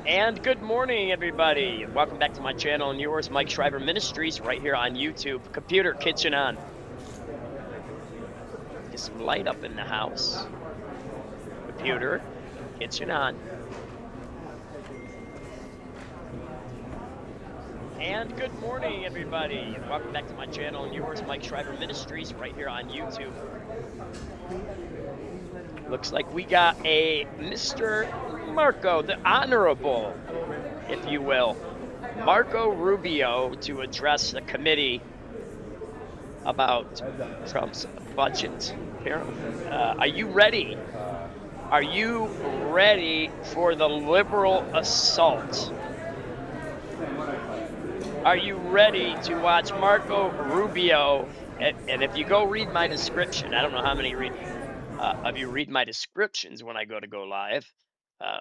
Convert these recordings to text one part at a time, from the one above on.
And good morning, everybody. Welcome back to my channel and yours, Mike Schreiber Ministries, right here on YouTube. Computer kitchen on. Get some light up in the house. Computer kitchen on. And good morning, everybody. Welcome back to my channel and yours, Mike Schreiber Ministries, right here on YouTube. Looks like we got a Mr. Marco, the Honorable, if you will, Marco Rubio to address the committee about Trump's budget, apparently. Are you ready? Are you ready for the liberal assault? Are you ready to watch Marco Rubio? And if you go read my description, I don't know how many of you read my descriptions when I go live.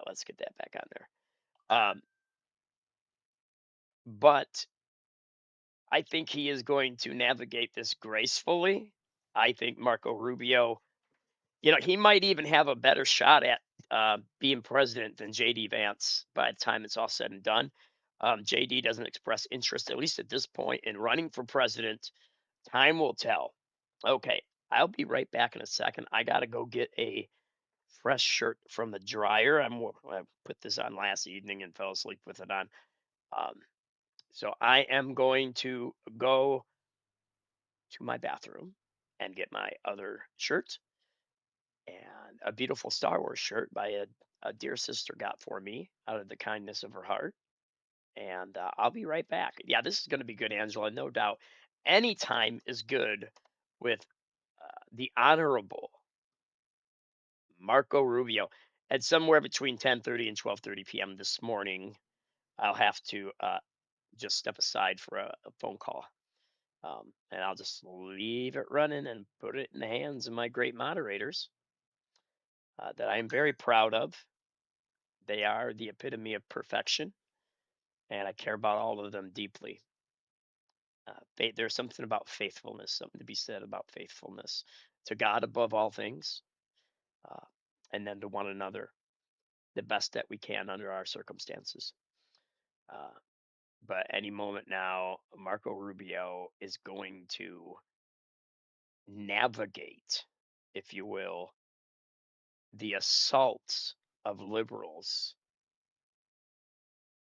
Let's get that back on there. But I think he is going to navigate this gracefully. I think Marco Rubio, he might even have a better shot at being president than JD Vance by the time it's all said and done. JD doesn't express interest, at least at this point, in running for president. Time will tell. Okay, I'll be right back in a second. I got to go get a fresh shirt from the dryer. I put this on last evening and fell asleep with it on. Um, so I am going to go to my bathroom and get my other shirt and a beautiful Star Wars shirt by a dear sister got for me out of the kindness of her heart. And I'll be right back. Yeah, this is going to be good, Angela, no doubt. Any time is good with the Honorable Marco Rubio. At somewhere between 10:30 and 12:30 p.m. this morning, I'll have to just step aside for a phone call. And I'll just leave it running and put it in the hands of my great moderators that I am very proud of. They are the epitome of perfection, and I care about all of them deeply. There's something about faithfulness, something to be said about faithfulness to God above all things, uh, and then to one another, the best that we can under our circumstances. Uh, but any moment now, Marco Rubio is going to navigate, if you will, the assaults of liberals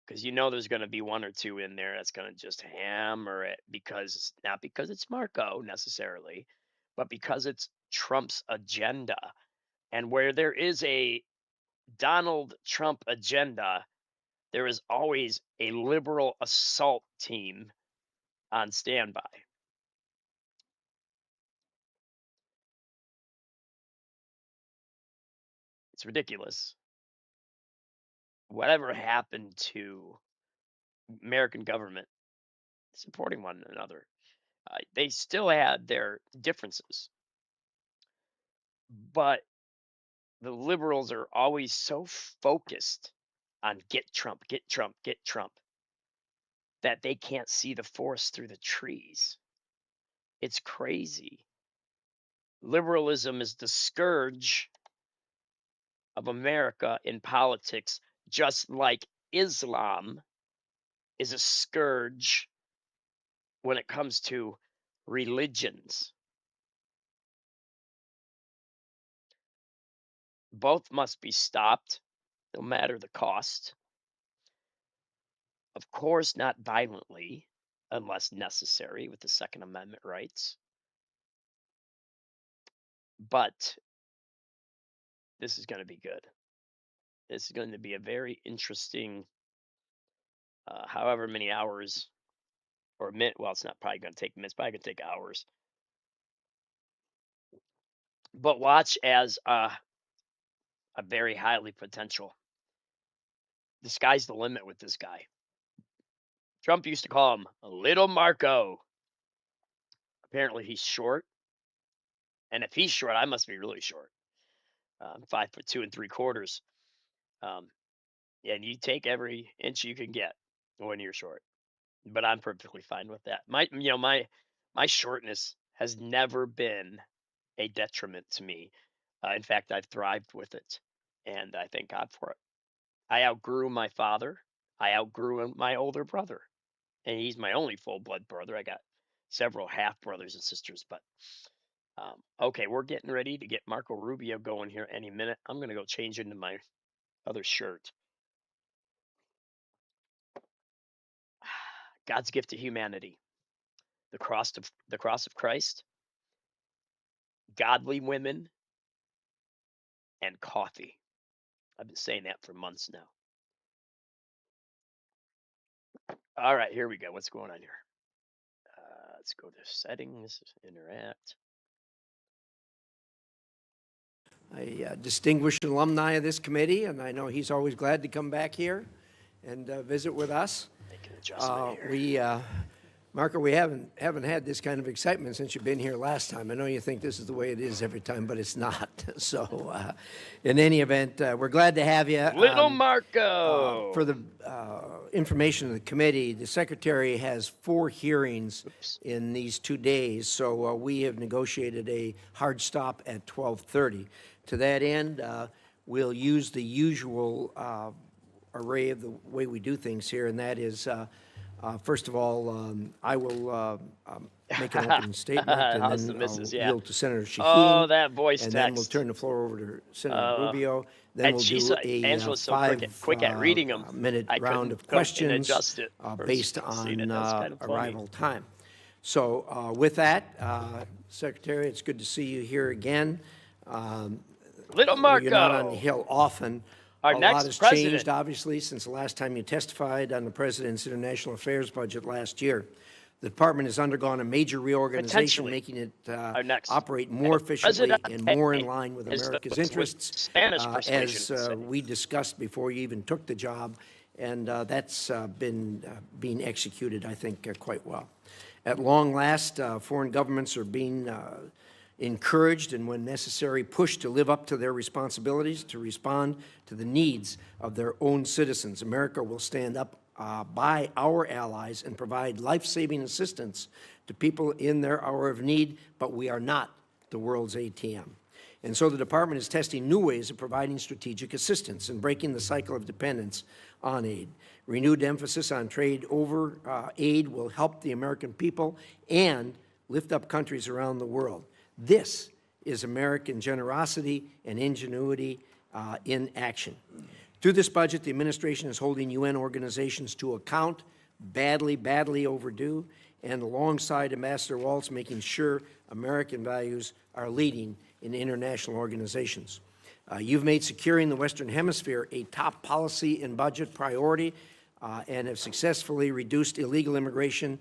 because there's going to be one or two in there that's going to just hammer it because not because it's Marco necessarily, but because it's Trump's agenda. And where there is a Donald Trump agenda, there is always a liberal assault team on standby. It's ridiculous. Whatever happened to American government supporting one another? They still had their differences, but the liberals are always so focused on get Trump, get Trump, get Trump that they can't see the forest through the trees. It's crazy. Liberalism is the scourge of America in politics, just like Islam is a scourge when it comes to religions. Both must be stopped, no matter the cost. Of course, not violently, unless necessary with the Second Amendment rights. But this is going to be good. This is going to be a very interesting, however many hours or a minute. Well, it's not probably going to take minutes, probably going to take hours. But watch as a very highly potential. The sky's the limit with this guy. Trump used to call him Little Marco. Apparently, he's short. And if he's short, I must be really short. 5'2" and 3/4. Um, and you take every inch you can get when you're short. But I'm perfectly fine with that. My shortness has never been a detriment to me. In fact, I've thrived with it, and I thank God for it. I outgrew my father. I outgrew my older brother, and he's my only full blood brother. I got several half brothers and sisters, but okay, we're getting ready to get Marco Rubio going here any minute. I'm gonna go change into my other shirt. God's gift to humanity, the cross of Christ, godly women, and coffee. I've been saying that for months now. All right, here we go. What's going on here? Let's go to settings, interact. A distinguished alumni of this committee, and I know he's always glad to come back here and visit with us. Make an adjustment here. Marco, we haven't had this kind of excitement since you've been here last time. I know you think this is the way it is every time, but it's not. So, in any event, we're glad to have you. Little Marco. For the information of the committee, the secretary has 4 hearings in these 2 days, so we have negotiated a hard stop at 12:30. To that end, we'll use the usual array of the way we do things here, and that is, first of all, I will make an opening statement, and How's then the missus? I'll Yeah. yield to Senator Shaheen. Oh, that voice and text. then we'll turn the floor over to Senator Rubio. Then And we'll she's do a Angela's so 5 quick at reading them. minute I round couldn't of go and questions adjust it based versus seeing on it. That's kind of funny. arrival time. So with that, Secretary, it's good to see you here again. Little Marco. You're not on the Hill often. Our A next lot has president. changed, obviously, since the last time you testified on the President's International Affairs budget last year. The department has undergone a major reorganization, Potentially. making it Our next operate more efficiently and Presidente more in line with is the- America's with interests, Spanish persuasion, as let's say. we discussed before you even took the job, and that's been being executed, I think, quite well. At long last, foreign governments are being encouraged and, when necessary, pushed to live up to their responsibilities to respond to the needs of their own citizens. America will stand up by our allies and provide life-saving assistance to people in their hour of need, but we are not the world's ATM. And so the department is testing new ways of providing strategic assistance and breaking the cycle of dependence on aid. Renewed emphasis on trade over aid will help the American people and lift up countries around the world. This is American generosity and ingenuity in action. Through this budget, the administration is holding UN organizations to account, badly overdue, and alongside Ambassador Waltz, making sure American values are leading in international organizations. You've made securing the Western Hemisphere a top policy and budget priority and have successfully reduced illegal immigration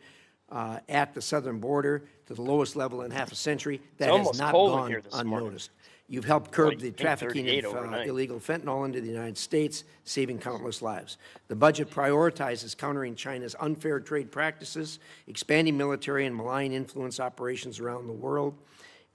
at the southern border to the lowest level in half a century. That has not gone unnoticed. You've helped curb the trafficking of illegal fentanyl into the United States, saving countless lives. The budget prioritizes countering China's unfair trade practices, expanding military and malign influence operations around the world,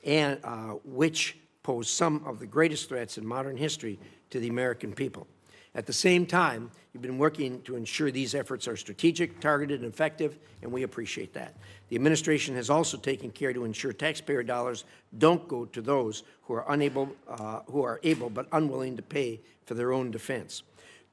and which pose some of the greatest threats in modern history to the American people. At the same time, you've been working to ensure these efforts are strategic, targeted, and effective, and we appreciate that. The administration has also taken care to ensure taxpayer dollars don't go to those who are able but unwilling to pay for their own defense.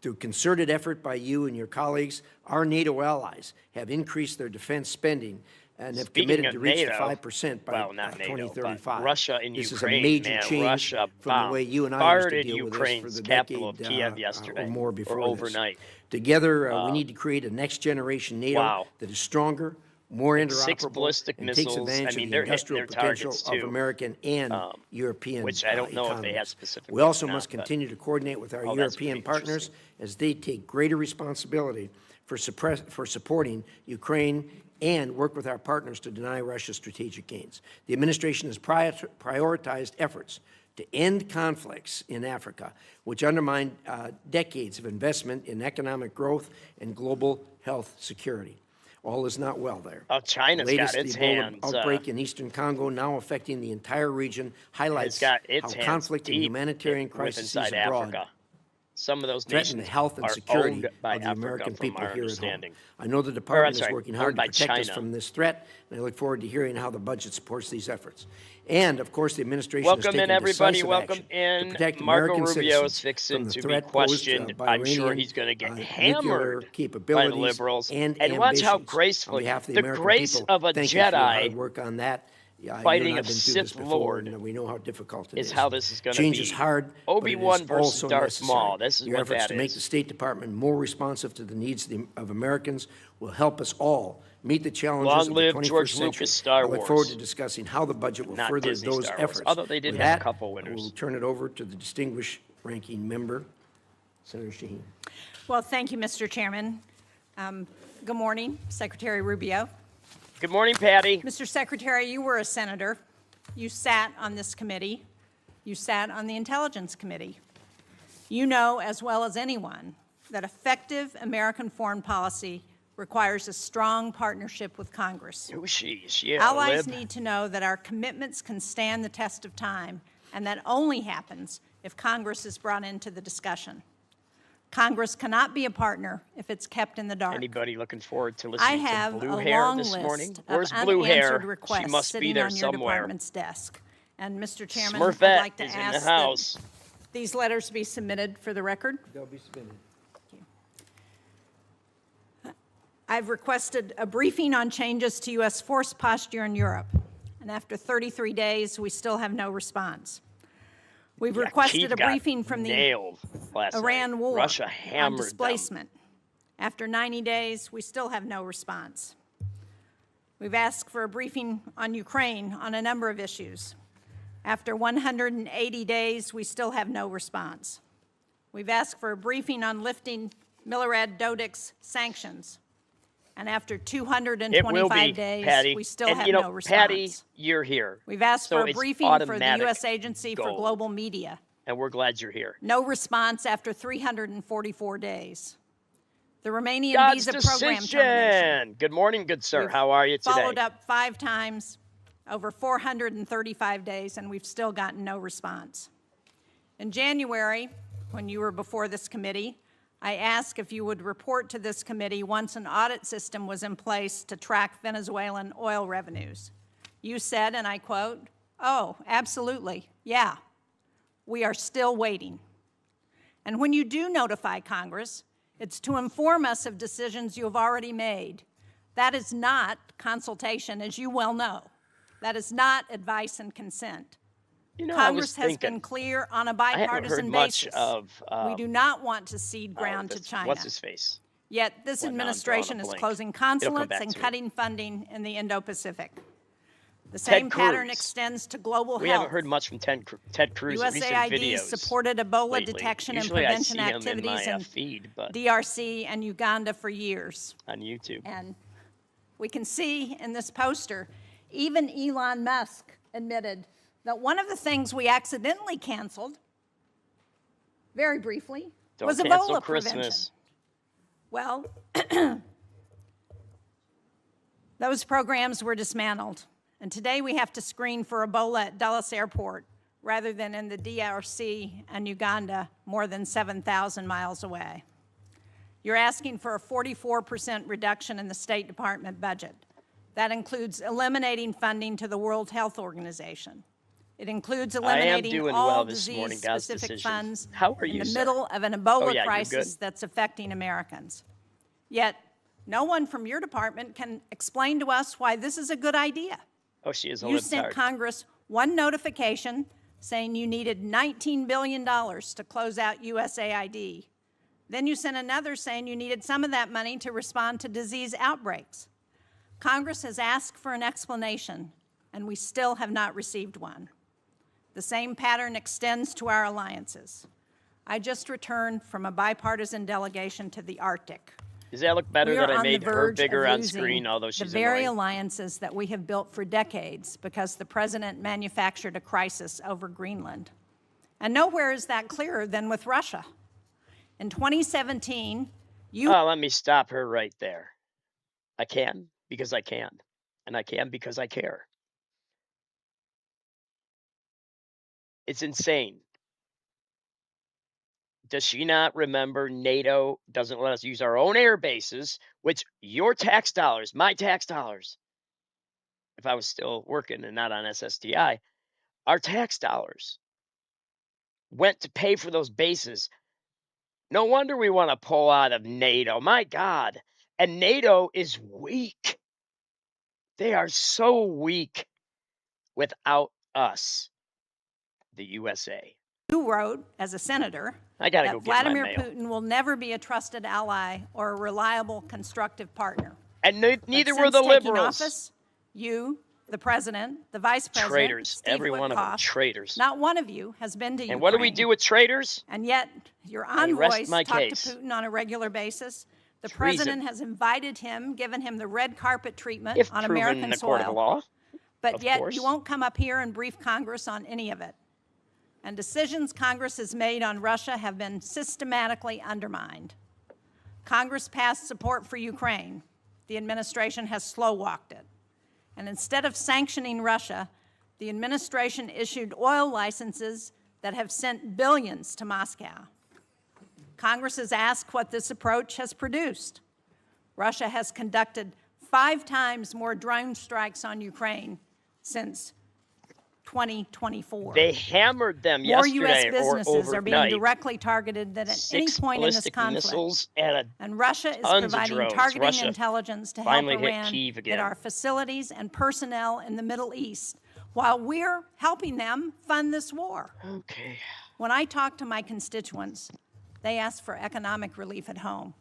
Through concerted effort by you and your colleagues, our NATO allies have increased their defense spending and have committed to reach the 5% by 2035. Russia and this Ukraine, is a major man, change Russia from the way you and I used to bombarded deal with this for the Ukraine's decade capital of Kiev or yesterday, more before or overnight. This. Together, we need to create a next-generation NATO that is stronger, more interoperable, 6 ballistic and missiles. takes advantage of the industrial potential of American and European which I don't know economies. if they have specifically. We also must continue to coordinate with our that's European pretty partners as they take greater responsibility for supporting Ukraine and work with our partners to deny Russia strategic gains. The administration has prioritized efforts to end conflicts in Africa, which undermine decades of investment in economic growth and global health security. All is not well there. Oh, China's got its the Ebola hands. outbreak in eastern Congo, now affecting the entire region, highlights how conflict and humanitarian crises abroad Africa. Some of those threaten the nations health and are security owned by of the American Africa, people from our here at home. understanding. I know the department sorry, is working hard owned to by protect us China. from this threat, and I look forward to hearing how the budget supports these efforts. And, of course, the administration has Welcome in, taken everybody. decisive Welcome action to in. protect Marco American Rubio is citizens from fixing the to be threat posed questioned. by I'm sure Iranian he's going to get nuclear hammered by the capabilities liberals. and And watch how ambitions. On gracefully behalf of the the American grace people, of a thank you for your hard Jedi work on that. You and fighting I a have been through this Sith before, Lord and we know how difficult it is is. how this is going to Change is be. hard, but it is Obi-Wan versus also Darth necessary. Maul. This is Your what efforts that to make the is. State Department more responsive to the needs of Americans will help us all meet the challenges Long of the live 21st George century. Lucas Star I look forward to Wars. discussing how the budget will Not further Disney those Star Wars, efforts. although they did With have a that, couple I will winners. turn it over to the distinguished ranking member, Senator Shaheen. Well, thank you, Mr. Chairman. Good morning, Secretary Rubio. Good morning, Patty. Mr. Secretary, you were a senator. You sat on this committee. You sat on the Intelligence Committee. You know as well as anyone that effective American foreign policy requires a strong partnership with Congress. Who's she? Is she a Allies lib? need to know that our commitments can stand the test of time, and that only happens if Congress is brought into the discussion. Congress cannot be a partner if it's kept in the dark. Anybody looking forward to I listening have to a Blue Hair long this morning? list of Where's Blue Hair? unanswered She requests must be sitting there on your somewhere. department's desk. And Mr. Chairman, I'd Smurfette like to is in the ask house. that these letters be submitted for the record. They'll be submitted. I've requested a briefing on changes to U.S. force posture in Europe, and after 33 days, we still have no response. We've Yeah, requested Keith a got briefing from the nailed last Iran night. war Russia on hammered them. displacement. After 90 days, we still have no response. We've asked for a briefing on Ukraine on a number of issues. After 180 days, we still have no response. We've asked for a briefing on lifting Milorad Dodik's sanctions. And after It will 225 be, days, Patty. we still And have you know, no response. Patty, you're here. We've asked So for a it's briefing for the automatic U.S. Agency for gold. Global Media. And we're glad you're here. No response after 344 days. The Romanian God's visa program termination. decision. Good morning, good sir. We've How are you today? Followed up 5 times over 435 days, and we've still gotten no response. In January, when you were before this committee, I asked if you would report to this committee once an audit system was in place to track Venezuelan oil revenues. You said, and I quote, "Oh, absolutely, yeah, we are still waiting." And when you do notify Congress, it's to inform us of decisions you have already made. That is not consultation, as you well know. That is not advice and consent. You know, Congress I was has been thinking, clear on a I haven't bipartisan heard much basis. of We do not want to cede ground to this- China. What's his face? Yet this Well, now I'm drawing a administration is blank. closing It'll come consulates back and to me. cutting funding in the Indo-Pacific. The Ted same pattern Cruz. extends to global We health. haven't heard much from Ted Cruz in recent USAID videos supported Ebola lately. detection and Usually prevention I see him in activities my in feed, but DRC and Uganda for years. on YouTube. And we can see in this poster, even Elon Musk admitted that one of the things we accidentally canceled, very briefly, Don't was cancel Ebola prevention. Christmas. Well, those programs were dismantled. And today we have to screen for Ebola at Dulles Airport rather than in the DRC and Uganda more than 7,000 miles away. You're asking for a 44% reduction in the State Department budget. That includes eliminating funding to the World Health Organization. It includes eliminating doing all well this morning, God's disease-specific decisions. funds How are in you, the sir? middle of an Ebola yeah, you're crisis good. that's affecting Americans. Yet, no one from your department can explain to us why this is a good idea. Oh, she is a You sent libtard. Congress one notification saying you needed $19 billion to close out USAID. Then you sent another saying you needed some of that money to respond to disease outbreaks. Congress has asked for an explanation, and we still have not received one. The same pattern extends to our alliances. I just returned from a bipartisan delegation to the Arctic. Does that look better We that are I on the made her verge bigger of on losing screen, although she's the very annoying? alliances that we have built for decades because the president manufactured a crisis over Greenland. And nowhere is that clearer than with Russia. In 2017, you Oh, let me stop her right there. I can because I can, and I can because I care. It's insane. Does she not remember NATO doesn't let us use our own air bases, which your tax dollars, my tax dollars, if I was still working and not on SSDI, Our tax dollars went to pay for those bases. No wonder we want to pull out of NATO. My God. And NATO is weak. They are so weak without us, the USA. You wrote, as a senator, I got to go that get my Vladimir mail. Putin will never be a trusted ally or a reliable, constructive partner. And But neither were since the taking liberals. office, you, the president, the vice president, Traitors. Steve Every one of them. Witkoff, Traitors. not one of you has been to Ukraine. And what do we do with traitors? And yet, your I rest envoys my talk to case. Putin on a regular basis. The Treason. president has invited him, given him the red carpet treatment If on proven in American the court of soil. law. But of yet, course. you won't come up here and brief Congress on any of it. And decisions Congress has made on Russia have been systematically undermined. Congress passed support for Ukraine. The administration has slow-walked it. And instead of sanctioning Russia, the administration issued oil licenses that have sent billions to Moscow. Congress has asked what this approach has produced. Russia has conducted 5 times more drone strikes on Ukraine since 2024. They hammered them More U.S. yesterday or businesses are being overnight. directly targeted than at any 6 point in this ballistic conflict. missiles and And Russia is tons of providing drones. targeting Russia intelligence to help finally hit Iran Kyiv hit again. our facilities and personnel in the Middle East, while we're helping them fund this war. Okay. When I talk to my constituents, they ask for economic relief at home,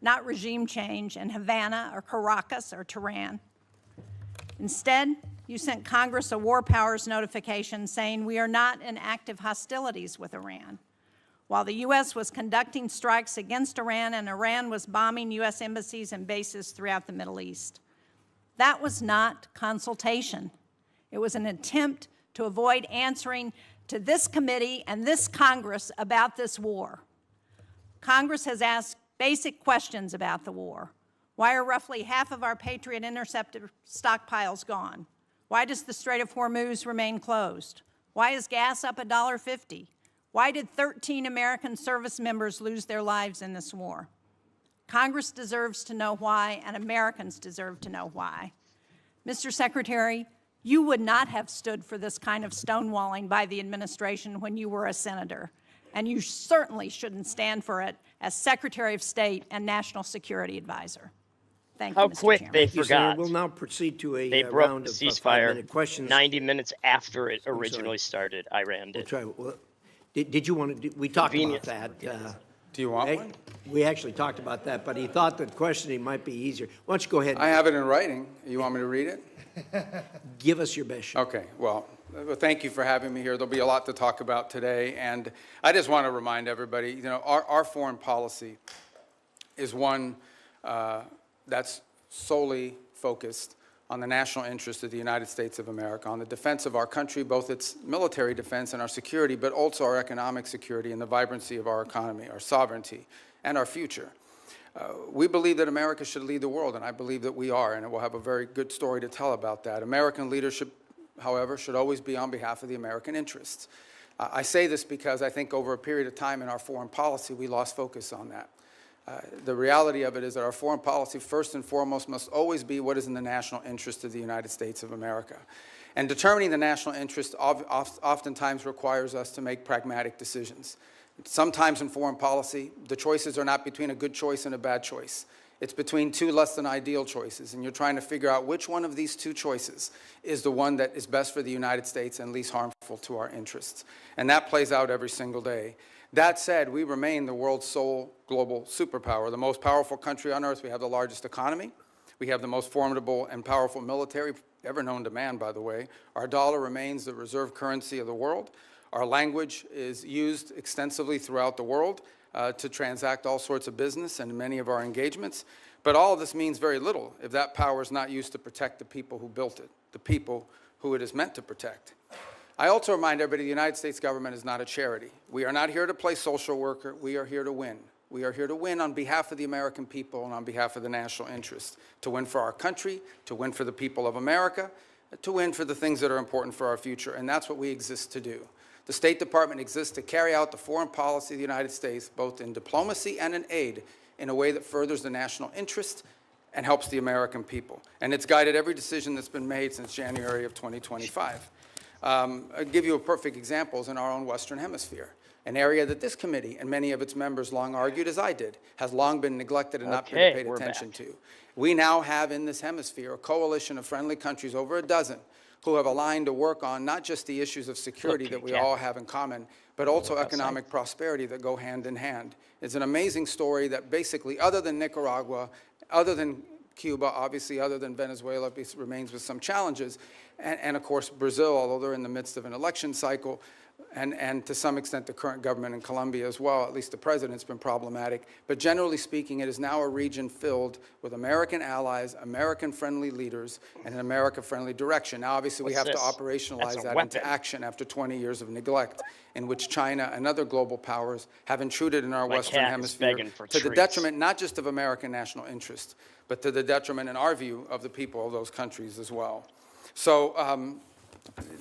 not regime change in Havana or Caracas or Tehran. Instead, you sent Congress a war powers notification saying we are not in active hostilities with Iran, while the U.S. was conducting strikes against Iran and Iran was bombing U.S. embassies and bases throughout the Middle East. That was not consultation. It was an attempt to avoid answering to this committee and this Congress about this war. Congress has asked basic questions about the war. Why are roughly half of our Patriot interceptor stockpiles gone? Why does the Strait of Hormuz remain closed? Why is gas up $1.50? Why did 13 American service members lose their lives in this war? Congress deserves to know why, and Americans deserve to know why. Mr. Secretary, you would not have stood for this kind of stonewalling by the administration when you were a senator, and you certainly shouldn't stand for it as Secretary of State and National Security Advisor. Thank you, How Mr. quick Chairman. they Thank you, Senator. forgot. We'll now proceed to They a broke round the of ceasefire 5-minute questions. 90 minutes after it sorry. originally started. Iran We'll did. try, well, did you want to, we talked about Convenient. that. Do you want eh, one? We actually talked about that, but he thought that questioning might be easier. Why don't you go ahead I and have it in writing. You want me to read it? give us your best shot. Okay, well, thank you for having me here. There'll be a lot to talk about today, and I just want to remind everybody, you know, our foreign policy is one that's solely focused on the national interest of the United States of America, on the defense of our country, both its military defense and our security, but also our economic security and the vibrancy of our economy, our sovereignty, and our future. We believe that America should lead the world, and I believe that we are, and we'll have a very good story to tell about that. American leadership, however, should always be on behalf of the American interests. I say this because I think over a period of time in our foreign policy, we lost focus on that. The reality of it is that our foreign policy, first and foremost, must always be what is in the national interest of the United States of America. And determining the national interest oftentimes requires us to make pragmatic decisions. Sometimes in foreign policy, the choices are not between a good choice and a bad choice. It's between two less than ideal choices, and you're trying to figure out which one of these two choices is the one that is best for the United States and least harmful to our interests. And that plays out every single day. That said, we remain the world's sole global superpower, the most powerful country on earth. We have the largest economy. We have the most formidable and powerful military ever known to man, by the way. Our dollar remains the reserve currency of the world. Our language is used extensively throughout the world to transact all sorts of business and many of our engagements. But all of this means very little if that power is not used to protect the people who built it, the people who it is meant to protect. I also remind everybody the United States government is not a charity. We are not here to play social worker. We are here to win. We are here to win on behalf of the American people and on behalf of the national interest, to win for our country, to win for the people of America, to win for the things that are important for our future, and that's what we exist to do. The State Department exists to carry out the foreign policy of the United States, both in diplomacy and in aid, in a way that furthers the national interest and helps the American people. And it's guided every decision that's been made since January of 2025. I'll give you a perfect example is in our own Western Hemisphere, an area that this committee and many of its members long argued, as I did, has long been neglected and not been Okay, paid we're attention back. to. We now have in this hemisphere a coalition of friendly countries, over a dozen, who have aligned to work on not just the issues of security that we all have in common, but also economic prosperity that go hand in hand. It's an amazing story that basically, other than Nicaragua, other than Cuba, obviously other than Venezuela, remains with some challenges, and of course Brazil, although they're in the midst of an election cycle, and to some extent the current government in Colombia as well, at least the president's been problematic. But generally speaking, it is now a region filled with American allies, American-friendly leaders, and an America-friendly direction. Now, obviously, we have to operationalize that into action after 20 years of neglect, in which China and other global powers have intruded in our Western Hemisphere to the detriment not just of American national interest, but to the detriment, in our view, of the people of those countries as well. So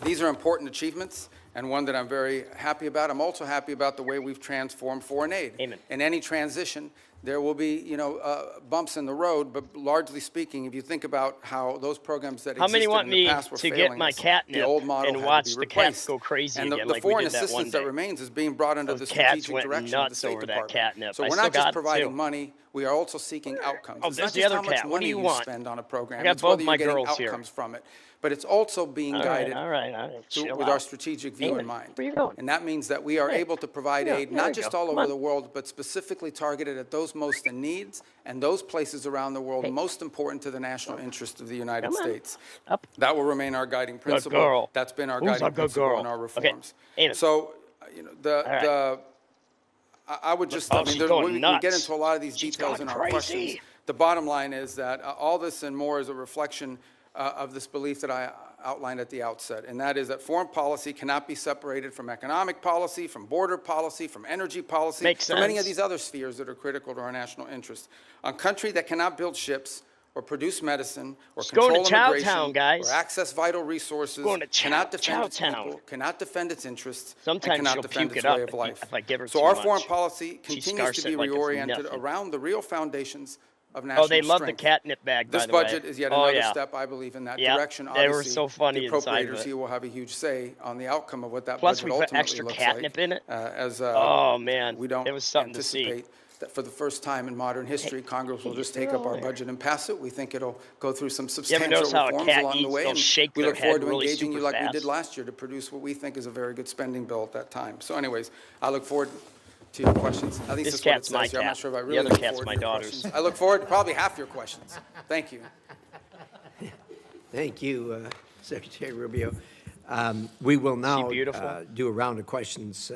these are important achievements, and one that I'm very happy about. I'm also happy about the way we've transformed foreign aid. Amen. In any transition, there will be, bumps in the road, but largely speaking, if you think about how those programs that How many existed want in the me past were to failing get my us, catnip the old model and had watch to be the cats replaced. go crazy And again the like we foreign did that one assistance that day? remains is being brought under the Those cats strategic went direction of the nuts State over that Department. catnip. So I we're still not just got it, providing too. money, we are also seeking outcomes. Oh, It's there's not the just other how much cat. What do money you you want? spend on a program, I got it's whether both you're my getting girls here. outcomes from it. But it's also being guided All right. Chill with our out. strategic view Amen. in mind. Where you going? And that means that we are Hey, able to provide yeah, aid there not we just go. all Come over on. the world, but specifically targeted at those most in needs and those places around the world most important to the national interest of the United Come on. States. Up. That will remain our guiding principle. girl. That's been our Who's a guiding good principle girl? in our Okay, reforms. Amen. So, right. I would just, Oh, I mean, she's going we get nuts. into a lot of these She's details going in our crazy. questions. The bottom line is that all this and more is a reflection of this belief that I outlined at the outset, and that is that foreign policy cannot be separated from economic policy, from border policy, from energy policy, Makes from any of sense. these other spheres that are critical to our national interest. A country that cannot build ships or produce medicine or She's going control to Chow immigration Town, guys. or access vital resources Going to cannot defend its Chow Town. people, cannot defend its interests, Sometimes and cannot she'll defend puke its it up way of life. if I give her So too our much. foreign policy She continues scarfs to be it like it's reoriented nothing. around the real foundations of national Oh, they love the strength. catnip bag, by This the way. budget is yet Oh, another yeah. step, I believe, in that Yep, direction. they were Obviously, so funny the inside of appropriators it. here will have a huge say on the outcome of what that Plus, budget we put ultimately extra looks catnip like. in it. As Oh, man, we don't it was something to see. anticipate that for the first time in modern history, Congress will just take up our budget and pass it. We think it'll go through some substantial notice how a reforms cat along the eats? way, They'll and shake we their look forward head to really engaging you super like we did fast. last year to produce what we think is a very good spending bill at that time. So anyways, I look forward to your questions. At least This that's what it cat's my says here. I'm cat. not sure if I The really other look cat's forward my to your daughter's. questions. I look forward to probably half your questions. Thank you. Thank you, Secretary Rubio. We will now beautiful? do a round of questions,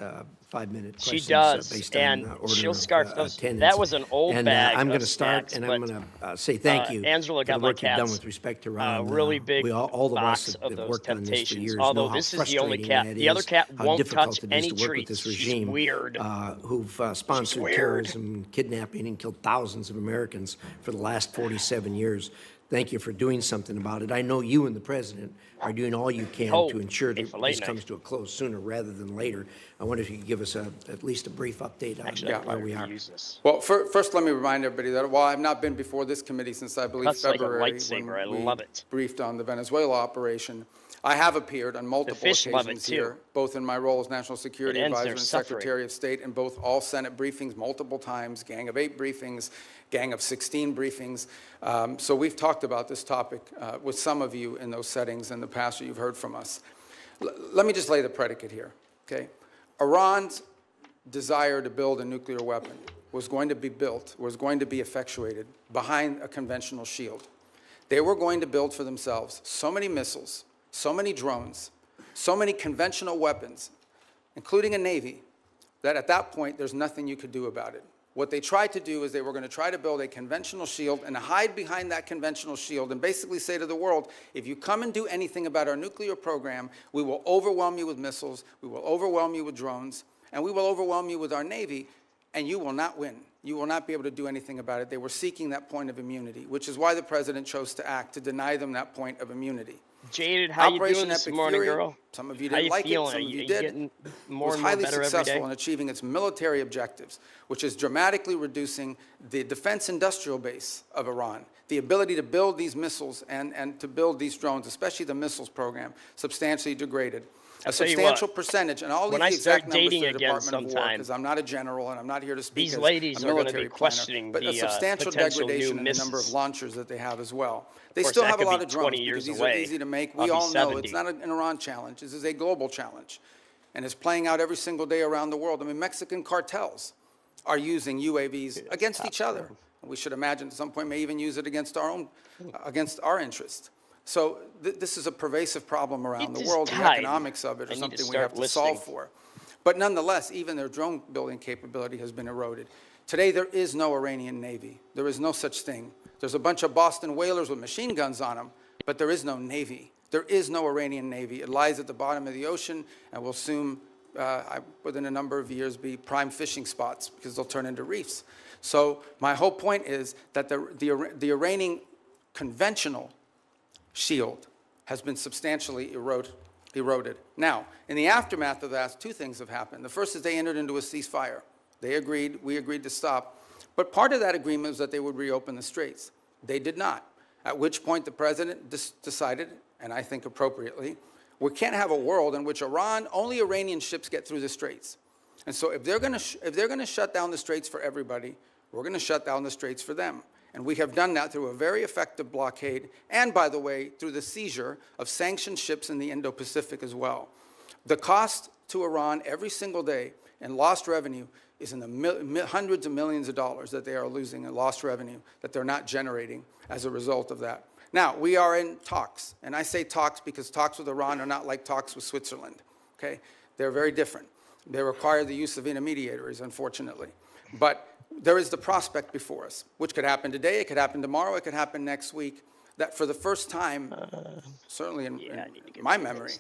5-minute questions. She does, based and on order she'll of, scarf those. attendance. That was an old And, bag I'm of going to start, snacks, and I'm but, going to say thank you Angela for got the my work you've done cats, with respect to Ron. really big all of us box that of have those worked on this for Temptations. years Although know how this is the only frustrating cat. that The other is, cat how won't difficult touch it is any to work with this treats. She's regime, weird. who've sponsored weird. terrorism, kidnapping, and killed thousands of Americans for the last 47 years. Thank you for doing something about it. I know you and the president are doing all you can Oh, to ensure hey, that for late this night. comes to a close sooner rather than later. I wonder if you could give us at least a brief update on Actually, I'd where probably we are. use this. Well, first, let me remind everybody that while I've not been before this committee since I believe Cuts like a February, lightsaber. I when we love it. briefed on the Venezuela operation, I have appeared on multiple fish love it, occasions too. here, both in my role as National Security It ends Advisor their and suffering. Secretary of State, and both all Senate briefings multiple times, Gang of 8 briefings, Gang of 16 briefings. So we've talked about this topic with some of you in those settings in the past that you've heard from us. Let me just lay the predicate here, okay? Iran's desire to build a nuclear weapon was going to be effectuated behind a conventional shield. They were going to build for themselves so many missiles, so many drones, so many conventional weapons, including a navy, that at that point there's nothing you could do about it. What they tried to do is they were going to try to build a conventional shield and hide behind that conventional shield and basically say to the world, if you come and do anything about our nuclear program, we will overwhelm you with missiles, we will overwhelm you with drones, and we will overwhelm you with our Navy, and you will not win. you will not be able to do anything about it. They were seeking that point of immunity, which is why the president chose to act, to deny them that point of immunity. Jaded, how you doing Operation this Epic morning, Fury, girl? some of you How didn't you like it, feeling? some Are of you you did, getting more was and more highly better every successful day? in achieving its military objectives, which is dramatically reducing the defense industrial base of Iran, the ability to build these missiles and to build these drones, especially the missiles program, substantially degraded. A tell you substantial what, percentage, and I'll leave when the I exact start numbers dating to the again Department of War, sometime, because I'm not a general and I'm not here to speak these as ladies a are going to military be planner, questioning but a the substantial potential new degradation in the number of misses. launchers that they have as well. They Of course, still that have a could lot be of drones 20 because years these are away. easy to make. I'll We be all know it's 70. not an Iran challenge. This is a global challenge, and it's playing out every single day around the world. I mean, Mexican cartels are using UAVs against each other. We should imagine at some point may even use it against our own, against our interest. So this is a pervasive problem around the It is world. The time. economics of it I are need to something we start have to listening. solve for. But nonetheless, even their drone building capability has been eroded. Today, there is no Iranian Navy. There is no such thing. There's a bunch of Boston whalers with machine guns on them, but there is no Navy. There is no Iranian Navy. It lies at the bottom of the ocean and will soon, within a number of years, be prime fishing spots because they'll turn into reefs. So my whole point is that the Iranian conventional shield has been substantially eroded. Now, in the aftermath of that, two things have happened. The first is they entered into a ceasefire. They agreed, we agreed to stop. But part of that agreement was that they would reopen the straits. They did not, at which point the president decided, and I think appropriately, we can't have a world in which only Iranian ships get through the straits. And so if they're going to shut down the straits for everybody, we're going to shut down the straits for them. And we have done that through a very effective blockade and, by the way, through the seizure of sanctioned ships in the Indo-Pacific as well. The cost to Iran every single day in lost revenue is in the hundreds of millions of dollars that they are losing in lost revenue that they're not generating as a result of that. Now, we are in talks, and I say talks because talks with Iran are not like talks with Switzerland, okay? They're very different. They require the use of intermediaries, unfortunately. But there is the prospect before us, which could happen today, it could happen tomorrow, it could happen next week, that for the first time, certainly in my memory,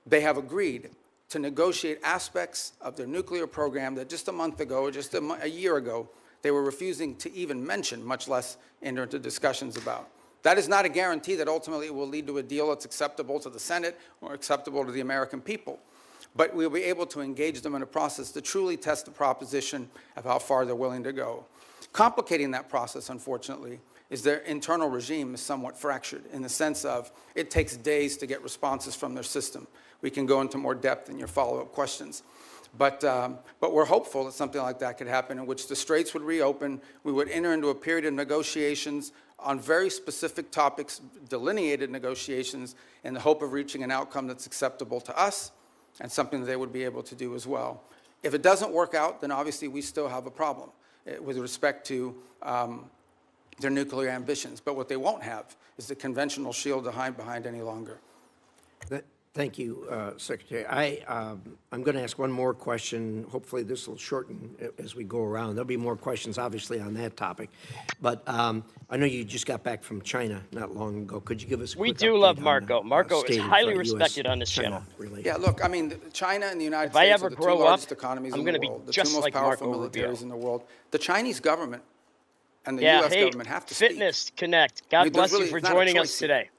they have agreed to negotiate aspects of their nuclear program that just a month ago, just a year ago, they were refusing to even mention, much less enter into discussions about. That is not a guarantee that ultimately it will lead to a deal that's acceptable to the Senate or acceptable to the American people. But we'll be able to engage them in a process to truly test the proposition of how far they're willing to go. Complicating that process, unfortunately, is their internal regime is somewhat fractured in the sense of it takes days to get responses from their system. We can go into more depth in your follow-up questions. But we're hopeful that something like that could happen in which the straits would reopen, we would enter into a period of negotiations on very specific topics, delineated negotiations, in the hope of reaching an outcome that's acceptable to us and something that they would be able to do as well. If it doesn't work out, then obviously we still have a problem with respect to their nuclear ambitions. But what they won't have is the conventional shield to hide behind any longer. Thank you, Secretary. I'm going to ask one more question. Hopefully this will shorten as we go around. There'll be more questions, obviously, on that topic. But I know you just got back from China not long ago. Could you give us a We quick do update love on Marco. the Marco is state of, highly US respected on this China channel. relations? Yeah, look, I mean, China and the United If I States ever are the two grow up, largest economies I'm in the gonna be world, the just two most like powerful Marco Rubio. militaries in the world. The Chinese government and the Yeah, U.S. hey, government have to speak. Fitness Connect. I God mean, bless you there's for it's not a joining us choice here. today.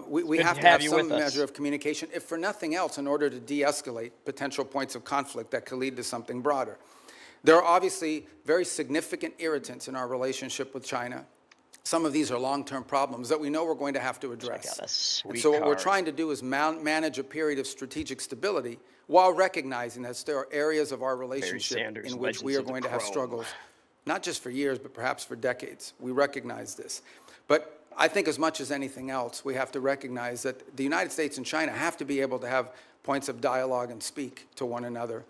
We good have to to have have you some with us. measure of communication, if for nothing else, in order to de-escalate potential points of conflict that could lead to something broader. There are obviously very significant irritants in our relationship with China. Some of these are long-term problems that we know we're going to have to address. got a sweet And so what we're card. trying to do is manage a period of strategic stability while recognizing that there are areas of our relationship Sanders, in which we Legends are of the going to have Chrome. struggles, not just for years, but perhaps for decades. We recognize this. But I think as much as anything else, we have to recognize that the United States and China have to be able to have points of dialogue and speak to one another.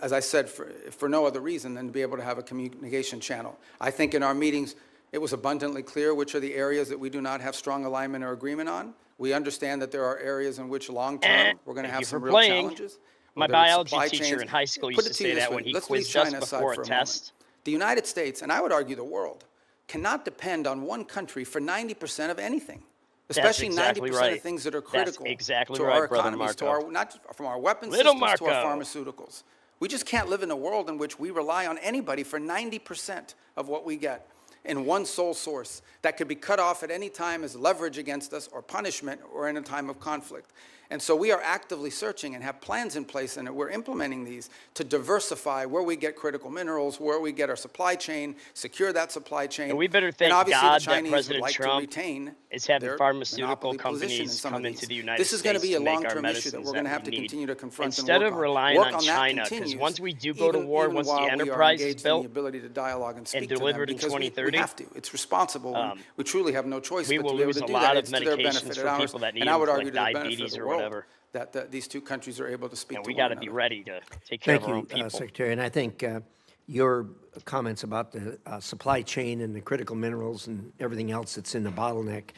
As I said, for no other reason than to be able to have a communication channel. I think in our meetings, it was abundantly clear which are the areas that we do not have strong alignment or agreement on. We understand that there are areas in which long-term we're going to Thank you have some for real playing. challenges. My whether it's biology supply teacher chains. in high school Put used it to to you say this that way. when he Let's leave quizzed us China aside before for a a moment. test. The United States, and I would argue the world, cannot depend on one country for 90% of anything, especially exactly 90% right. of things that are That's critical exactly to right, our brother economies, to Marco. our, not from our weapons Little systems to our Marco. pharmaceuticals. We just can't live in a world in which we rely on anybody for 90% of what we get in one sole source that could be cut off at any time as leverage against us or punishment or in a time of conflict. And so we are actively searching and have plans in place, and we're implementing these to diversify where we get critical minerals, where we get our supply chain, secure that supply chain. And we better thank obviously God the that Chinese President would like Trump to retain is having their pharmaceutical monopoly position in companies some come of into these. the United This is going to States be a to make our long-term issue that medicines we're going to that have we to need. continue to confront Instead and of work relying on. Work on that China, because continues, once we do go to war, even once the while we are enterprise is engaged in built the ability to dialogue and speak to them, delivered in because we 2030, have to. It's responsible. We truly have no choice we but will to be able lose to a do lot that. of It's to their medications benefit for and ours. people that need And I them would for, argue like, to the benefit of diabetes the or world whatever. that these two countries are able to speak And to we one got to another. be ready to take care of Thank our own you, people. Secretary. And I think your comments about the supply chain and the critical minerals and everything else that's in the bottleneck,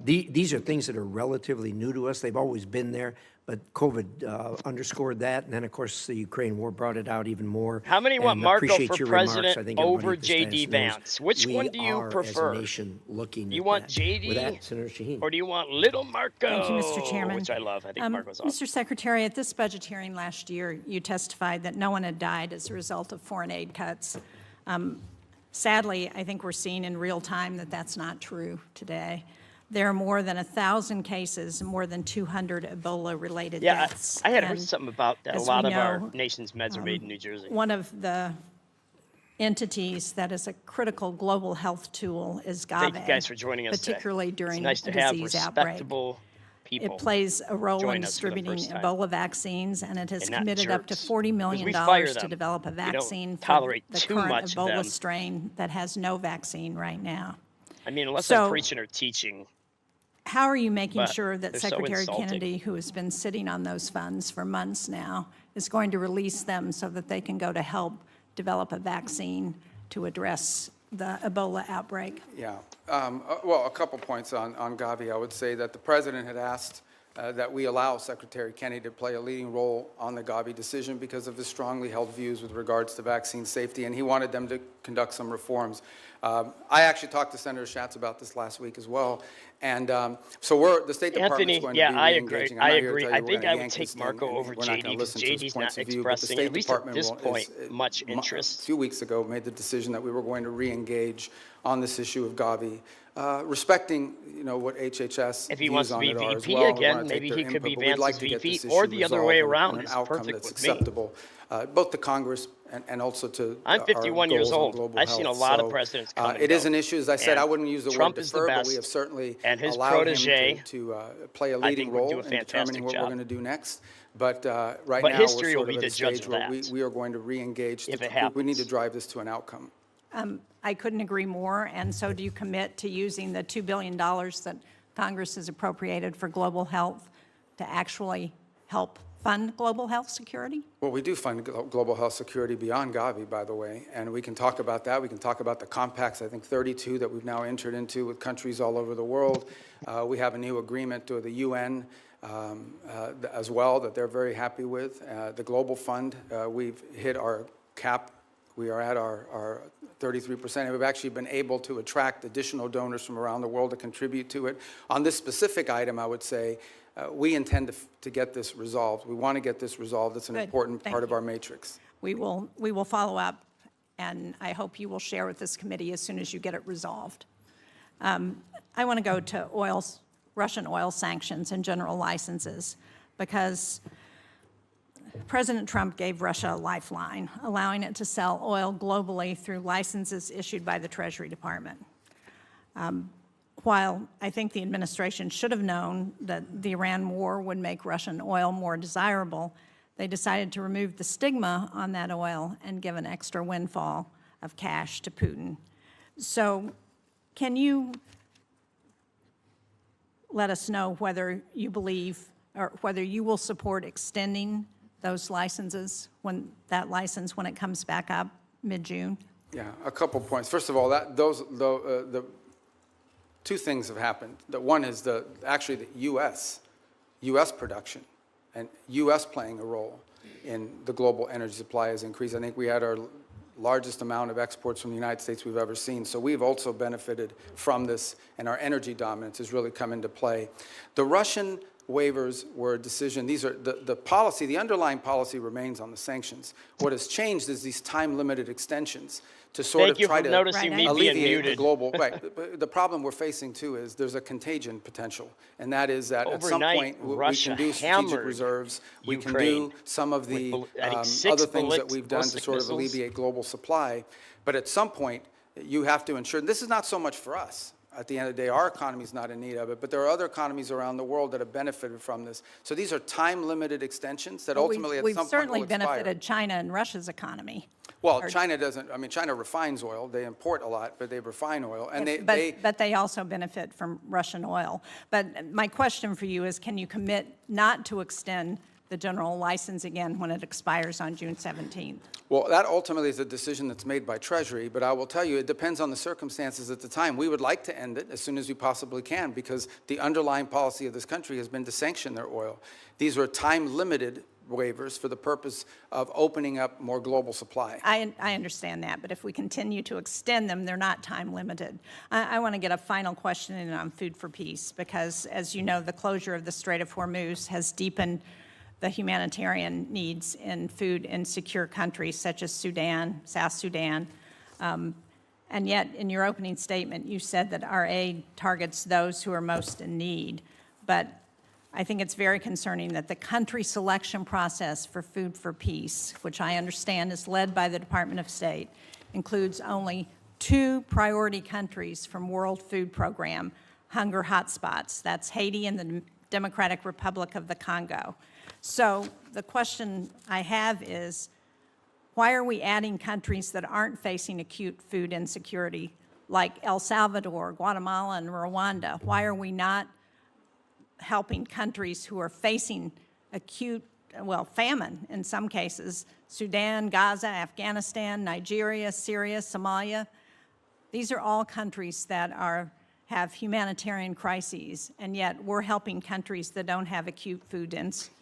these are things that are relatively new to us. They've always been there, but COVID underscored that. And then, of course, the Ukraine war brought it out even more. How many want And Marco appreciate for your remarks. president I think everybody over at this dais J.D. knows Vance? Which one do you we prefer? are, as a nation, looking You at want that. J.D. With that, Senator Shaheen. Or do you want little Marco? Thank you, Mr. Chairman. Which I love. I think Marco's awesome. Mr. Secretary, at this budget hearing last year, you testified that no one had died as a result of foreign aid cuts. Sadly, I think we're seeing in real time that that's not true today. There are more than 1,000 cases, more than 200 Ebola-related Yeah, deaths. I had heard And something about that. A as lot we of our know, nation's meds are made in New Jersey. one of the entities that is a critical global health tool is GAVE. Thank you guys for joining us today. Particularly during It's nice a to have disease outbreak. respectable people. It plays a role join in us for the distributing first time. Ebola vaccines, and it has And not committed up to jerks. $40 Because million we fire to them. develop a We don't vaccine for tolerate the too current much of Ebola them. strain that has no vaccine right now. I mean, unless So- I'm preaching or teaching. How are you making But sure that they're so Secretary insulting. Kennedy, who has been sitting on those funds for months now, is going to release them so that they can go to help develop a vaccine to address the Ebola outbreak? Yeah. Well, a couple points on Gavi. I would say that the president had asked that we allow Secretary Kennedy to play a leading role on the Gavi decision because of his strongly held views with regards to vaccine safety, and he wanted them to conduct some reforms. I actually talked to Senator Schatz about this last week as well, and so the State Department's Anthony, going yeah, to be I re-engaging. agree. I'm I not here to agree. tell you I we're think gonna I would yank take his thing, Marco and over we're not JD gonna because listen to his JD's points not of view, but the expressing, State at least at Department this will- point, is- much a interest. few weeks ago made the decision that we were going to re-engage on this issue of Gavi, respecting, what HHS If he views wants to on be it are as VP well. and we again, wanna take maybe their he could input, be but we'd like Vance's to get VP, this or issue the other resolved way in around an is outcome perfect that's with me. acceptable, both to Congress and also to I'm our 51 years goals on old. global I've seen a health. lot of So, presidents come and It is go. an issue, as I said, And I wouldn't use the Trump word is the defer, but we best, have certainly and his allowed him protege, to play a I leading think, would do role a in fantastic determining what we're job. going to do next. But right But now, we're history will sort of be at the a judge stage of where that, we are going to re-engage. if it We need to happens. drive this to an outcome. I couldn't agree more, and so do you commit to using the $2 billion that Congress has appropriated for global health to actually help fund global health security? Well, we do fund global health security beyond Gavi, by the way, and we can talk about that. We can talk about the compacts, I think 32 that we've now entered into with countries all over the world. We have a new agreement with the UN as well that they're very happy with. The Global Fund, we've hit our cap. We are at our 33%, and we've actually been able to attract additional donors from around the world to contribute to it. On this specific item, I would say, we intend to get this resolved. We want to get this resolved. It's an Good. important Thank part of you. our matrix. We will follow up, and I hope you will share with this committee as soon as you get it resolved. I want to go to Russian oil sanctions and general licenses, because President Trump gave Russia a lifeline, allowing it to sell oil globally through licenses issued by the Treasury Department. While I think the administration should have known that the Iran war would make Russian oil more desirable, they decided to remove the stigma on that oil and give an extra windfall of cash to Putin. So can you let us know whether you believe, or whether you will support extending those licenses, when it comes back up mid-June? Yeah, a couple points. First of all, the two things have happened. The one is actually the U.S. production and U.S. playing a role in the global energy supply has increased. I think we had our largest amount of exports from the United States we've ever seen. So we've also benefited from this, and our energy dominance has really come into play. The Russian waivers were a decision. These are the policy, the underlying policy remains on the sanctions. What has changed is these time-limited extensions to sort Thank of you try for to noticing Right, me being alleviate the muted. global, right. But the problem we're facing too is there's a contagion potential. And that is that at some Overnight, point, we Russia can do strategic hammered reserves. We can Ukraine do some of with, the I think, other 6 things that we've done to ballistic sort of missiles. alleviate global supply. But at some point, you have to ensure, this is not so much for us. At the end of the day, our economy is not in need of it, but there are other economies around the world that have benefited from this. So these are time-limited extensions that Well, ultimately at we've some point certainly will expire. benefited China and Russia's economy. Well, China doesn't, I mean, China refines oil. They import a lot, but they refine oil. And But they also benefit from Russian oil. But my question for you is, can you commit not to extend the general license again when it expires on June 17th? Well, that ultimately is a decision that's made by Treasury, but I will tell you, it depends on the circumstances at the time. We would like to end it as soon as we possibly can because the underlying policy of this country has been to sanction their oil. These are time-limited waivers for the purpose of opening up more global supply. I understand that, but if we continue to extend them, they're not time-limited. I want to get a final question in on food for peace because, as you know, the closure of the Strait of Hormuz has deepened the humanitarian needs in food insecure countries such as Sudan, South Sudan. And yet, in your opening statement, you said that our aid targets those who are most in need. But I think it's very concerning that the country selection process for Food for Peace, which I understand is led by the Department of State, includes only 2 priority countries from World Food Program hunger hotspots. That's Haiti and the Democratic Republic of the Congo. So the question I have is, why are we adding countries that aren't facing acute food insecurity, like El Salvador, Guatemala, and Rwanda? Why are we not helping countries who are facing acute, well, famine in some cases? Sudan, Gaza, Afghanistan, Nigeria, Syria, Somalia. These are all countries that have humanitarian crises, and yet we're helping countries that don't have acute food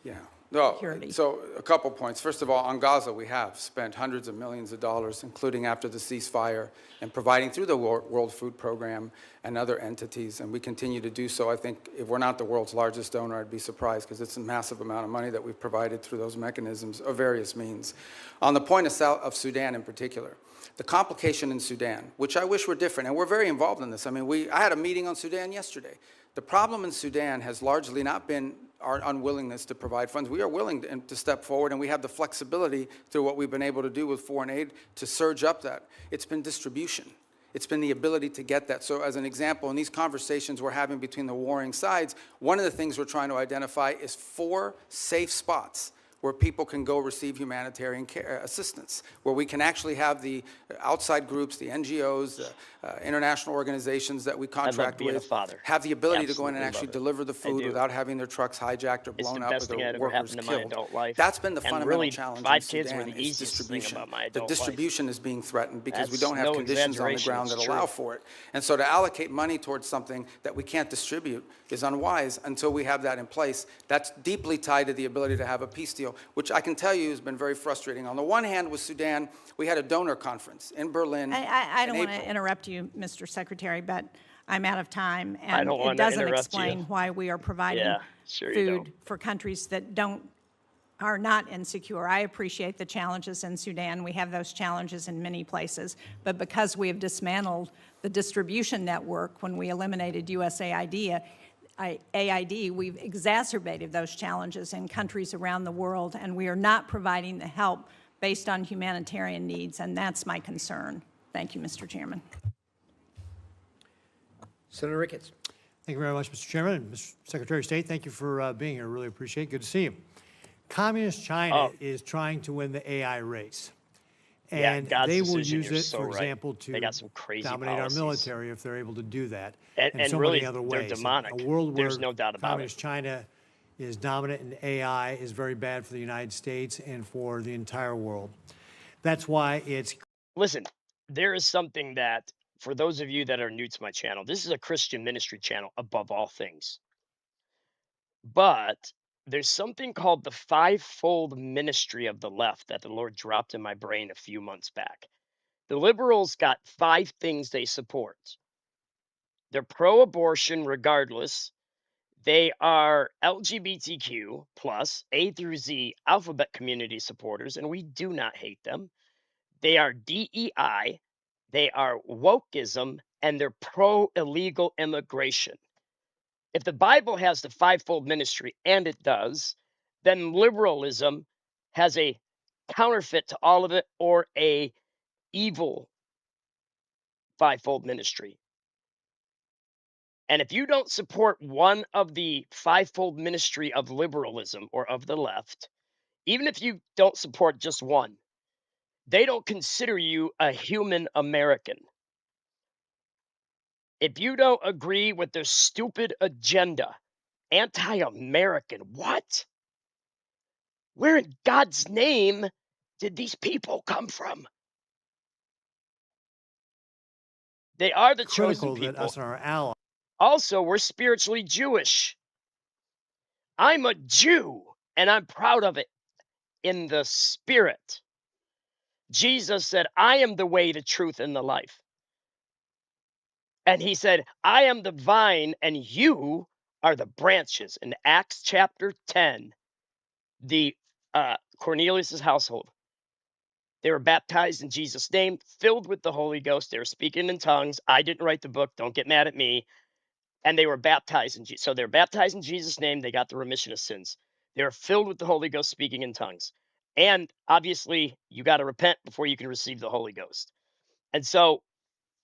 Yeah. No, security. so a couple points. First of all, on Gaza, we have spent hundreds of millions of dollars, including after the ceasefire, and providing through the World Food Program and other entities, and we continue to do so. I think if we're not the world's largest donor, I'd be surprised because it's a massive amount of money that we've provided through those mechanisms of various means. On the point of Sudan in particular, the complication in Sudan, which I wish were different, and we're very involved in this. I mean, I had a meeting on Sudan yesterday. The problem in Sudan has largely not been our unwillingness to provide funds. We are willing to step forward, and we have the flexibility through what we've been able to do with foreign aid to surge up that. It's been distribution. It's been the ability to get that. So as an example, in these conversations we're having between the warring sides, one of the things we're trying to identify is 4 safe spots where people can go receive humanitarian care, assistance, where we can actually have the outside groups, the NGOs, international organizations that we contract being a with, father. have the ability to go in and Absolutely actually love it. deliver the I food do. without having their trucks hijacked or It's blown the up or best thing their that ever workers happened to my killed. adult life. That's been the And fundamental really, challenge 5 in kids were Sudan the is easiest thing distribution. about my The adult life. distribution is being threatened because we That's don't have no conditions on the exaggeration, ground that it's allow true. for it. And so to allocate money towards something that we can't distribute is unwise until we have that in place. That's deeply tied to the ability to have a peace deal, which I can tell you has been very frustrating. On the one hand, with Sudan, we had a donor conference in Berlin. I don't in want to April. interrupt you, Mr. Secretary, but I'm out of time, I and don't it wanna doesn't interrupt you. explain why we are providing Yeah, sure you food don't. for countries that are not insecure. I appreciate the challenges in Sudan. We have those challenges in many places, but because we have dismantled the distribution network when we eliminated USAID, we've exacerbated those challenges in countries around the world, and we are not providing the help based on humanitarian needs, and that's my concern. Thank you, Mr. Chairman. Senator Ricketts. Thank you very much, Mr. Chairman. And Mr. Secretary of State, thank you for being here. Really appreciate it. Good to see you. Communist China is trying to win the AI race. Yeah, And God's they will decision, use you're it, so for right. example, to They got some crazy dominate policies. our military if they're able to do that. And so really, many other they're ways. demonic. A world There's where no doubt about it. Communist China is dominant in AI is very bad for the United States and for the entire world. That's why it's Listen, there is something that, for those of you that are new to my channel, this is a Christian ministry channel above all things. But there's something called the fivefold ministry of the left that the Lord dropped in my brain a few months back. The liberals got 5 things they support. They're pro abortion regardless. They are LGBTQ plus A through Z alphabet community supporters, and we do not hate them. They are DEI, they are wokeism, and they're pro illegal immigration. If the Bible has the fivefold ministry, and it does, then liberalism has a counterfeit to all of it, or a evil fivefold ministry. And if you don't support one of the fivefold ministry of liberalism or of the left, even if you don't support just one, they don't consider you a human American. If you don't agree with their stupid agenda, anti-American, what? Where in God's name did these people come from? They are the chosen Critical that people. us and our allies Also, we're spiritually Jewish. I'm a Jew, and I'm proud of it in the spirit. Jesus said, I am the way, the truth, and the life. And he said, I am the vine, and you are the branches. In Acts chapter 10, the Cornelius' household, they were baptized in Jesus' name, filled with the Holy Ghost. They were speaking in tongues. I didn't write the book. Don't get mad at me. And they were baptized in Jesus. So they're baptized in Jesus' name. They got the remission of sins. They were filled with the Holy Ghost, speaking in tongues. And obviously, you got to repent before you can receive the Holy Ghost. And so,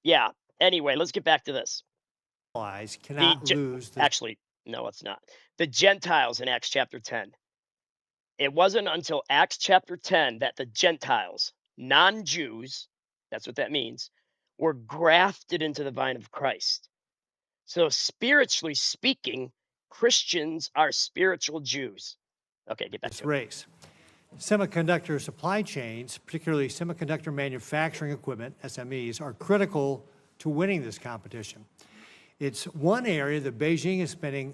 yeah. Anyway, let's get back to this. The cannot lose this. actually, no, it's not. The Gentiles in Acts chapter 10. It wasn't until Acts chapter 10 that the Gentiles, non-Jews, that's what that means, were grafted into the vine of Christ. So spiritually speaking, Christians are spiritual Jews. Okay, get back This to it. race. Semiconductor supply chains, particularly semiconductor manufacturing equipment, SMEs, are critical to winning this competition. It's one area that Beijing is spending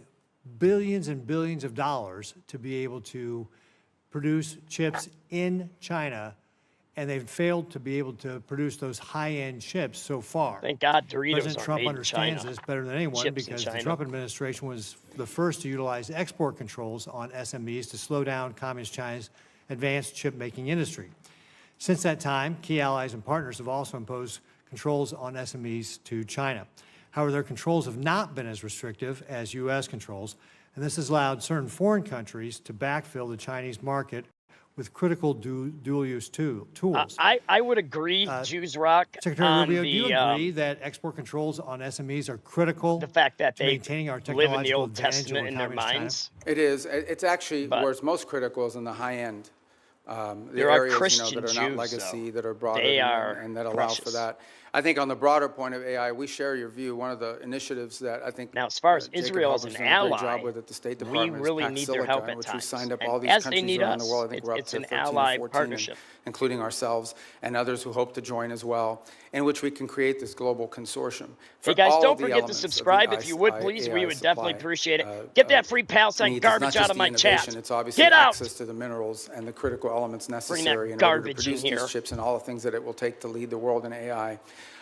billions and billions of dollars to be able to produce chips in China, and they've failed to be able to produce those high-end chips so far. Thank God Doritos President aren't Trump made in understands China. this better than anyone Chips in because the China. Trump administration was the first to utilize export controls on SMEs to slow down Communist China's advanced chip-making industry. Since that time, key allies and partners have also imposed controls on SMEs to China. However, their controls have not been as restrictive as U.S. controls, and this has allowed certain foreign countries to backfill the Chinese market with critical dual-use tools. I would agree, Jews rock, Secretary on Rubio, do you the agree that export controls on SMEs are critical fact that to they maintaining our live in the technological Old advantage Testament over in their Communist China? minds? It is. It's actually But where it's most critical is in the high end. The there are areas, Christian that are not Jews, legacy, though. that are broader They than, are and that allow for precious. that. I think on the broader point of AI, we share your view. One of the initiatives that I think Now, as far as Jacob Israel as Halper's an done a great ally, job with at the State we Department really is need Pax their help Silicon, at which we times. signed up And all these as they countries need around the us, world. I think we're up it's to an 13 ally or 14, partnership. including ourselves and others who hope to join as well, in which we can create this global consortium. For Hey guys, all don't of the forget to elements of the subscribe if you would, please. We AI would definitely supply, appreciate it. Get that free Palestine needs. It's not garbage out just of the my innovation, chat. it's obviously Get out! access to the minerals and the critical elements Bring necessary that in order to garbage in produce here. these chips and all the things that it will take to lead the world in AI.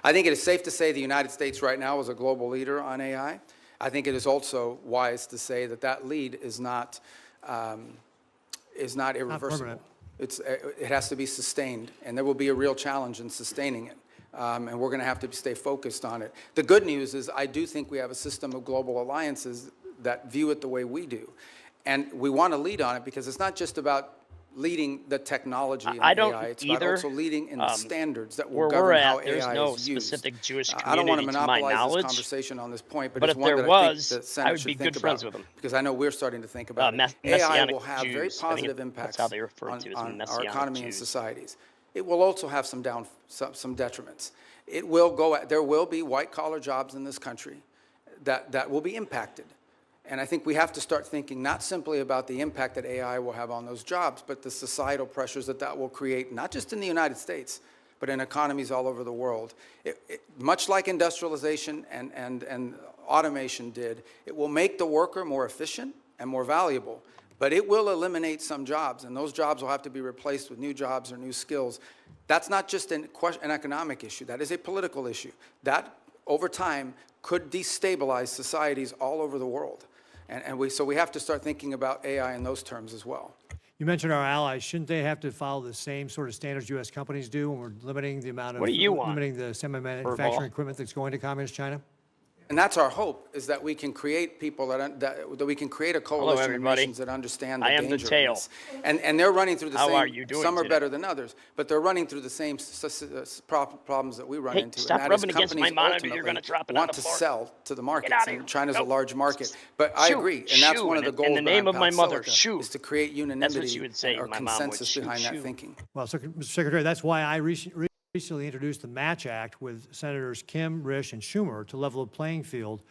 I think it is safe to say the United States right now is a global leader on AI. I think it is also wise to say that that lead is not irreversible. permanent. It has to be sustained, and there will be a real challenge in sustaining it. And we're going to have to stay focused on it. The good news is I do think we have a system of global alliances that view it the way we do. And we want to lead on it because it's not just about leading the technology in I don't AI. It's either. about also leading in the standards that will Where we're govern how at, there's AI no is used. specific Jewish I don't want to community to my monopolize this knowledge. conversation on this point, but But it's if one there that I think was, the I Senate would should be think good friends about, with them. because I know we're starting to think about it. AI Messianic will have very Jews. I think positive that's impacts how they refer to it, as on our Messianic economy and Jews. societies. It will also have some detriments. It will there will be white-collar jobs in this country that will be impacted. And I think we have to start thinking not simply about the impact that AI will have on those jobs, but the societal pressures that will create, not just in the United States, but in economies all over the world. Much like industrialization and automation did, it will make the worker more efficient and more valuable, but it will eliminate some jobs, and those jobs will have to be replaced with new jobs or new skills. That's not just an economic issue. That is a political issue. That, over time, could destabilize societies all over the world. So we have to start thinking about AI in those terms as well. You mentioned our allies. Shouldn't they have to follow the same sort of standards U.S. companies do when we're limiting the amount of, What do you want, limiting the semi-manufacturing equipment that's going to Communist China? And that's our hope, is that we can create people that we can create a coalition of everybody. nations that understand the I am the danger of tail. this. And they're running through the How same, are you doing some are today? better than others, but they're running through the same problems that we run Hey, into. stop and that rubbing is against my companies monitor. You're ultimately gonna drop it on want the to floor. sell to the markets, outta here. and China's a Nope. large market. But I Shoo. agree, and that's Shoo. one of the In goals the name of behind my mother, Silica, shoo. is to create unanimity That's what she would say, or my mom would. consensus Shoo, behind that shoo. thinking. Well, Mr. Secretary, that's why I recently introduced the Match Act with Senators Kim, Risch, and Schumer to level the playing field.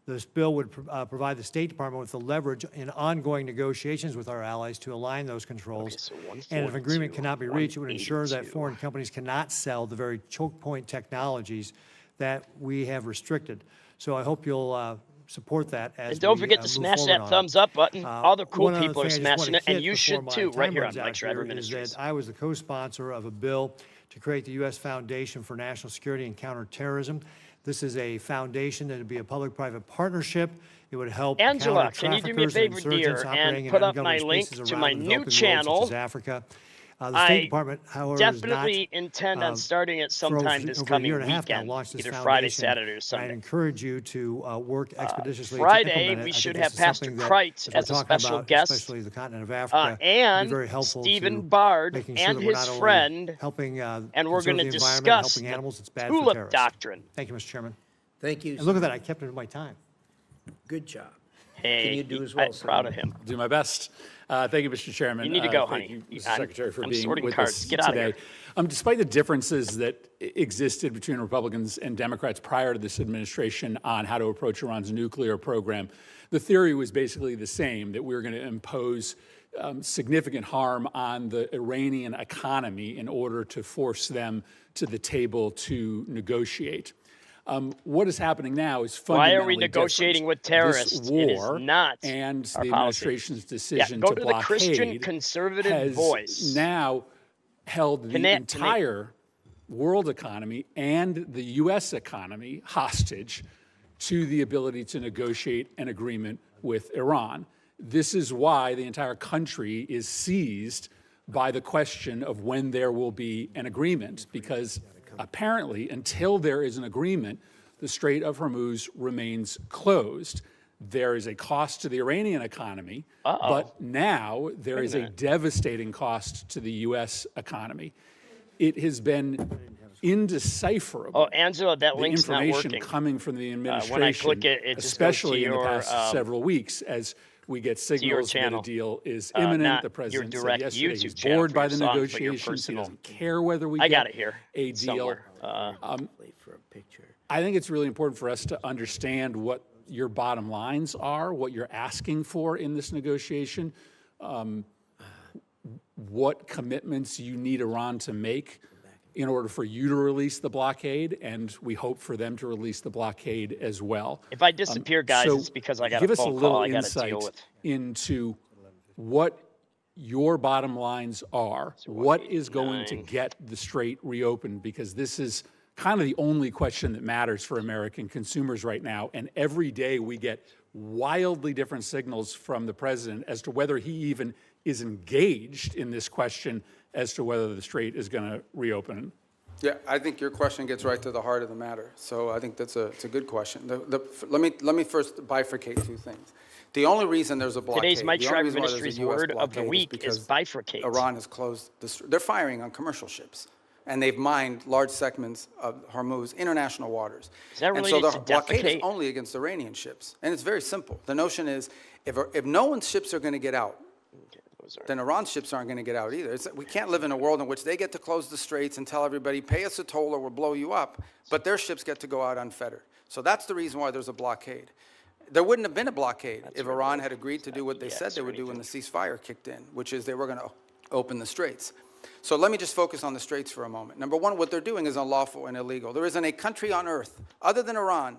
This bill would provide the State Department with the leverage in ongoing negotiations with our allies to align those controls. Okay, so And if agreement 142, cannot be reached, it would ensure that 182. foreign companies cannot sell the very choke point technologies that we have restricted. So I hope you'll support that as And don't we, forget to move smash forward that on it. thumbs up button. All the cool One other people are thing I just smashing wanna it, and hit you before should my too, right time here on runs out Mike Shriver is Ministries. that I was the co-sponsor of a bill to create the U.S. Foundation for National Security and Counterterrorism. This is a foundation that would be a public-private partnership. It would help Angela, counter can you do me a traffickers and favor, dear, insurgents and operating in put up my ungoverned link spaces to around my the new developing world, channel? such as Africa. The I State Department, however, has not, definitely intend on starting it sometime this over a coming year and a half now, weekend, launched this either foundation. Friday, Saturday, or And I'd Sunday. encourage you to work expeditiously to Friday, implement it. we I think should this have is Pastor something that, Kreitz as we're as a talking special about, guest, especially the continent of Africa, would be and very helpful to Stephen Bard making sure and that we're his not only friend, helping and we're conserve going to the environment, discuss helping the animals, it's bad for tulip terrorists. doctrine. Thank you, Mr. Chairman. Thank you. And look at that, I kept it in my time. Good job. Hey, Can you do as I'm well, proud Senator? of him. Do my best. Thank you, Mr. Chairman. You need to go, thank honey. you, Mr. I'm- Secretary, for I'm being sorting with cards. us Get outta today. here. Despite the differences that existed between Republicans and Democrats prior to this administration on how to approach Iran's nuclear program, the theory was basically the same, that we were going to impose significant harm on the Iranian economy in order to force them to the table to negotiate. What is happening now is Why fundamentally are we negotiating different. with terrorists? This It is war not and our the policy. administration's decision go to to the blockade Christian conservative has voice. now held the Connect to me. entire world economy and the U.S. economy hostage to the ability to negotiate an agreement with Iran. This is why the entire country is seized by the question of when there will be an agreement, because apparently, until there is an agreement, the Strait of Hormuz remains closed. There is a cost to the Iranian economy, but now there is a devastating cost to the U.S. economy. It has been indecipherable. Oh, Angela, that The link's not information working. coming from the administration, when I click it, it just goes to especially in the your, past several weeks, as we get signals that a channel. deal is not imminent. The your president said direct yesterday YouTube he's channel bored for by your the song, but your negotiations. He personal. doesn't care whether we I get got it here a deal. somewhere. Wait for a picture. I think it's really important for us to understand what your bottom lines are, what you're asking for in this negotiation, what commitments you need Iran to make in order for you to release the blockade, and we hope for them to release the blockade as well. If I disappear, guys, So it's because I got give a us a phone little call I got to insight deal with. into what your bottom lines are, what is going to 189. get the strait reopened, because this is kind of the only question that matters for American consumers right now. And every day we get wildly different signals from the president as to whether he even is engaged in this question as to whether the strait is going to reopen. Yeah, I think your question gets right to the heart of the matter. So I think it's a good question. Let me first bifurcate two things. The only reason there's a blockade, Today's Mike the only Shriver reason why there's a Ministries US word of the blockade week because is bifurcate. Iran has closed they're firing on commercial ships, and they've mined large segments of Hormuz international waters. Is that And so related the to blockade is defecate? only against Iranian ships, and it's very simple. The notion is if no one's ships are going to get out, then Iran's ships aren't going to get out either. We can't live in a world in which they get to close the straits and tell everybody, pay us a toll or we'll blow you up, but their ships get to go out unfettered. So that's the reason why there's a blockade. There wouldn't have been a blockade if Iran had agreed to do what they said they would do when the ceasefire kicked in, which is they were going to open the straits. So let me just focus on the straits for a moment. Number one, what they're doing is unlawful and illegal. There isn't a country on earth, other than Iran,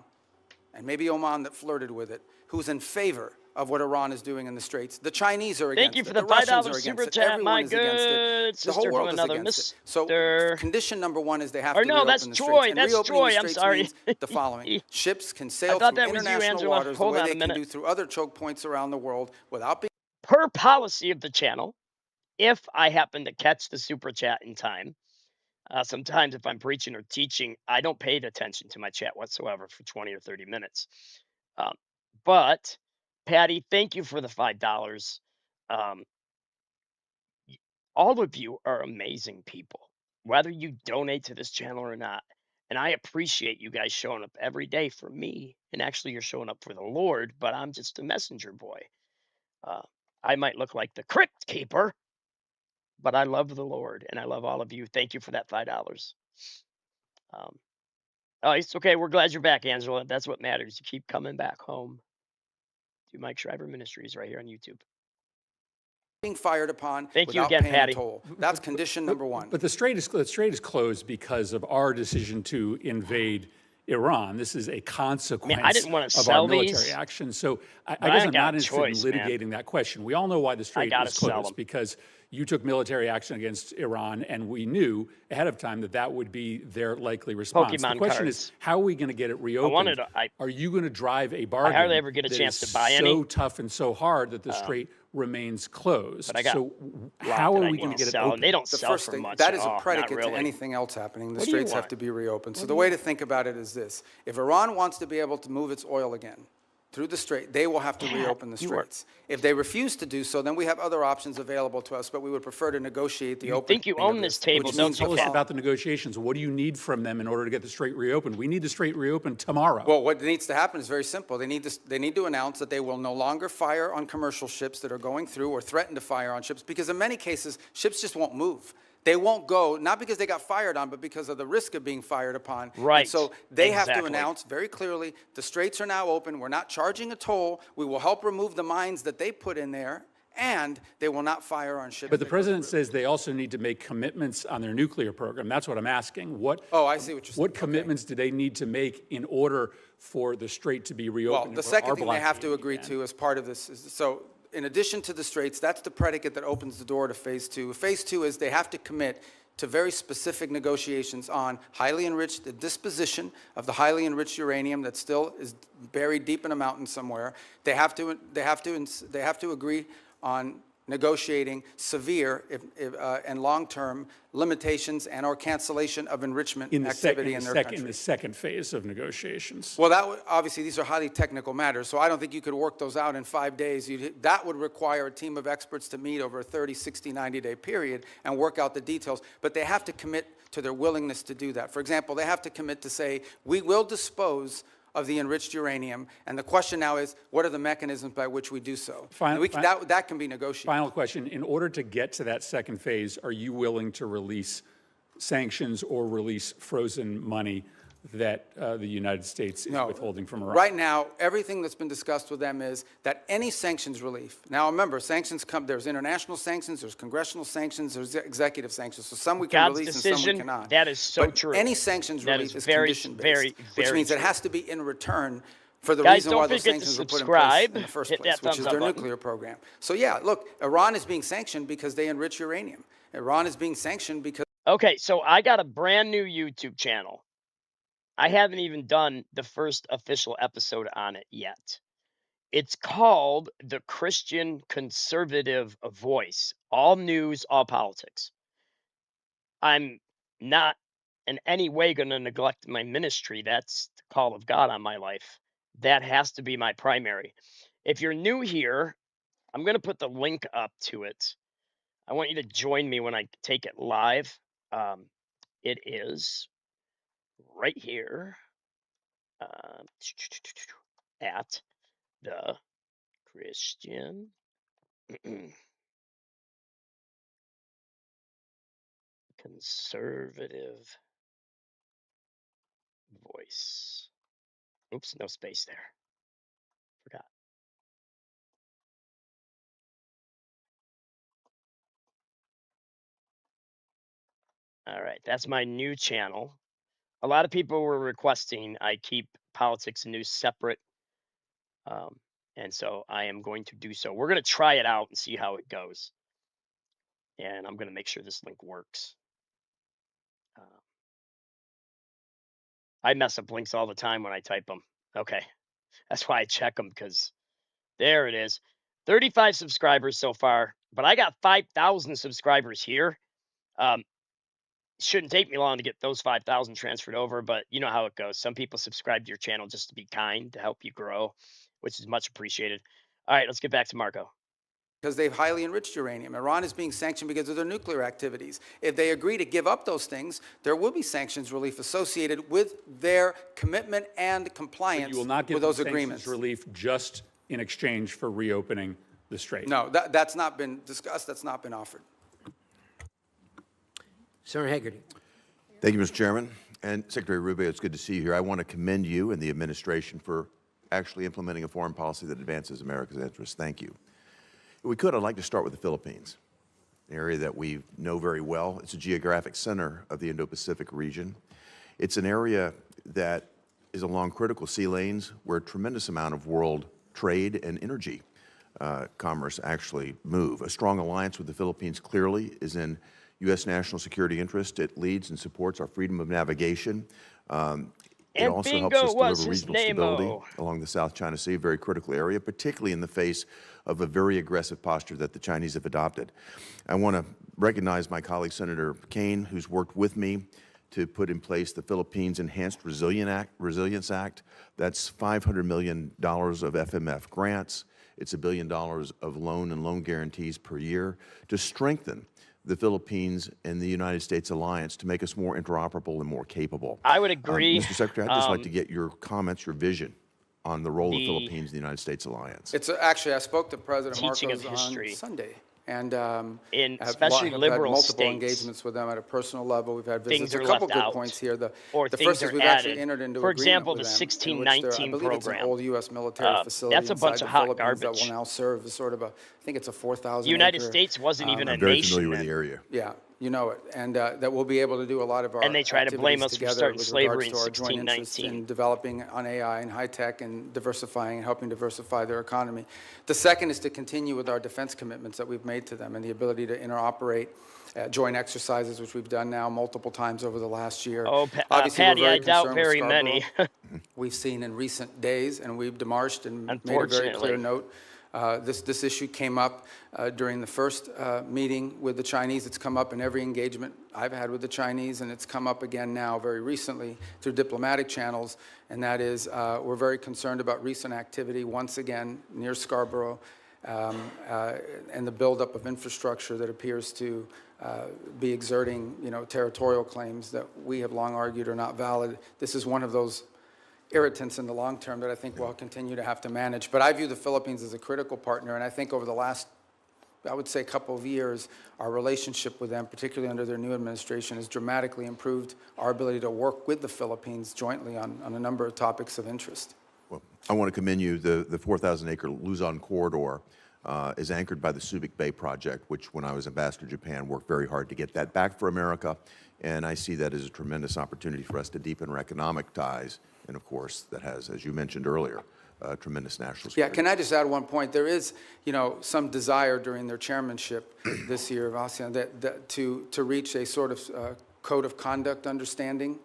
and maybe Oman that flirted with it, who's in favor of what Iran is doing in the Straits. The Chinese are Thank against you for it. the The Russians are $5 super against it. chat, Everyone my is against it. good The whole sister from world is another against it. So mister. condition number one is they have Or to no, that's reopen the Straits. Troy. And That's reopening the Troy. I'm Straits sorry. means the following. Ships can I sail thought through that was you, international Angela. waters the Hold way on they a can minute. do through other choke points around the world without being Per policy of the channel, if I happen to catch the super chat in time, sometimes if I'm preaching or teaching, I don't pay attention to my chat whatsoever for 20 or 30 minutes. Um, but Patty, thank you for the $5. Um, all of you are amazing people, whether you donate to this channel or not. And I appreciate you guys showing up every day for me. And actually, you're showing up for the Lord, but I'm just a messenger boy. Uh, I might look like the crypt keeper, but I love the Lord and I love all of you. Thank you for that $5. Um, oh, it's okay. We're glad you're back, Angela. That's what matters. You keep coming back home to Mike Shriver Ministries right here on YouTube. fired upon Thank you without again, paying a Patty. toll. That's condition number one. But the Strait is closed because of our decision to invade Iran. This is a Man, I consequence didn't want to of our sell military these, action. So I but guess I I'm got not a interested choice, in man. litigating that question. We all know why the Strait gotta is sell closed 'em. because you took military action against Iran, and we knew ahead of time that that would be their likely response. The Pokemon question is, cards. how are we going to get it reopened? Are you going to drive a I bargain hardly ever get a that chance is to buy so any. tough and so hard that the Strait remains closed? But I got So a lot how that are I we need going to to get it sell, and open? they don't The sell first for thing, much that at is a all. Not predicate to really. anything else happening. The What do you Straits have want? to be reopened. So the way to think about it is this. If Iran wants to be able to move its oil again through the Strait, they will have to Dad, reopen the you are. Straits. If they refuse to do so, then we have other options available to us, but we would prefer to negotiate the You opening think you of own this table, which don't means you, Tell us Cat? about the negotiations. What do you need from them in order to get the Strait reopened? We need the Strait reopened tomorrow. Well, what needs to happen is very simple. They need to announce that they will no longer fire on commercial ships that are going through or threaten to fire on ships, because in many cases, ships just won't move. They won't go, not because they got fired on, but because of the risk of being fired upon. Right. And so they have to Exactly. announce very clearly, the Straits are now open. We're not charging a toll. We will help remove the mines that they put in there, and they will not fire on ships. But the that go president through. says they also need to make commitments on their nuclear program. That's what I'm asking. What? Oh, I see what you're saying. What Okay. commitments do they need to make in order for the Strait to be reopened? Well, the and for our second thing they have to blockade agree again? to as part of this is, so in addition to the Straits, that's the predicate that opens the door to phase two. Phase two is they have to commit to very specific negotiations on highly enriched, the disposition of the highly enriched uranium that still is buried deep in a mountain somewhere. They have to agree on negotiating severe and long-term limitations and or cancellation of enrichment activity in their country. In the second phase of negotiations. Well, obviously, these are highly technical matters, so I don't think you could work those out in 5 days. That would require a team of experts to meet over a 30, 60, 90-day period and work out the details. But they have to commit to their willingness to do that. For example, they have to commit to say, we will dispose of the enriched uranium, and the question now is, what are the mechanisms by which we do so? That can be negotiated. Final question. In order to get to that second phase, are you willing to release sanctions or release frozen money that the United States is withholding from Iran? Right now, everything that's been discussed with them is that any sanctions relief. Now, remember, sanctions come. There's international sanctions, there's congressional sanctions, there's executive sanctions. So some we can God's release and some we decision, cannot. that is so but true. Any sanctions That relief is is very, condition-based, very, which very means it true. has to be in return for the Guys, reason don't why those forget to sanctions were put in place subscribe. in the first Hit place, that which thumbs is up their button. nuclear program. So yeah, look, Iran is being sanctioned because they enrich uranium. Iran is being sanctioned because Okay, so I got a brand new YouTube channel. I haven't even done the first official episode on it yet. It's called The Christian Conservative Voice. All news, all politics. I'm not in any way going to neglect my ministry. That's the call of God on my life. That has to be my primary. If you're new here, I'm going to put the link up to it. I want you to join me when I take it live. It is right here um, at the Christian Conservative Voice. Oops, no space there. Forgot. All right, that's my new channel. A lot of people were requesting I keep politics and news separate. Um, And so I am going to do so. We're going to try it out and see how it goes. And I'm going to make sure this link works. I mess up links all the time when I type them. Okay. That's why I check them, because there it is. 35 subscribers so far, but I got 5,000 subscribers here. Shouldn't take me long to get those 5,000 transferred over, but you know how it goes. Some people subscribe to your channel just to be kind, to help you grow, which is much appreciated. All right, let's get back to Marco. Because they've highly enriched uranium. Iran is being sanctioned because of their nuclear activities. If they agree to give up those things, there will be sanctions relief associated with their commitment and compliance You will not get with those sanctions agreements. relief just in exchange for reopening the strait. No, that's not been discussed. That's not been offered. Senator Hagerty. Thank you, Mr. Chairman. And Secretary Rubio, it's good to see you here. I want to commend you and the administration for actually implementing a foreign policy that advances America's interests. Thank you. If we could, I'd like to start with the Philippines, an area that we know very well. It's a geographic center of the Indo-Pacific region. It's an area that is along critical sea lanes where a tremendous amount of world trade and energy commerce actually move. A strong alliance with the Philippines clearly is in U.S. national security interest. It leads and supports our freedom of navigation. It And also bingo helps us was deliver his regional stability name-o. along the South China Sea, a very critical area, particularly in the face of a very aggressive posture that the Chinese have adopted. I want to recognize my colleague, Senator Kaine, who's worked with me to put in place the Philippines Enhanced Resilience Act. That's $500 million of FMF grants. It's $1 billion of loan and loan guarantees per year to strengthen the Philippines and the United States alliance to make us more interoperable and more capable. I would agree. Mr. Secretary, I'd just like to get your comments, your vision on the role of the Philippines in the United States alliance. It's actually, I spoke to President Teaching Marcos of on history. Sunday. And In I've especially had liberal multiple states, engagements with them at a personal level. We've had things visits. are A couple left good out, points here. The or first things is are we've added. actually entered into For agreement example, with the them, in which 1619 I believe it's an program. old U.S. military facility That's a bunch inside of the hot Philippines garbage. that will now serve as sort of a, I think it's a 4,000 The United acre, States wasn't even a I'm very nation familiar with then. the area. Yeah, you know it, and that we'll be able to do a lot of our And they try to blame us activities for together starting with slavery regards in to our joint interests 1619. in developing on AI and high tech and diversifying and helping diversify their economy. The second is to continue with our defense commitments that we've made to them and the ability to interoperate joint exercises, which we've done now multiple times over the last year. Oh, Obviously, we're Patty, very I doubt concerned with very Scarborough. many. We've seen in recent days, and we've demarched and made a very Unfortunately. clear note. This issue came up during the first meeting with the Chinese. It's come up in every engagement I've had with the Chinese, and it's come up again now very recently through diplomatic channels, and that is we're very concerned about recent activity once again near Scarborough and the buildup of infrastructure that appears to be exerting, territorial claims that we have long argued are not valid. This is one of those irritants in the long term that I think we'll continue to have to manage. But I view the Philippines as a critical partner, and I think over the last, I would say, couple of years, our relationship with them, particularly under their new administration, has dramatically improved our ability to work with the Philippines jointly on a number of topics of interest. Well, I want to commend you. The 4,000-acre Luzon corridor is anchored by the Subic Bay project, which when I was ambassador to Japan, worked very hard to get that back for America. And I see that as a tremendous opportunity for us to deepen our economic ties. And of course, that has, as you mentioned earlier, tremendous national security. Yeah, can I just add one point? There is, some desire during their chairmanship this year of ASEAN that to reach a sort of code of conduct understanding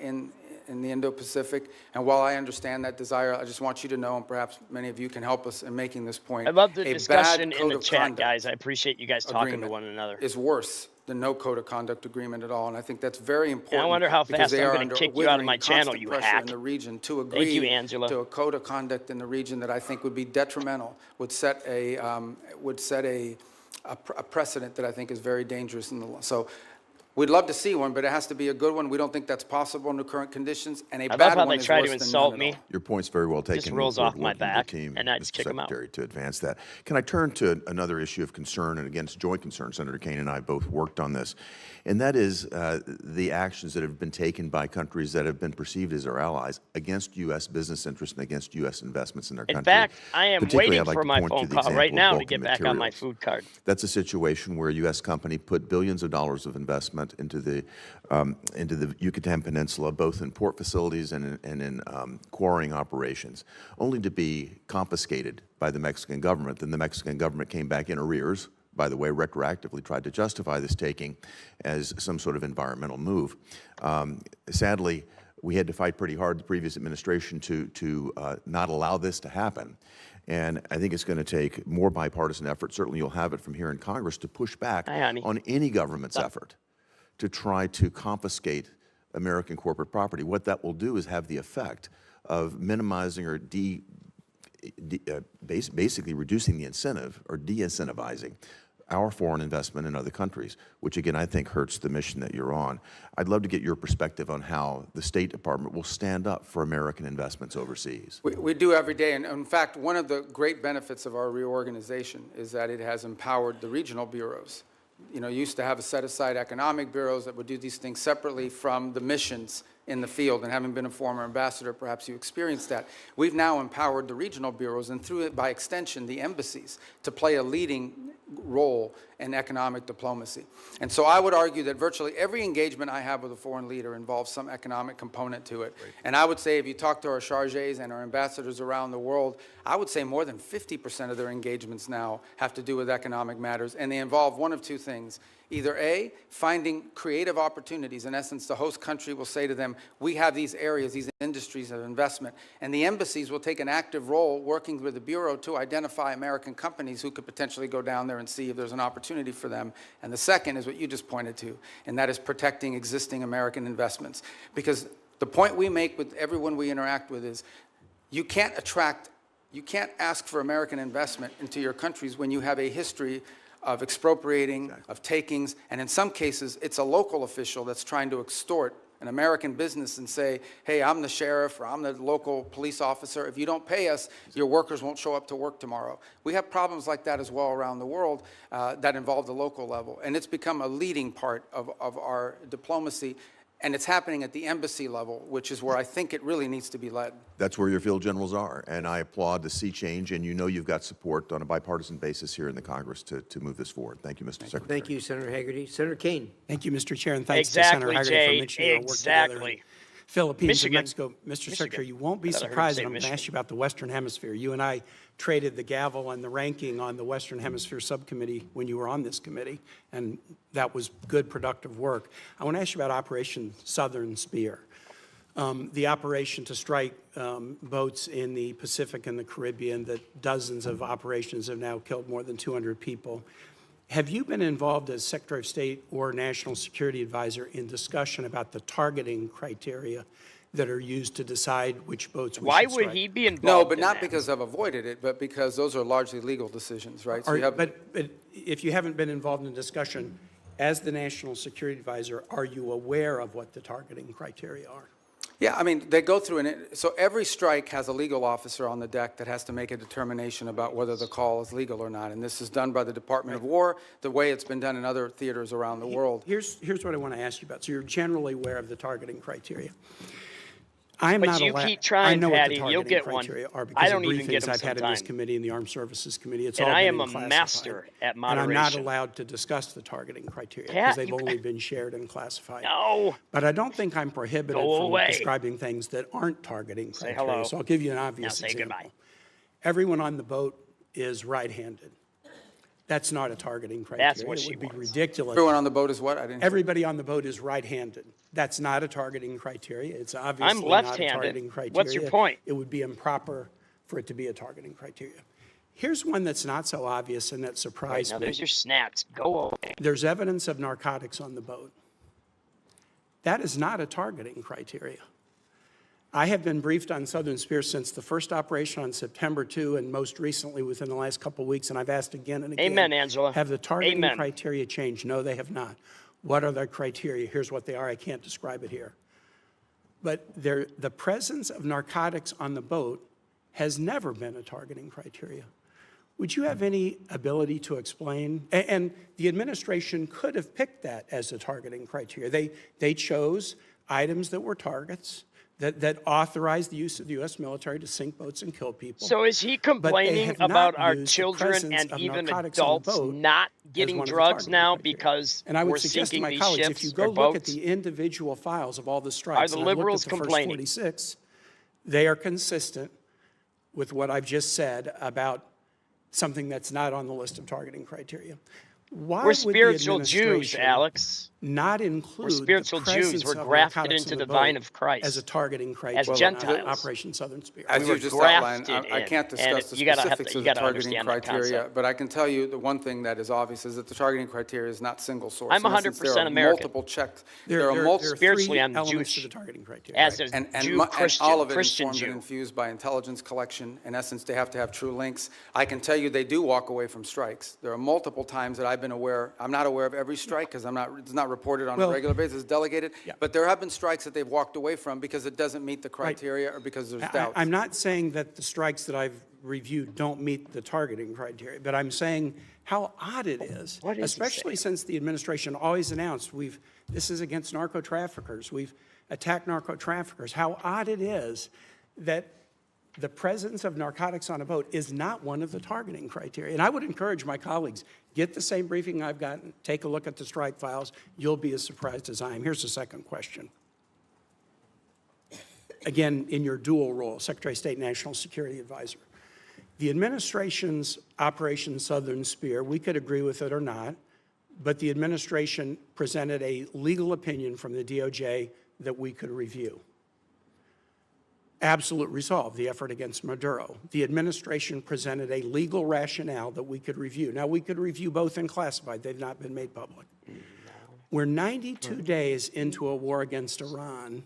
in the Indo-Pacific. And while I understand that desire, I just want you to know, and perhaps many of you can help us in making this point. I love the a discussion bad in code the of chat, conduct guys. I appreciate you guys talking to agreement one another. is worse than no code of conduct agreement at all. And I think that's very important. wonder how because fast they I'm are gonna under kick you out of withering my channel, constant you pressure hack. in the region to Thank agree you, Angela. to a code of conduct in the region that I think would be detrimental, would set a precedent that I think is very dangerous in the law. So we'd love to see one, but it has to be a good one. We don't think that's possible under current conditions, and a I love bad how one they is try to worse than insult none me. at all. Your point's very well taken. Just rolls Look off forward my to working with back, the team, and I just Mr. kick 'em out. Secretary, to advance that. Can I turn to another issue of concern, and again, it's joint concern? Senator Kaine and I both worked on this, and that is the actions that have been taken by countries that have been perceived as our allies against U.S. business interests and against U.S. investments in their country. In fact, I am Particularly, waiting I'd like for to my point to phone the call right example of now to Vulcan get back on my Materials. food card. That's a situation where a U.S. company put billions of dollars of investment investment into the Yucatan Peninsula, both in port facilities and in quarrying operations, only to be confiscated by the Mexican government. Then the Mexican government came back in arrears, by the way, retroactively tried to justify this taking as some sort of environmental move. Sadly, we had to fight pretty hard, the previous administration, to not allow this to happen. And I think it's going to take more bipartisan effort. Certainly you'll have it from here in Congress to push back on any government's effort to try to confiscate American corporate property. What that will do is have the effect of minimizing or basically reducing the incentive or de-incentivizing our foreign investment in other countries, which again I think hurts the mission that you're on. I'd love to get your perspective on how the State Department will stand up for American investments overseas. We do every day, and in fact, one of the great benefits of our reorganization is that it has empowered the regional bureaus. You know, you used to have a set-aside economic bureaus that would do these things separately from the missions in the field, and having been a former ambassador, perhaps you experienced that. We've now empowered the regional bureaus, and through it, by extension, the embassies, to play a leading role in economic diplomacy. And so I would argue that virtually every engagement I have with a foreign leader involves some economic component to it. Right. And I would say if you talk to our chargés and our ambassadors around the world, I would say more than 50% of their engagements now have to do with economic matters, and they involve one of two things. Either A, finding creative opportunities. In essence, the host country will say to them, we have these areas, these industries of investment. And the embassies will take an active role working with the Bureau to identify American companies who could potentially go down there and see if there's an opportunity for them. And the second is what you just pointed to, and that is protecting existing American investments. Because the point we make with everyone we interact with is you can't ask for American investment into your countries when you have a history of expropriating, of takings, and in some cases, it's a local official that's trying to extort an American business and say, hey, I'm the sheriff or I'm the local police officer. If you don't pay us, your workers won't show up to work tomorrow. We have problems like that as well around the world that involve the local level, and it's become a leading part of our diplomacy. And it's happening at the embassy level, which is where I think it really needs to be led. That's where your field generals are, and I applaud the sea change, and you know you've got support on a bipartisan basis here in the Congress to move this forward. Thank you, Mr. Secretary. Thank you, Senator Hagerty. Senator Kane. Thank you, Mr. Chair, and thanks to Senator Hagerty for mentioning our work together in Philippines Michigan. and Mexico. Mr. Secretary, you won't be surprised, and I'm going to ask you about the Western Hemisphere. You and I traded the gavel and the ranking on the Western Hemisphere Subcommittee when you were on this committee, and that was good, productive work. I want to ask you about Operation Southern Spear, the operation to strike boats in the Pacific and the Caribbean that dozens of operations have now killed more than 200 people. Have you been involved as Secretary of State or National Security Advisor in discussion about the targeting criteria that are used to decide which boats we should strike? Why would he be involved No, but in not that? because I've avoided it, but because those are largely legal decisions, right? So you have, But if you haven't been involved in discussion, as the National Security Advisor, are you aware of what the targeting criteria are? yeah, I mean, they go through, so every strike has a legal officer on the deck that has to make a determination about whether the call is legal or not. And this is done by the Department of War, the way it's been done in other theaters around the world. Here's what I want to ask you about. So you're generally aware of the targeting criteria. I'm But not you allowed. keep trying, I know Patty, what the you'll targeting get one. criteria are I because of don't even get briefings them I've had in this sometime. committee and the Armed Services Committee. It's And all I been am a classified. master at And I'm not moderation. allowed to discuss the targeting criteria Pat, because they've you- only been shared and classified. No. But I don't think I'm prohibited Go from away. describing things that aren't targeting Say criteria. hello. So I'll give you an Now obvious say example. goodbye. Everyone on the boat is right-handed. That's not a targeting criteria. That's what It she would be wants. ridiculous. Everyone on the boat is what? I didn't. Everybody on the boat is right-handed. That's not a targeting criteria. It's obviously not a left-handed. targeting criteria. What's your point? It would be improper for it to be a targeting criteria. Here's one that's not so obvious and that Right, surprised now me. there's your snacks. Go away. There's evidence of narcotics on the boat. That is not a targeting criteria. I have been briefed on Southern Spear since the first operation on September 2 and most recently within the last couple of weeks, and I've asked again and again. Amen, Angela. Have the targeting Amen. criteria changed? No, they have not. What are the criteria? Here's what they are. I can't describe it here. But the presence of narcotics on the boat has never been a targeting criteria. Would you have any ability to explain? And the administration could have picked that as a targeting criteria. They chose items that were targets. that authorize the use of the U.S. military to sink boats and kill people. So is he but they complaining have not about our used the children presence and of even narcotics on the adults boat not as getting one of the drugs targeting now criteria. because And I would we're suggest to sinking my these colleagues, ships if you or go look at boats? the individual files of all the Are strikes, the and I've looked liberals at the first complaining? 46, they are consistent with what I've just said about something that's not on the list of targeting criteria. Why We're would the spiritual Jews, administration Alex. not include spiritual the Jews. presence We're of grafted narcotics into on the boat vine of Christ as a targeting criteria Gentiles. on Operation Southern Spear? As We you were just outlined, grafted I in, can't and discuss the you gotta specifics you of the gotta targeting understand that criteria, concept. but I can tell you the one thing that is obvious is that the targeting criteria is not single source. I'm In essence, 100% there are American. multiple checks. There are multiple. Spiritually, three I'm elements to Jewish. the targeting criteria. As right? a And Jew, Christian, all of it Christian informed and Jew. infused by intelligence collection. In essence, they have to have true links. I can tell you they do walk away from strikes. There are multiple times that I've been aware. I'm not aware of every strike because it's not reported on a Well, regular basis, it's delegated. yeah. But there have been strikes that they've walked away from because it doesn't meet the criteria or because there's doubts. I'm not saying that the strikes that I've reviewed don't meet the targeting criteria, but I'm saying how odd it is, What is he especially since the administration always announced this is against narco traffickers. We've attacked narco traffickers. How odd it is that the presence of narcotics on a boat is not one of the targeting criteria. And I would encourage my colleagues, get the same briefing I've gotten, take a look at the strike files. You'll be as surprised as I am. Here's the second question. Again, in your dual role, Secretary of State, National Security Advisor. The administration's Operation Southern Spear, we could agree with it or not, but the administration presented a legal opinion from the DOJ that we could review. Absolute resolve, the effort against Maduro. The administration presented a legal rationale that we could review. Now, we could review both in classified. They've not been made public. We're 92 days into a war against Iran,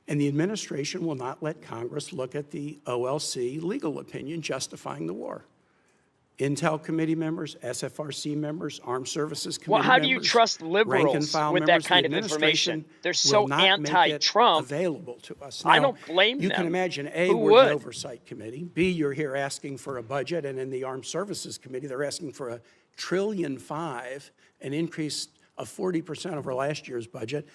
and the administration will not let Congress look at the OLC legal opinion justifying the war. Intel committee members, SFRC members, Armed Services Committee Well, members, how do you trust rank and liberals file with that members, kind the of information? administration They're so will not make it anti-Trump. available to us. I Now, don't blame you them. can imagine, A, Who we're would? the Oversight Committee. B, you're here asking for a budget, and in the Armed Services Committee, they're asking for $1.5 trillion, an increase of 40% over last year's budget,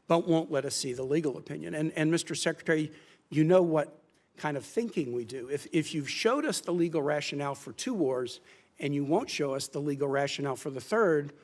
but won't let us see the legal opinion. And Mr. Secretary, you know what kind of thinking we do. If you've showed us the legal rationale for 2 wars, and you won't show us the legal rationale for the third,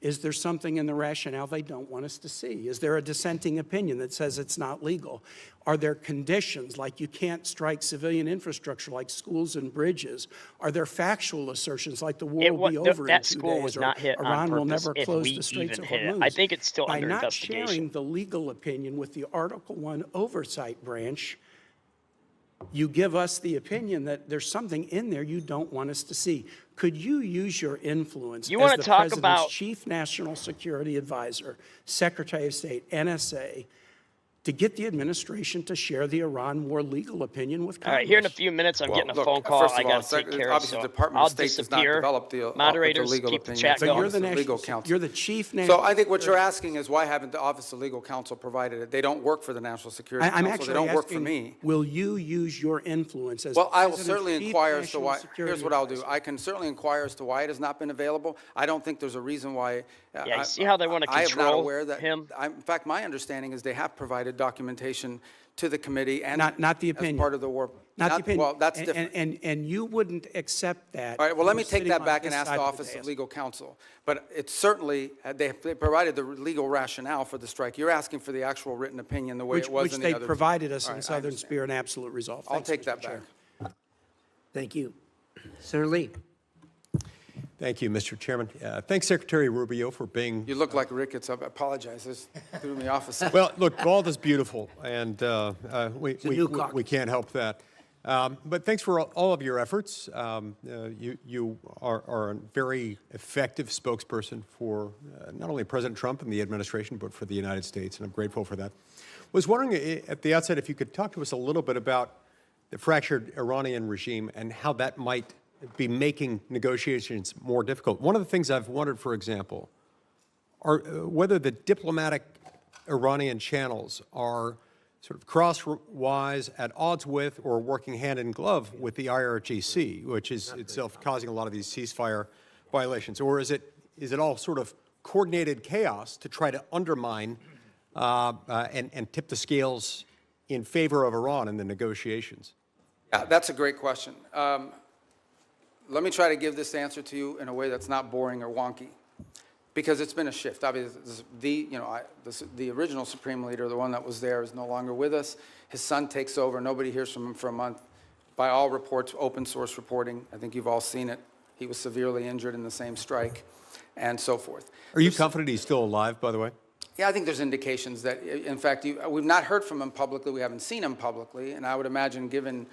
is there something in the rationale they don't want us to see? Is there a dissenting opinion that says it's not legal? Are there conditions like you can't strike civilian infrastructure like schools and bridges? Are there factual assertions like the war will be over in 2 days? That school was not hit on Iran will purpose never if close we the Straits even of hit it. Hormuz? I think it's still By under not investigation. sharing the legal opinion with the Article I Oversight Branch, you give us the opinion that there's something in there you don't want us to see. Could you use your influence You as wanna the talk President's about- Chief National Security Advisor, Secretary of State, NSA, to get the administration to share the Iran war legal opinion with Congress? All right, here in a few minutes, I'm getting a Look, phone call first of I all, got to take care of. obviously, So the Department I'll of State does not disappear. develop the Moderators, legal keep the opinion. chat It's the But going. you're the Office of Legal national, Counsel. you're the Chief National. So I think what you're asking is why haven't the Office of Legal Counsel provided it? They don't work for the National Security I'm Council. actually They don't work for asking, me. will you use your influence as Well, I will President's certainly Chief inquire as to National why, Security here's what I'll do. Advisor? I can certainly inquire as to why it has not been available. I don't think there's a reason why. Yeah, you see how they wanna I am not control aware that. him? In fact, my understanding is they have provided documentation to the committee and. Not the opinion. As part of the war. Not the opinion. Well, that's And- different. And you wouldn't accept that. All right, well, let if me you were take sitting that on back this and ask side the of Office of dais. Legal Counsel. But it's certainly, they provided the legal rationale for the strike. You're asking for the actual written opinion, the way it was Which in the they other. provided us All in right, I Southern understand. Spear and Absolute Resolve. I'll Thanks, take Mr. that Chair. back. Thank you. Senator Lee. Thank you, Mr. Chairman. Thanks, Secretary Rubio, for being. You look like Ricketts. I apologize. This threw me off a second. Well, look, bald is beautiful, and we new caucus. can't help that. But thanks for all of your efforts. You are a very effective spokesperson for not only President Trump and the administration, but for the United States, and I'm grateful for that. Was wondering at the outset if you could talk to us a little bit about the fractured Iranian regime and how that might be making negotiations more difficult. One of the things I've wondered, for example, are whether the diplomatic Iranian channels are sort of crosswise, at odds with, or working hand in glove with the IRGC, which is itself causing a lot of these ceasefire violations, or is it all sort of coordinated chaos to try to undermine and tip the scales in favor of Iran in the negotiations? Yeah, that's a great question. Let me try to give this answer to you in a way that's not boring or wonky, because it's been a shift. Obviously, the original Supreme Leader, the one that was there, is no longer with us. His son takes over. Nobody hears from him for a month. By all reports, open source reporting, I think you've all seen it. He was severely injured in the same strike, and so forth. Are you confident he's still alive, by the way? Yeah, I think there's indications that, in fact, we've not heard from him publicly. We haven't seen him publicly, and I would imagine, given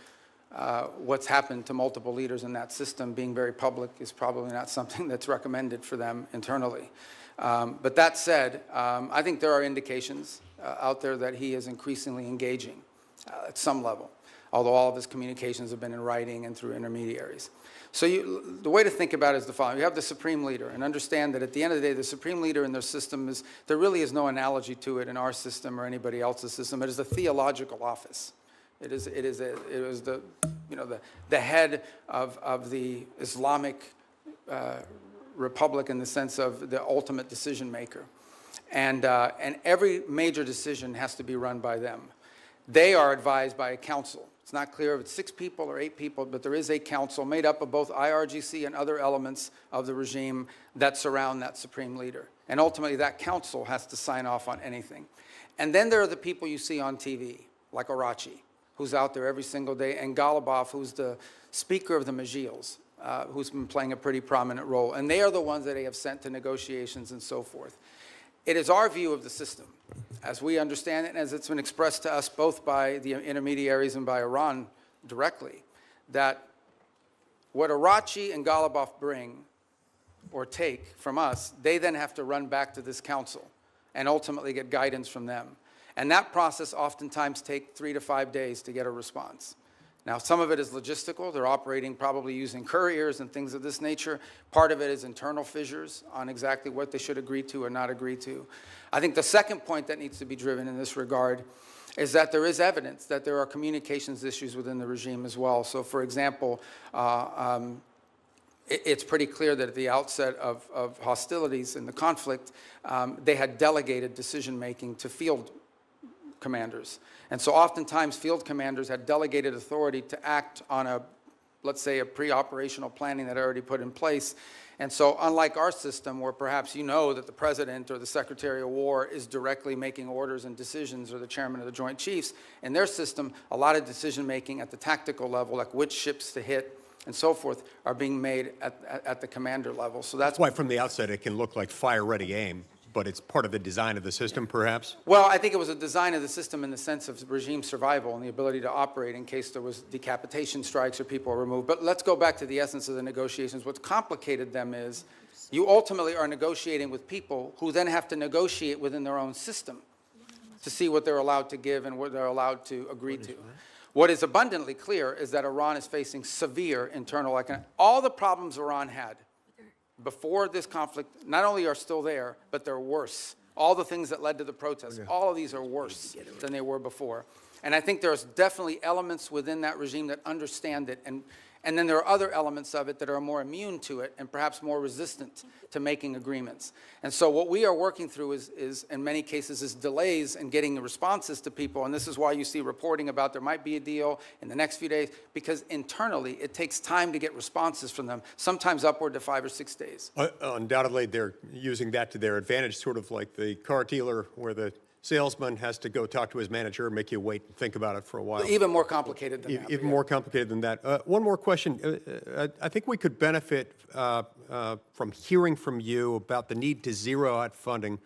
what's happened to multiple leaders in that system, being very public is probably not something that's recommended for them internally. But that said, I think there are indications out there that he is increasingly engaging at some level, although all of his communications have been in writing and through intermediaries. So the way to think about it is the following. You have the Supreme Leader, and understand that at the end of the day, the Supreme Leader in their system there really is no analogy to it in our system or anybody else's system. It is a theological office. It was the head of the Islamic republic in the sense of the ultimate decision maker. And every major decision has to be run by them. They are advised by a council. It's not clear if it's 6 people or 8 people, but there is a council made up of both IRGC and other elements of the regime that surround that Supreme Leader. And ultimately, that council has to sign off on anything. And then there are the people you see on TV, like Arachi, who's out there every single day, and Golubov, who's the Speaker of the Majils, who's been playing a pretty prominent role. And they are the ones that they have sent to negotiations and so forth. It is our view of the system, as we understand it, and as it's been expressed to us both by the intermediaries and by Iran directly, that what Arachi and Golubov bring or take from us, they then have to run back to this council and ultimately get guidance from them. And that process oftentimes takes 3 to 5 days to get a response. Now, some of it is logistical. They're operating probably using couriers and things of this nature. Part of it is internal fissures on exactly what they should agree to or not agree to. I think the second point that needs to be driven in this regard is that there is evidence that there are communications issues within the regime as well. So, for example, it's pretty clear that at the outset of hostilities in the conflict, they had delegated decision-making to field commanders. And so oftentimes field commanders had delegated authority to act on let's say, a pre-operational planning that already put in place. And so unlike our system, where perhaps you know that the president or the secretary of war is directly making orders and decisions, or the chairman of the Joint Chiefs, in their system, a lot of decision-making at the tactical level, like which ships to hit and so forth, are being made at the commander level. So that's why from the outset it can look like fire-ready aim, but it's part of the design of the system, perhaps? Well, I think it was a design of the system in the sense of regime survival and the ability to operate in case there was decapitation strikes or people were removed. But let's go back to the essence of the negotiations. What's complicated them is you ultimately are negotiating with people who then have to negotiate within their own system to see what they're allowed to give and what they're allowed to agree to. What is abundantly clear is that Iran is facing severe internal economic. All the problems Iran had before this conflict not only are still there, but they're worse. All the things that led to the protests, all of these are worse than they were before. And I think there's definitely elements within that regime that understand it. And then there are other elements of it that are more immune to it and perhaps more resistant to making agreements. And so what we are working through is in many cases, is delays in getting the responses to people. And this is why you see reporting about there might be a deal in the next few days, because internally it takes time to get responses from them, sometimes upward to 5 or 6 days. Undoubtedly, they're using that to their advantage, sort of like the car dealer where the salesman has to go talk to his manager and make you wait and think about it for a while. Even more complicated than that. Even more complicated than that. One more question. I think we could benefit from hearing from you about the need to zero out funding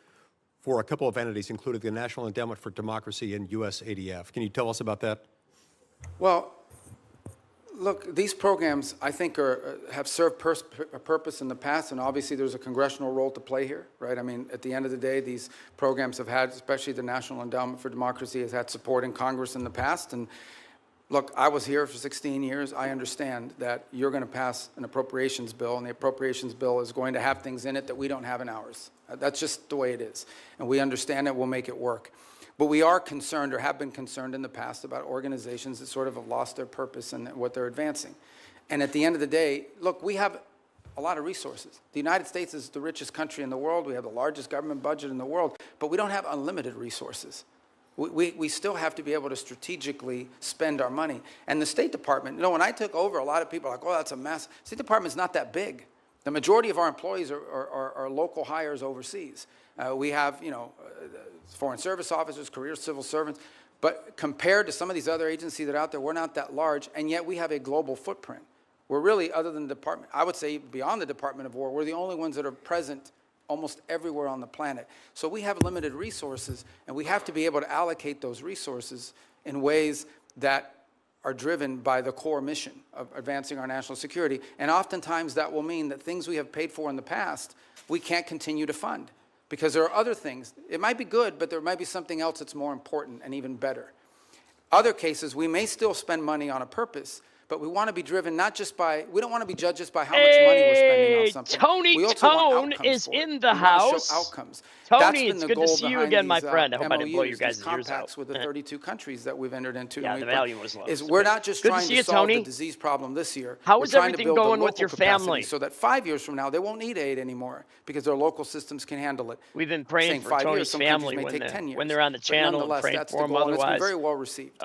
for a couple of entities, including the National Endowment for Democracy and USADF. Can you tell us about that? Well, look, these programs, I think, have served a purpose in the past, and obviously there's a congressional role to play here, right? I mean, at the end of the day, these programs have had, especially the National Endowment for Democracy, has had support in Congress in the past. And look, I was here for 16 years. I understand that you're going to pass an appropriations bill, and the appropriations bill is going to have things in it that we don't have in ours. That's just the way it is. And we understand it. We'll make it work. But we are concerned, or have been concerned in the past, about organizations that sort of have lost their purpose and what they're advancing. And at the end of the day, look, we have a lot of resources. The United States is the richest country in the world. We have the largest government budget in the world, but we don't have unlimited resources. We still have to be able to strategically spend our money. And the State Department, when I took over, a lot of people are like, oh, that's a mess. State Department's not that big. The majority of our employees are local hires overseas. We have, foreign service officers, career civil servants, but compared to some of these other agencies that are out there, we're not that large, and yet we have a global footprint. We're really, other than the department, I would say beyond the Department of War, we're the only ones that are present almost everywhere on the planet. So we have limited resources, and we have to be able to allocate those resources in ways that are driven by the core mission of advancing our national security. And oftentimes that will mean that things we have paid for in the past, we can't continue to fund because there are other things. It might be good, but there might be something else that's more important and even better. Other cases, we may still spend money on a purpose, but we want to be driven not just by, we don't want to be judged just by how much money we're spending on something. Tony We also want Tone outcomes is for it. in the We want to house. show outcomes. Tony, That's been it's the good to goal see you behind again, my these, friend. I hope I didn't blow your MOUs, guys' these ears out. compacts with the 32 countries that we've entered into. Yeah, and the we've- volume was low. Is It's we're okay. not just Good to trying see to you, solve the Tony. disease problem this year. How We're is trying to everything build the going with local your capacity family? So that 5 years from now, they won't need aid anymore because their local systems can handle it. We've been praying Saying for 5 Tony's years, some family countries may take 10 years. when they're on the But channel and nonetheless, praying that's for the them goal, and it's been otherwise. very well received.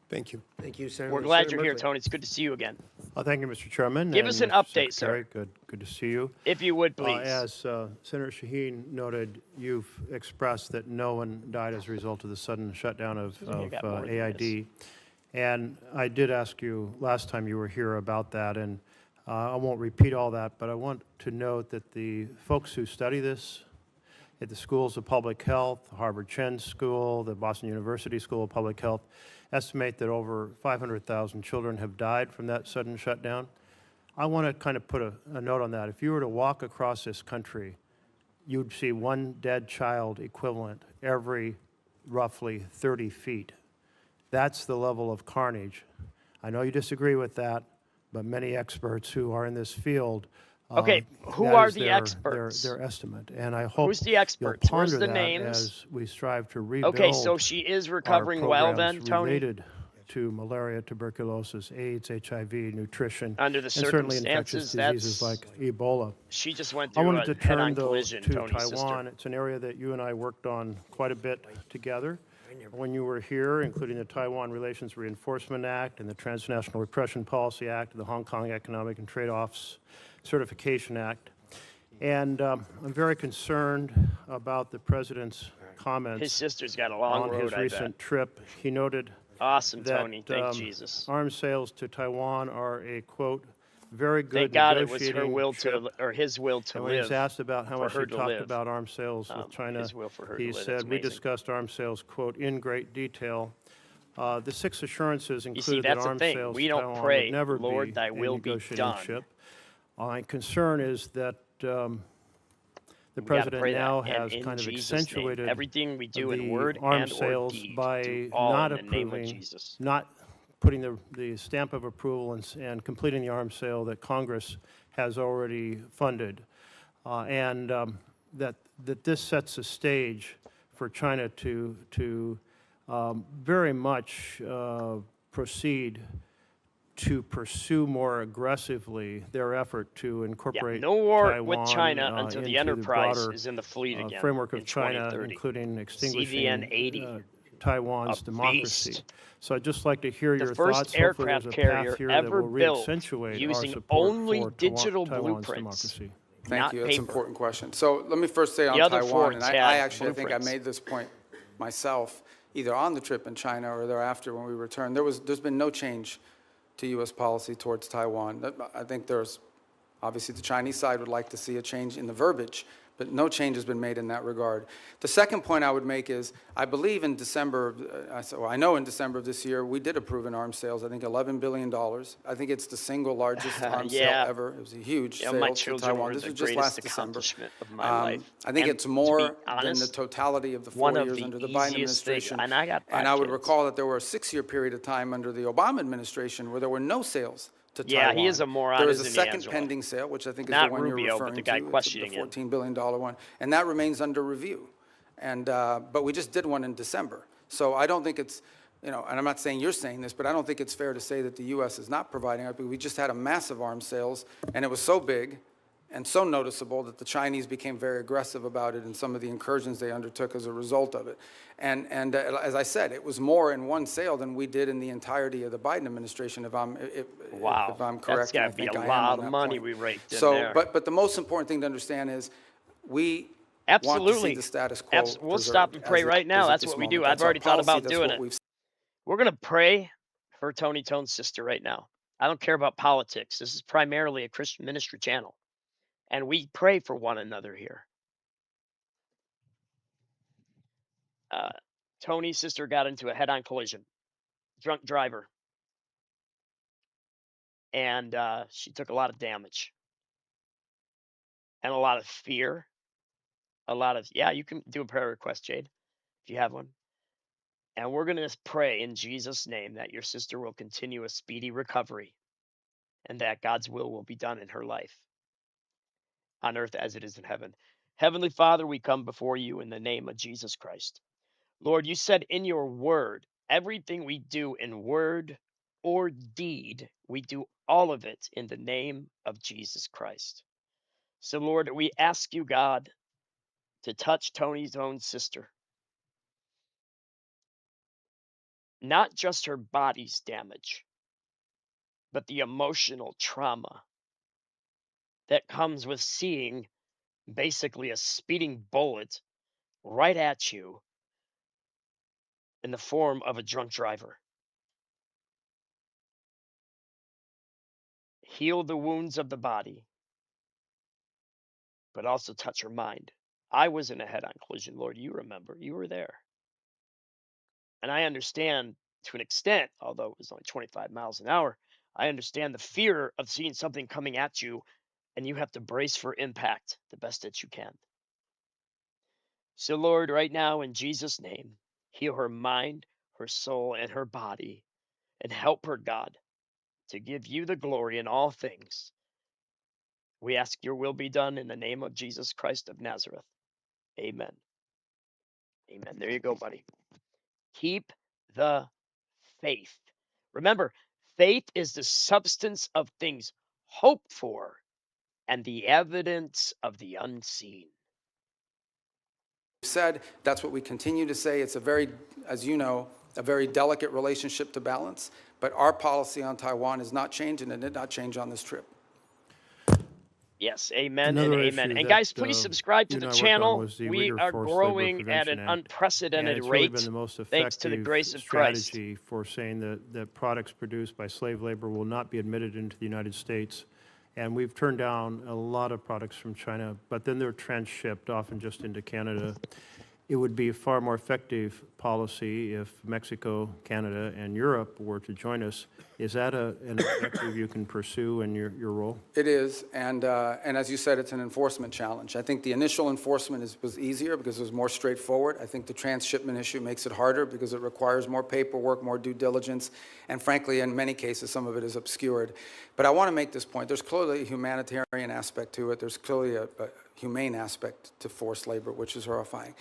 Thank you. Thank you, Senator. We're glad Senator you're here, Murphy. Tony. It's good to see you again. Thank you, Mr. Chairman. Give us and an update, Secretary. sir. Good to see you. If you would, please. As Senator Shaheen noted, you've expressed that no one died as a result of the sudden shutdown of got more than AID. And I did ask you last time you were here about that, and I won't repeat all that, but I want to note that the folks who study this at the schools of public health, the Harvard Chen School, the Boston University School of Public Health, estimate that over 500,000 children have died from that sudden shutdown. I want to kind of put a note on that. If you were to walk across this country, you'd see one dead child equivalent every roughly 30 feet. That's the level of carnage. I know you disagree with that, but many experts who are in this field Okay, who that are is the experts? Their estimate, and I hope Who's the experts? you'll Where's ponder the that names? as we strive to rebuild. Okay, so she is recovering our well programs then, Tony? related to malaria, tuberculosis, AIDS, HIV, nutrition, Under the and certainly infectious circumstances, diseases that's- like Ebola. She just went I through wanted to a turn, head-on though, collision, to Tony's sister. Taiwan. It's an area that you and I worked on quite a bit together when you were here, including the Taiwan Relations Reinforcement Act and the Transnational Repression Policy Act, the Hong Kong Economic and Trade Office Certification Act. And I'm very concerned about the President's comments His sister's got a long on road, his I recent bet. trip. He noted Awesome, that Tony. Thank Jesus. arms sales to Taiwan are a, quote, very good Thank God it was her negotiating will chip. to, or his will to And when he was live. asked about how for much her he to talked live. about arms sales with China, his will for her to he live. That's said, we amazing. discussed arms sales, quote, in great detail. The 6 assurances see, included that that's the arms thing. sales We to don't Taiwan pray, would never Lord, be thy a will be negotiating done. chip. My concern is that the We gotta President pray that. now And has in kind of Jesus' name, accentuated everything we do in the word arms and or sales deed, by do all not in the name of approving, Jesus. not putting the stamp of approval and completing the arms sale that Congress has already funded. That this sets a stage for China to very much proceed to pursue more aggressively their effort to incorporate no war Taiwan, with China until the into Enterprise broader, is in the fleet again. framework in of China, 2030. including extinguishing CVN 80. Taiwan's A democracy. beast. So I'd just like to hear The your first thoughts. Hopefully aircraft there's a carrier path here that ever will built re-accentuate our using support only for digital Taiwan's blueprints. democracy. Thank Not you. That's an paper. important question. So let me first say on The other Taiwan, and Fords I had actually, I think I blueprints. made this point myself, either on the trip in China or thereafter when we returned. There's been no change to U.S. policy towards Taiwan. I think obviously the Chinese side would like to see a change in the verbiage, but no change has been made in that regard. The second point I would make is, I believe in December, I know in December of this year, we did approve an arms sales, I think $11 billion. I think it's the single largest arms Yeah. sale ever. It was a huge Yeah, sale my to children Taiwan. were This the was just greatest last December. accomplishment of my life. I think And it's to more be than the honest, totality of the 4 one of years the under the Biden easiest administration. things, and I got 5 And I would kids. recall that there were a 6-year period of time under the Obama administration where there were no sales to Yeah, Taiwan. he is a moron, There is a isn't he, second Angela? pending sale, which I think is Not the one Rubio, you're but referring the guy to. It's questioning the him. $14 billion one, and that remains under review. And but we just did one in December, so I don't think it's, and I'm not saying you're saying this, but I don't think it's fair to say that the U.S. is not providing. We just had a massive arms sales, and it was so big and so noticeable that the Chinese became very aggressive about it and some of the incursions they undertook as a result of it. And as I said, it was more in one sale than we did in the entirety of the Biden administration, if I'm Wow, correct. that's and I gotta be think a I am lot on of that money point. we raked in So, there. but the most important thing to understand is we want to Absolutely. see the status quo We'll stop preserved and pray as it right now. is at That's this what we moment. do. I've That's our already thought policy. about That's doing what it. we've We're going to pray for Tony Tone's sister right now. I don't care about politics. This is primarily a Christian ministry channel. And we pray for one another here. Uh, Tony's sister got into a head-on collision, drunk driver, and she took a lot of damage and a lot of fear, a lot of, yeah, you can do a prayer request, Jade, if you have one. And we're going to pray in Jesus' name that your sister will continue a speedy recovery and that God's will be done in her life on earth as it is in heaven. Heavenly Father, we come before you in the name of Jesus Christ. Lord, you said in your word, everything we do in word or deed, we do all of it in the name of Jesus Christ. So, Lord, we ask you, God, to touch Tony's own sister, not just her body's damage, but the emotional trauma that comes with seeing basically a speeding bullet right at you in the form of a drunk driver. Heal the wounds of the body, but also touch her mind. I was in a head on collision, Lord. You remember, you were there. And I understand to an extent, although it was only 25 miles an hour, I understand the fear of seeing something coming at you and you have to brace for impact the best that you can. So, Lord, right now, in Jesus' name, heal her mind, her soul, and her body, and help her, God, to give you the glory in all things. We ask your will be done in the name of Jesus Christ of Nazareth. Amen. Amen. There you go, buddy. Keep the faith. Remember, faith is the substance of things hoped for and the evidence of the unseen. said. That's what we continue to say. It's a very, as you know, a very delicate relationship to balance. But our policy on Taiwan is not changing and did not change on this trip. Yes, amen and Another amen. issue And that guys, please subscribe to you the and I worked on channel. was the We Uyghur are Forced Labor growing at Prevention an Act. And unprecedented it's really rate, been the most thanks to the effective grace of Christ. strategy for saying that products produced by slave labor will not be admitted into the United States. And we've turned down a lot of products from China, but then they're transshipped, often just into Canada. It would be a far more effective policy if Mexico, Canada, and Europe were to join us. Is that an objective you can pursue in your role? It is, and as you said, it's an enforcement challenge. I think the initial enforcement was easier because it was more straightforward. I think the transshipment issue makes it harder because it requires more paperwork, more due diligence, and frankly, in many cases, some of it is obscured. But I want to make this point. There's clearly a humanitarian aspect to it. There's clearly a humane aspect to forced labor, which is horrifying.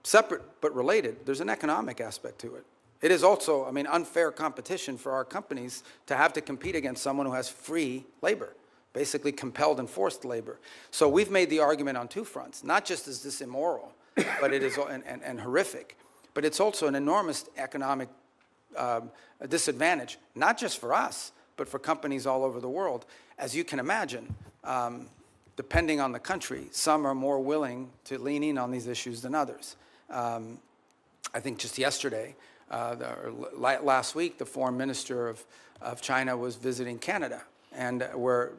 Separate but related, there's an economic aspect to it. It is also, unfair competition for our companies to have to compete against someone who has free labor, basically compelled and forced labor. So we've made the argument on two fronts. Not just is this immoral, but it is and horrific, but it's also an enormous economic disadvantage, not just for us, but for companies all over the world. As you can imagine, depending on the country, some are more willing to lean in on these issues than others. I think just yesterday, last week, the foreign minister of China was visiting Canada, and where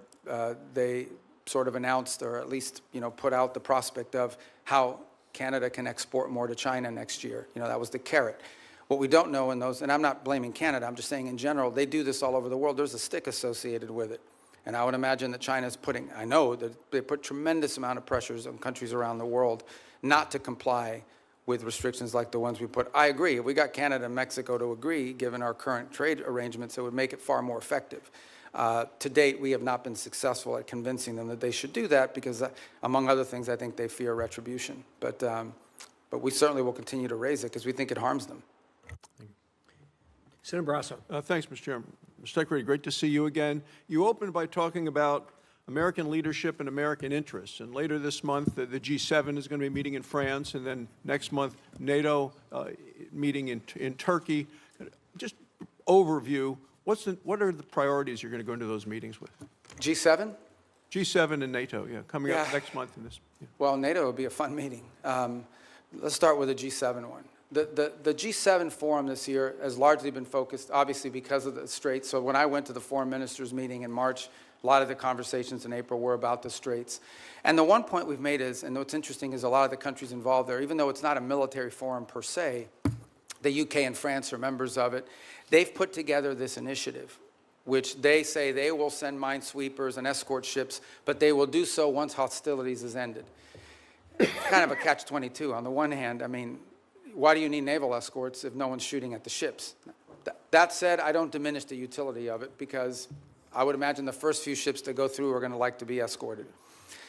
they sort of announced, or at least put out the prospect of how Canada can export more to China next year. That was the carrot. What we don't know in those, and I'm not blaming Canada, I'm just saying in general, they do this all over the world. There's a stick associated with it. And I would imagine that China's putting, I know that they put tremendous amount of pressures on countries around the world not to comply with restrictions like the ones we put. I agree. If we got Canada and Mexico to agree, given our current trade arrangements, it would make it far more effective. To date, we have not been successful at convincing them that they should do that because, among other things, I think they fear retribution. But we certainly will continue to raise it because we think it harms them. Senator Barrasso. Thanks, Mr. Chairman. Mr. Secretary, great to see you again. You opened by talking about American leadership and American interests. And later this month, the G7 is going to be meeting in France, and then next month, NATO meeting in Turkey. Just overview, what are the priorities you're going to go into those meetings with? G7? G7 and NATO, yeah, coming up next month in this. Yeah. Well, NATO would be a fun meeting. Let's start with the G7 one. The G7 forum this year has largely been focused, obviously, because of the Straits. So when I went to the foreign ministers meeting in March, a lot of the conversations in April were about the Straits. And the one point we've made is, and what's interesting is a lot of the countries involved there, even though it's not a military forum per se, the UK and France are members of it, they've put together this initiative, which they say they will send minesweepers and escort ships, but they will do so once hostilities is ended. It's kind of a catch-22. On the one hand, I mean, why do you need naval escorts if no one's shooting at the ships? That said, I don't diminish the utility of it, because I would imagine the first few ships to go through are going to like to be escorted.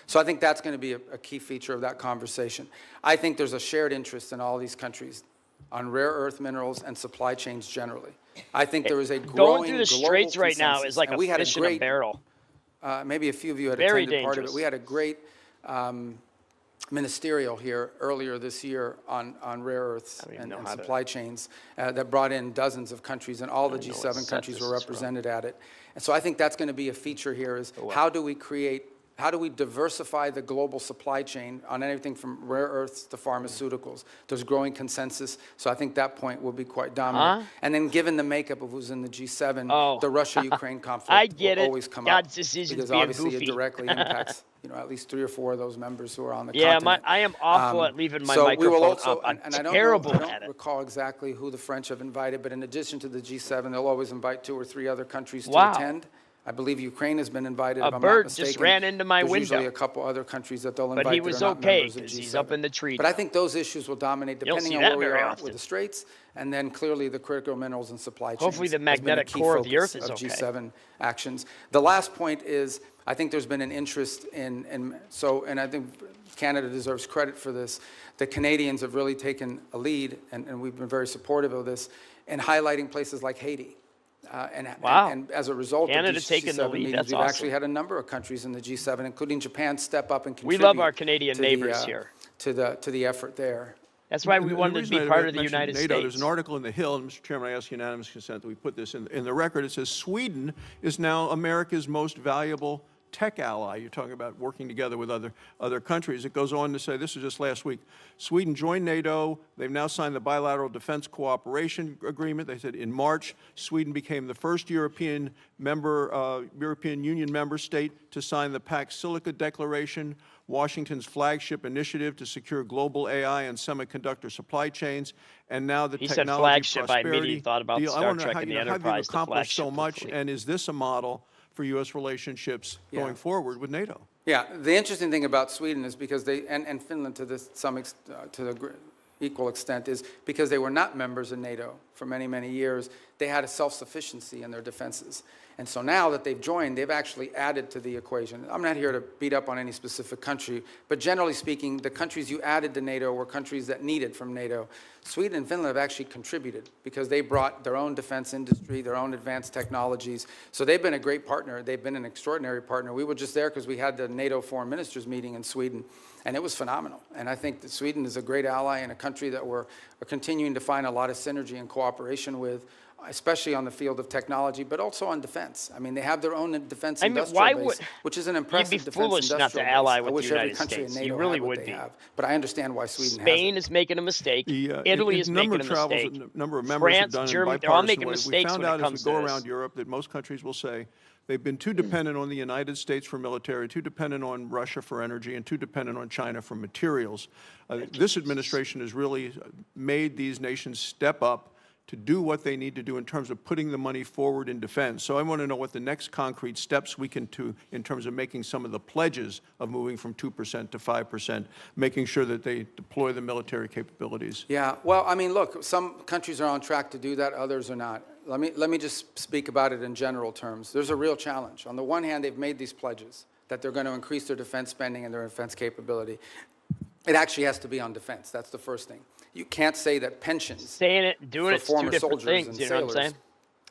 So I think that's going to be a key feature of that conversation. I think there's a shared interest in all these countries on rare earth minerals and supply chains generally. I think there is a growing Going through the global Straits right now consensus, is like and a we had fish great, in a barrel. Maybe a few of you had Very attended part of it. dangerous. We had a great ministerial here earlier this year on rare earths and supply chains that brought in dozens of countries, and all the G7 countries were represented at it. And so I think that's going to be a feature here is how do we diversify the global supply chain on anything from rare earths to pharmaceuticals? There's growing consensus, so I think that point will be quite dominant. And then given the makeup of who's in the G7, the Russia-Ukraine conflict will always come up, because obviously it directly impacts at least 3 or 4 of those members who are on the continent. I am awful at leaving my so microphone we will also, up. I'm and I terrible don't at it. recall exactly who the French have invited, but in addition to the G7, they'll always invite 2 or 3 other countries to attend. I believe Ukraine has been invited, if I'm not bird mistaken. just ran into my There's window. usually a couple other countries that they'll invite But he that was are not okay, members of because G7. he's up in the tree. But I think those issues will dominate You don't depending see on that where we very are often. with the Straits, and then clearly the critical minerals and supply chains. Hopefully the has been a magnetic key core of the focus Earth is okay. G7 actions. The last point is, I think there's been an interest in and I think Canada deserves credit for this. The Canadians have really taken a lead, and we've been very supportive of this, in highlighting places like Haiti. And as a result Canada of these taking the G7 lead, meetings, that's we've awesome. actually had a number of countries in the G7, including Japan, step up and We contribute. love our Canadian to neighbors the, here. to the effort there. That's why we And the wanted to be reason I part of the mentioned United NATO, States. There's an article in The Hill, and Mr. Chairman, I ask unanimous consent that we put this in the record. It says Sweden is now America's most valuable tech ally. You're talking about working together with other countries. It goes on to say, this is just last week, Sweden joined NATO. They've now signed the bilateral defense cooperation agreement. They said in March, Sweden became the first European Union member state to sign the Pax Silica Declaration, Washington's flagship initiative to secure global AI and semiconductor supply chains, and now the He said technology flagship, I prosperity immediately thought about deal. I Star wanna know Trek how, and the how you've Enterprise, the accomplished so flagship much, fleet. and is this a model for U.S. relationships going forward with NATO? Yeah, the interesting thing about Sweden is because they, and Finland to the equal extent, is because they were not members of NATO for many, many years, they had a self-sufficiency in their defenses. And so now that they've joined, they've actually added to the equation. I'm not here to beat up on any specific country, but generally speaking, the countries you added to NATO were countries that needed from NATO. Sweden and Finland have actually contributed because they brought their own defense industry, their own advanced technologies. So they've been a great partner. They've been an extraordinary partner. We were just there because we had the NATO foreign ministers meeting in Sweden, and it was phenomenal. And I think that Sweden is a great ally and a country that we're continuing to find a lot of synergy and cooperation with, especially on the field of technology, but also on defense. I mean, they have their own defense industrial base, which is an impressive You'd be defense foolish not to industrial ally base. with I wish the every United country in States. NATO You really had what would they be. have, but I understand why Sweden Spain has is making a mistake. The, Italy is making a travels, mistake. A number of members France, have done Germany, in they're all bipartisan making ways. We mistakes found when it out comes as we go to around this. Europe that most countries will say they've been too dependent on the United States for military, too dependent on Russia for energy, and too dependent on China for materials. This administration has really made these nations step up to do what they need to do in terms of putting the money forward in defense. So I want to know what the next concrete steps we can do in terms of making some of the pledges of moving from 2% to 5%, making sure that they deploy the military capabilities. Yeah, well, I mean, look, some countries are on track to do that, others are not. Let me just speak about it in general terms. There's a real challenge. On the one hand, they've made these pledges that they're going to increase their defense spending and their defense capability. It actually has to be on defense. That's the first thing. You can't say that pensions Saying it, doing for it's two former different soldiers things, and you know what I'm sailors saying?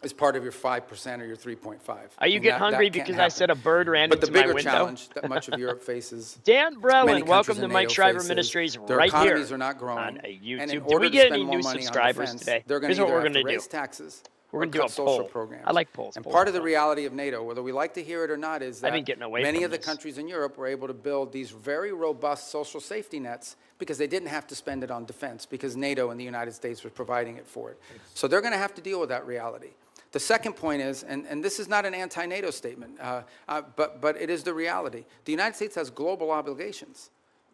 is part of your 5% or your 3.5. Are you And getting that hungry can't because I said a happen. bird ran But the into my bigger window? challenge that much of Europe faces, Dan many Brellen, welcome countries to in Mike NATO Shriver faces, Ministries their right economies here are not growing. on And in YouTube. Did order we to get spend any more new money on subscribers defense, today? they're going Here's to what either we're have to going to do. raise taxes We're or going to do cut a social poll. programs. I like polls. And Polls part are of the fun. reality of NATO, whether we like to hear it or not, is I've that been getting away many from of the this. countries in Europe were able to build these very robust social safety nets because they didn't have to spend it on defense because NATO and the United States was providing it for it. So they're going to have to deal with that reality. The second point is, and this is not an anti-NATO statement, but it is the reality. The United States has global obligations.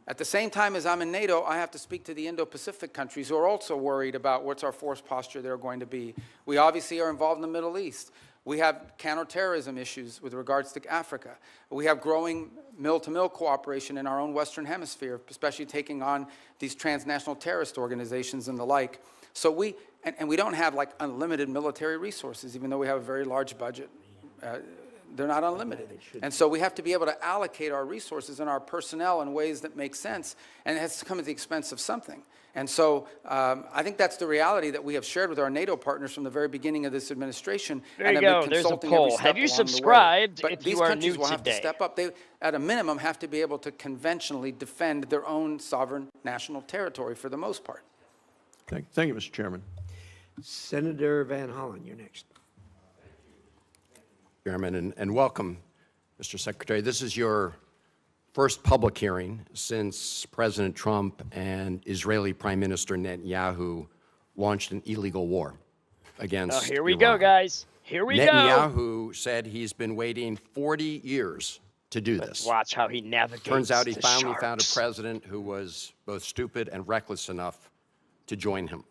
At the same time as I'm in NATO, I have to speak to the Indo-Pacific countries who are also worried about what's our force posture they're going to be. We obviously are involved in the Middle East. We have counterterrorism issues with regards to Africa. We have growing mill-to-mill cooperation in our own Western Hemisphere, especially taking on these transnational terrorist organizations and the like. So we don't have like unlimited military resources, even though we have a very large budget. They're not unlimited. And so we have to be able to allocate our resources and our personnel in ways that make sense, and it has to come at the expense of something. And so I think that's the reality that we have shared with our NATO partners from the very beginning of this administration. There and you have go. been There's a consulting every poll. step Have you along the way. subscribed But if these you are countries new will have to today? step up. They, at a minimum, have to be able to conventionally defend their own sovereign national territory for the most part. Thank you, Mr. Chairman. Senator Van Hollen, you're next. Chairman, and welcome, Mr. Secretary. This is your first public hearing since President Trump and Israeli Prime Minister Netanyahu launched an illegal war against Here we Iran. go, guys. Here we go. Netanyahu said he's been waiting 40 years to do Let's this. watch how he navigates. Turns out he the finally found a sharks. president who was both stupid and reckless enough to join him.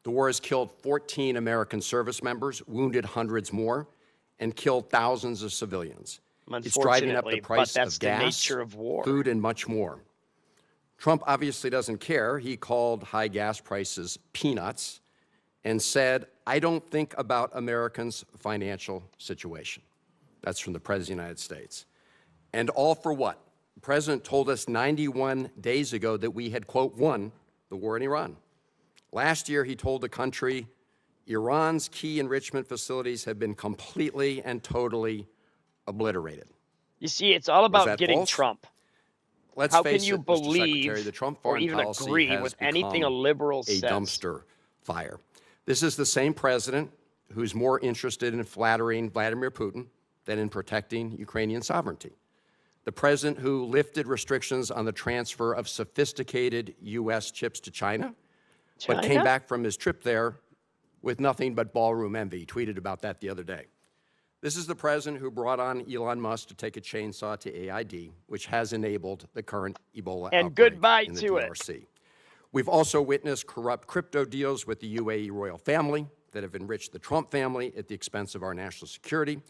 The war has killed 14 American service members, wounded hundreds more, and killed thousands of civilians. It's driving up the Unfortunately, price but that's of the gas, nature of war. food, and much more. Trump obviously doesn't care. He called high gas prices peanuts and said, "I don't think about Americans' financial situation." That's from the President of the United States. And all for what? The President told us 91 days ago that we had, quote, won the war in Iran. Last year, he told the country, Iran's key enrichment facilities have been completely and totally obliterated. You see, it's all about that getting false? Trump. Let's How face can you it, Mr. Secretary, believe the Trump or foreign even policy agree has with anything a become liberal a says? dumpster fire. This is the same president who's more interested in flattering Vladimir Putin than in protecting Ukrainian sovereignty. The president who lifted restrictions on the transfer of sophisticated U.S. chips to China, but came China? back from his trip there with nothing but ballroom envy. He tweeted about that the other day. This is the president who brought on Elon Musk to take a chainsaw to AID, which has enabled the current Ebola And outbreak goodbye in the to it. DRC. We've also witnessed corrupt crypto deals with the UAE royal family that have enriched the Trump family at the expense of our national security.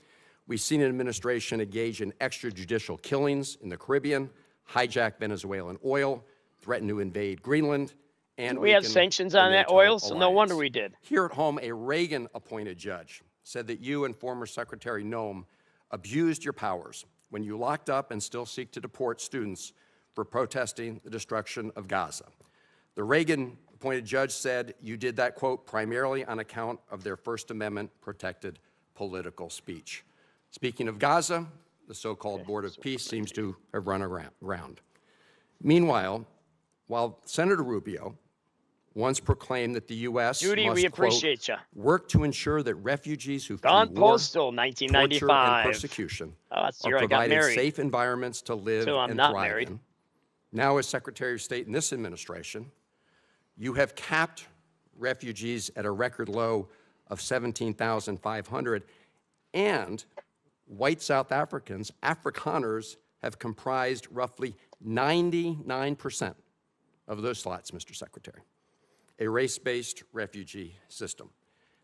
We've seen an administration engage in extrajudicial killings in the Caribbean, hijack Venezuelan oil, threaten to invade Greenland, and We have weaken sanctions the on that NATO oil, so no wonder alliance. we did. Here at home, a Reagan-appointed judge said that you and former Secretary Noem abused your powers when you locked up and still seek to deport students for protesting the destruction of Gaza. The Reagan-appointed judge said you did that, quote, primarily on account of their First Amendment-protected political speech. Speaking of Gaza, the so-called Board of Peace seems to have run around. Meanwhile, while Senator Rubio once proclaimed that the U.S. Judy, must, we appreciate quote, you. work to ensure that refugees who flee Don war, Postal, torture, 1995. and persecution Oh, that's the are year I got provided married. safe environments to live So I'm and not thrive married. in. Now, as Secretary of State in this administration, you have capped refugees at a record low of 17,500, and white South Africans, Afrikaners, have comprised roughly 99% of those slots, Mr. Secretary. A race-based refugee system.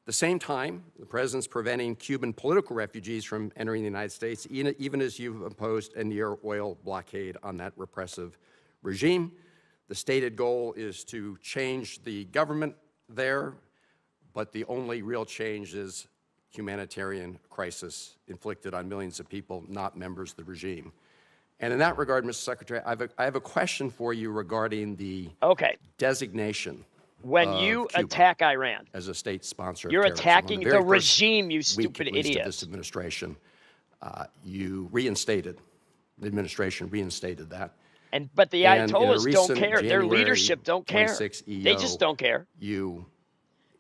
At the same time, the president's preventing Cuban political refugees from entering the United States, even as you've imposed a near oil blockade on that repressive regime. The stated goal is to change the government there, but the only real change is humanitarian crisis inflicted on millions of people, not members of the regime. And in that regard, Mr. Secretary, I have a question for you regarding the designation When of you Cuba attack Iran, as a state sponsor of you're terrorism. On attacking very the first regime, you week, stupid at least, of idiots. this administration, you reinstated, the administration reinstated that. But the And in a Ayatollahs don't recent care. Their January leadership don't care. 26 They just EO, don't care. you made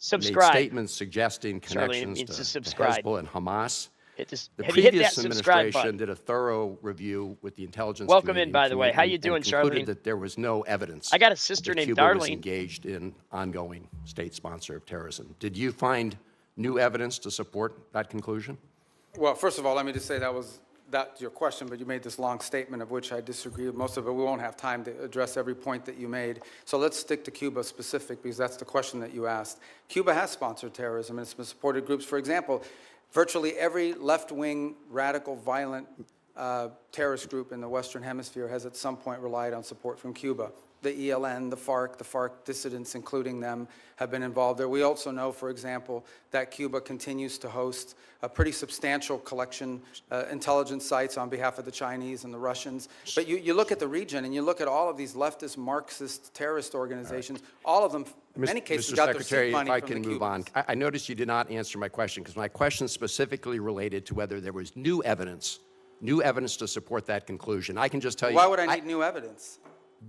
Subscribe. statements suggesting Charlie, it connections means to to subscribe. Hezbollah and Hamas. The Have you hit that previous subscribe administration button? did a thorough review with the intelligence Welcome community in, by the way. How you and doing, concluded Charlene? that there was no evidence I got a sister that named Cuba was Darlene. engaged in ongoing state sponsor of terrorism. Did you find new evidence to support that conclusion? Well, first of all, let me just say that's your question, but you made this long statement of which I disagree with most of it. We won't have time to address every point that you made. So let's stick to Cuba specific, because that's the question that you asked. Cuba has sponsored terrorism, and it's been supported groups. For example, virtually every left-wing, radical, violent terrorist group in the Western Hemisphere has at some point relied on support from Cuba. The ELN, the FARC dissidents, including them, have been involved there. We also know, for example, that Cuba continues to host a pretty substantial collection, intelligence sites on behalf of the Chinese and the Russians. But you look at the region and you look at all of these leftist, Marxist, terrorist organizations, all of them, in many cases, Mr. got their Secretary, seed money if I from can the move on. Cubans. I noticed you did not answer my question, because my question specifically related to whether there was new evidence to support that conclusion. I can just tell you. Why would I need new evidence?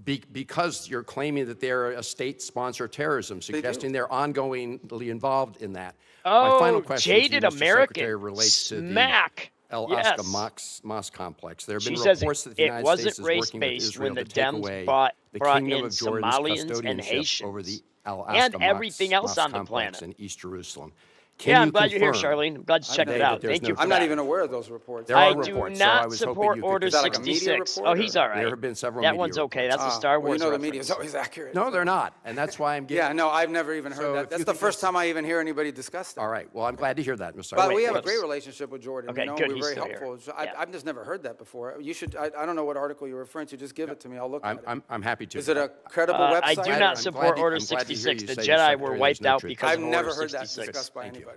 Because you're claiming that they're a state-sponsored terrorism, suggesting they're ongoingly involved in that. My final Oh, question to you, jaded Mr. Secretary, American. relates to the Smack. El Yes. Asca Mosque complex. There have been She says reports that the it United wasn't States is working with race-based Israel when the to take Dems away brought the in Kingdom of Jordan's Somalians and custodianship over the Haitians El and Asca everything else Mosque on the complex planet. in East Jerusalem. Yeah, Can I'm you glad you're here, confirm Charlene. I'm glad you checked it today out. that there's Thank you no for I'm that. not even aware of those reports. There are I reports, do so I not was hoping support you could Order Is that like a media 66. report, Oh, he's all right. There have been several That media one's okay. reports. That's a Star Well, Wars you know the reference. media is always accurate. No, they're not, and that's why I'm getting. Yeah, no, I've never even So heard if that. That's you the think first that's- time I even hear anybody discuss that. All right, well, I'm glad to hear that, Mr. But we wait, have a whoops. great relationship with Jordan. Okay, you know, good, we're he's very still here. helpful. So Yeah. I've just never heard that before. You should. I don't know what article you're referring to. Just give it to me. I'll look at it. I'm happy to. Is it a credible website? I do I'm not glad support to- Order I'm glad to hear 66. you The say, Mr. Jedi Secretary, were there's wiped no out truth. because I've of never Order heard that 66. discussed by Thank you. anybody.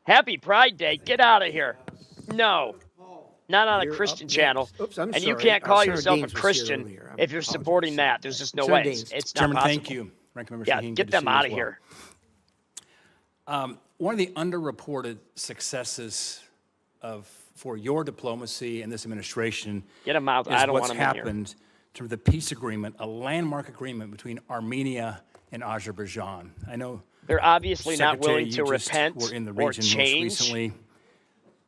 Happy Pride Day. Get out of here. No. Not on a You're Christian up channel. next. Oops, I'm And you sorry. can't call Senator yourself a Gaines was here Christian earlier. if you're supporting that. There's just no Senator way. Gaines. It's not Chairman, possible. thank you. Ranking Member Yeah, Shaheen, get good to them see you out as of well. here. One of the underreported successes for your diplomacy and this administration Get 'em out. is I don't what's want 'em in here. happened to the peace agreement, a landmark agreement between Armenia and Azerbaijan. I know They're obviously not Secretary, willing to you just repent were in the or region most change. recently.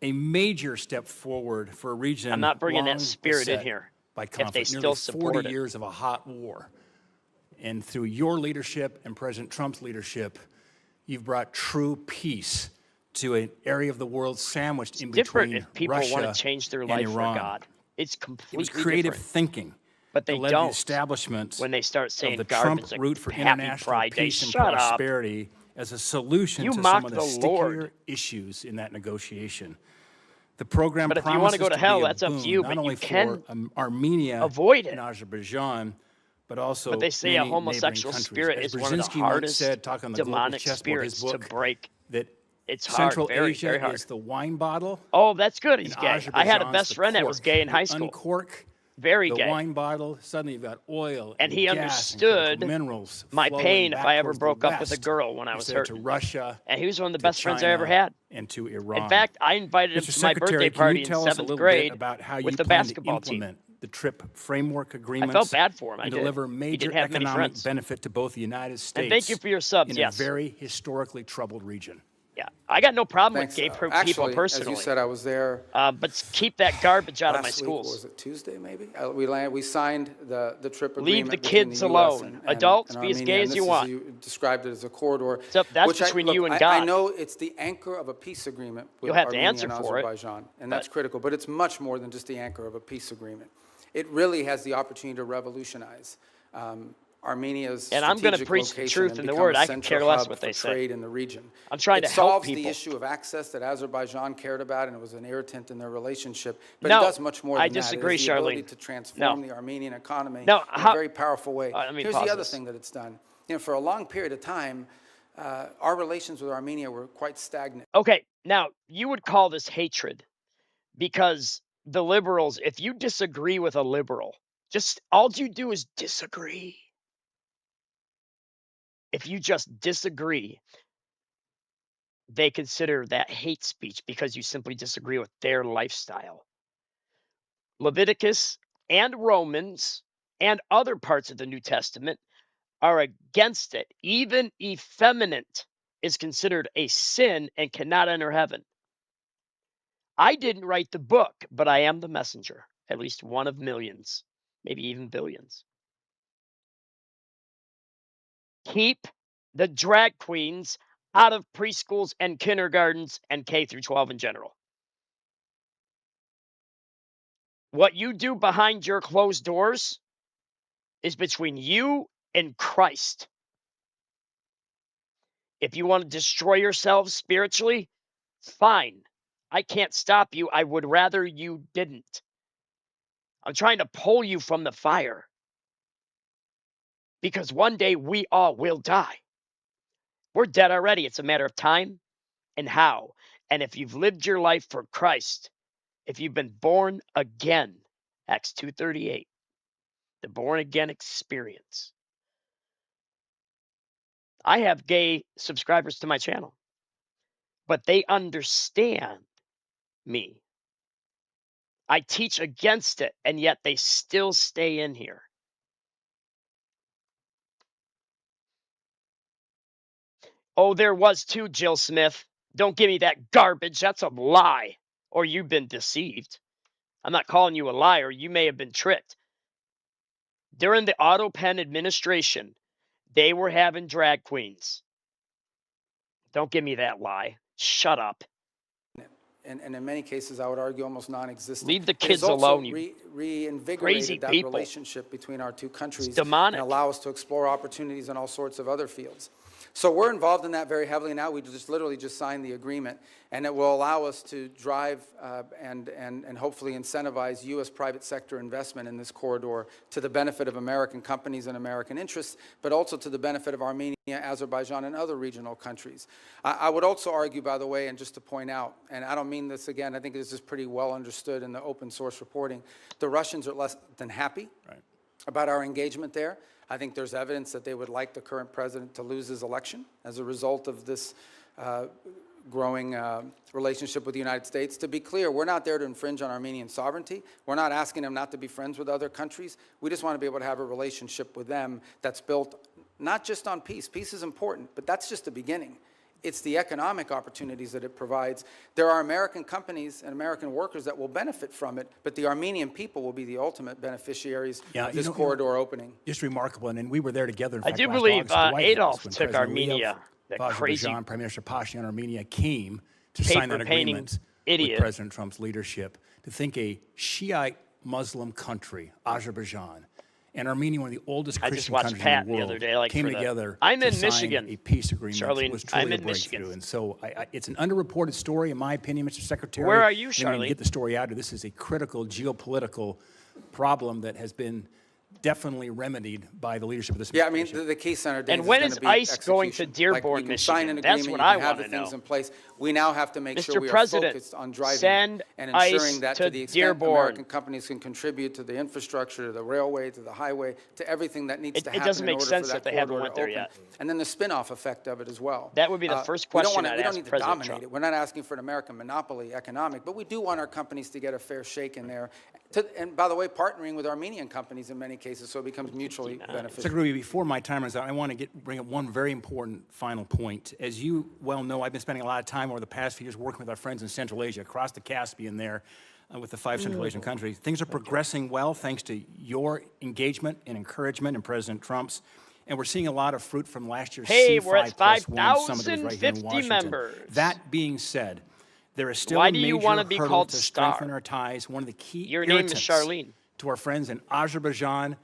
A major step forward for a region I'm not bringing that long spirit in beset here by if they conflict. still Nearly support 40 it. years of a hot war. And through your leadership and President Trump's leadership, you've brought true peace to an area of the world sandwiched in Different between if people Russia want to change their and life Iran. for God. It's It completely was creative different. thinking But that they led to don't the establishment when they start saying of the garbage Trump like route for Happy international Pride Day. peace and Shut up. prosperity as a solution You to mock some of the the stickier Lord. issues in that negotiation. The program But if you wanna promises go to be hell, a that's up to boon, you, not but you only can for Armenia avoid it. and Azerbaijan, but also But they say a many homosexual neighboring spirit countries. is As one of the Brzezinski once hardest said, talking on the Global demonic Chessboard, his spirits to book, break. that It's hard, Central very, Asia very hard. is the wine bottle. Oh, that's good. He's and gay. I had a Azerbaijan's best the friend that was cork. gay in high You school. Uncork Very the gay. wine bottle, suddenly you've got oil And he gas understood and critical minerals my flowing pain if back I ever towards the broke up with a west, girl when I was instead to hurting. Russia, And he was one of the to best friends I ever China, had. and to Iran. In fact, I invited him Mr. to my Secretary, birthday can party you in tell us a 7th little grade bit about how with you the plan to basketball team. implement the TRIP framework agreements? felt bad for him. I and did. deliver He major didn't have many economic friends. benefit to both the United States And thank you for your subs, in yes. a very historically troubled region. Yeah, I got no problem Thanks. with gay people Actually, personally. as you said, I was there But keep that garbage out of my last week. Or schools. was it Tuesday, maybe? We signed the TRIP agreement. Leave the between kids the US alone. and Adults, and be as Armenia, gay and as you this is- want. You described it as a corridor. That's which between you and I God. know it's the anchor of a peace agreement with You'll have to Armenia answer and for it, Azerbaijan, and that's but- critical. But it's much more than just the anchor of a peace agreement. It really has the opportunity to revolutionize Armenia's And I'm gonna strategic preach the location truth and in the become word. a I can central care less hub what for they say. trade in the region. I'm trying it to help solves people. the issue of access that Azerbaijan cared about, and it was an irritant in their relationship. But No, it does much more than I that. disagree, It has the ability Charlene. to transform No. the Armenian economy No, in how- a very powerful way. let me Here's pause the other this. thing that it's done. You know, for a long period of time, our relations with Armenia were quite stagnant. Okay, now you would call this hatred because the liberals, if you disagree with a liberal, just all you do is disagree. If you just disagree, they consider that hate speech because you simply disagree with their lifestyle. Leviticus and Romans and other parts of the New Testament are against it. Even effeminate is considered a sin and cannot enter heaven. I didn't write the book, but I am the messenger, at least one of millions, maybe even billions. Keep the drag queens out of preschools and kindergartens and K through 12 in general. What you do behind your closed doors is between you and Christ. If you want to destroy yourselves spiritually, fine. I can't stop you. I would rather you didn't. I'm trying to pull you from the fire because one day we all will die. We're dead already. It's a matter of time and how. And if you've lived your life for Christ, if you've been born again, Acts 2:38, the born again experience. I have gay subscribers to my channel, but they understand me. I teach against it, and yet they still stay in here. Oh, there was too, Jill Smith. Don't give me that garbage. That's a lie. Or you've been deceived. I'm not calling you a liar. You may have been tricked. During the Auto Pen administration, they were having drag queens. Don't give me that lie. Shut up. And in many cases, I would argue almost non-existent. Leave the It has kids also alone, you crazy reinvigorated that people. relationship between our two countries It's demonic. and allow us to explore opportunities in all sorts of other fields. So we're involved in that very heavily now. We just literally just signed the agreement, and it will allow us to drive and hopefully incentivize U.S. private sector investment in this corridor to the benefit of American companies and American interests, but also to the benefit of Armenia, Azerbaijan, and other regional countries. I would also argue, by the way, and just to point out, and I don't mean this again, I think this is pretty well understood in the open source reporting, the Russians are less than happy about our engagement there. I think there's evidence that they would like the current president to lose his election as a result of this growing relationship with the United States. To be clear, we're not there to infringe on Armenian sovereignty. We're not asking them not to be friends with other countries. We just want to be able to have a relationship with them that's built not just on peace. Peace is important, but that's just the beginning. It's the economic opportunities that it provides. There are American companies and American workers that will benefit from it, but the Armenian people will be the ultimate beneficiaries of this corridor opening. Just remarkable, and we were there together. In I fact, do last believe August, the White Adolf House, when took President Armenia, Aliyev, that crazy Azerbaijan, Prime Minister Pashinyan, Armenia came to sign that paper-painting agreement idiot. with President Trump's leadership. To think a Shiite Muslim country, Azerbaijan, and Armenia, one of the oldest I just Christian watched countries Pat in the world, the other day, like, came for the- together I'm to in sign Michigan, a peace agreement. Charlene. Was truly I'm a in breakthrough. Michigan. And so it's an underreported story, in my opinion, Mr. Secretary. Where are you, And we Charlene? get the story out. This is a critical geopolitical problem that has been definitely remedied by the leadership of this Yeah, I mean, administration. the key center days And when is is gonna be ICE going to execution. Dearborn, Like, we can sign an Michigan? That's agreement, what I you can have wanna the things know. in place. We now have to make sure Mr. we are President, focused on driving send it and ensuring ICE that to to the extent Dearborn. American companies can contribute to the infrastructure, to the railway, to the highway, to everything that needs It- to it happen doesn't in make order sense for that that they haven't corridor went to there open. yet. And then the spin-off effect of it as well. That would be the first we don't question wanna- I'd we don't ask need to President dominate Trump. it. We're not asking for an American monopoly economic, but we do want our companies to get a fair shake in there. And by the way, partnering with Armenian companies in many cases, so it becomes mutually beneficial. Secretary, before my time runs out, I want to bring up one very important final point. As you well know, I've been spending a lot of time over the past few years working with our friends in Central Asia, across the Caspian there, with the 5 Central Asian countries. Things are progressing well thanks to your engagement and encouragement and President Trump's. And we're seeing a lot of fruit from last year's Hey, C5 we're at plus 1 summit that was right here in 5,050 Washington. members. That being said, there is still Why a do you major wanna be hurdle called to Star? strengthen our ties. One of the key Your name is irritants Charlene. to our friends in Azerbaijan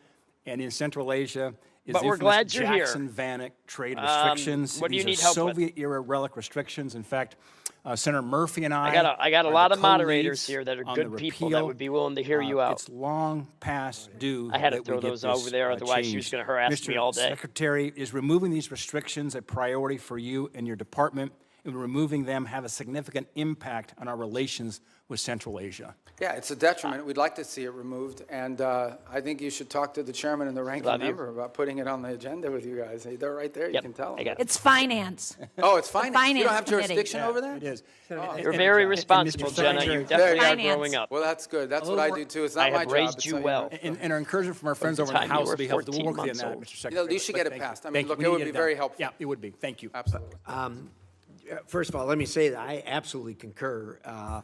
and in Central Asia is But the we're infamous glad you're here. Jackson-Vanik trade restrictions. what do you These need are help with? Soviet-era relic restrictions. In fact, Senator Murphy and I I got a are lot the of moderators co-leads here that are on good the people that repeal. would be willing to hear you out. It's long past due. I had to that we throw get those this, over there, otherwise she was changed. gonna harass me all day. Mr. Secretary, is removing these restrictions a priority for you and your department? and would removing them have a significant impact on our relations with Central Asia? Yeah, it's a detriment. We'd like to see it removed, and I think you should talk to the chairman and the ranking Love you. member about putting it on the agenda with you guys. They're right there. You Yep, can tell I them. got it. It's finance. Oh, it's finance. You finance don't have committee. jurisdiction over that? It is. You're very responsible, Jenna. You definitely are Finance. growing up. Well, that's good. That's what I do too. It's I not my have job. raised It's you not well. yours. And our encouragement from our friends the over in the time you House were will be helpful. We'll 14 work with you on months that, old. Mr. Secretary. You should get it Thank you. passed. I mean, Thank you. look, We it need would to be get very done. helpful. Yeah, it would be. Thank you. Absolutely. First of all, let me say that I absolutely concur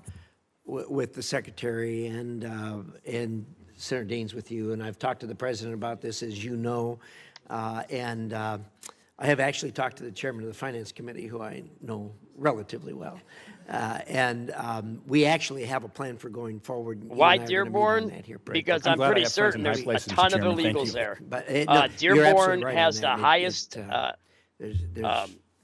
with the Secretary and Senator Deans with you, and I've talked to the President about this, as you know, and I have actually talked to the Chairman of the Finance Committee, who I know relatively well, and we actually have a plan for going forward. You and Why I are gonna meet on Dearborn? that here pretty Because quickly. I'm glad I pretty have friends certain in there's high a places, Mr. ton of Chairman. Thank illegals you. there. But no, you're Dearborn absolutely right has on the that. highest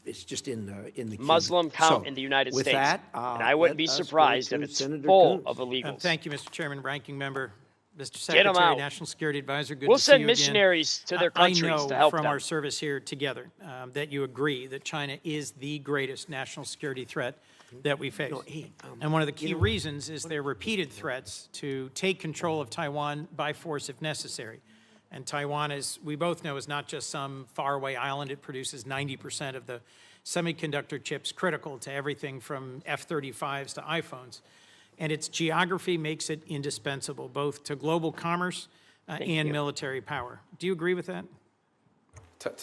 It's just in the queue. Muslim count So, in the United with States. that, And I wouldn't let be us go surprised if to it's Senator full Cruz. of illegals. Thank you, Mr. Chairman, Ranking Member, Mr. Get 'em Secretary, out. National Security Advisor, good We'll to see send you missionaries to their countries I know to help from them. our service here together that you agree that China is the greatest national security threat that we face. And one of the key reasons is their repeated threats to take control of Taiwan by force if necessary. And Taiwan, as we both know, is not just some faraway island. It produces 90% of the semiconductor chips critical to everything from F-35s to iPhones. And its geography makes it indispensable, both to global commerce and military power. Do you agree with that?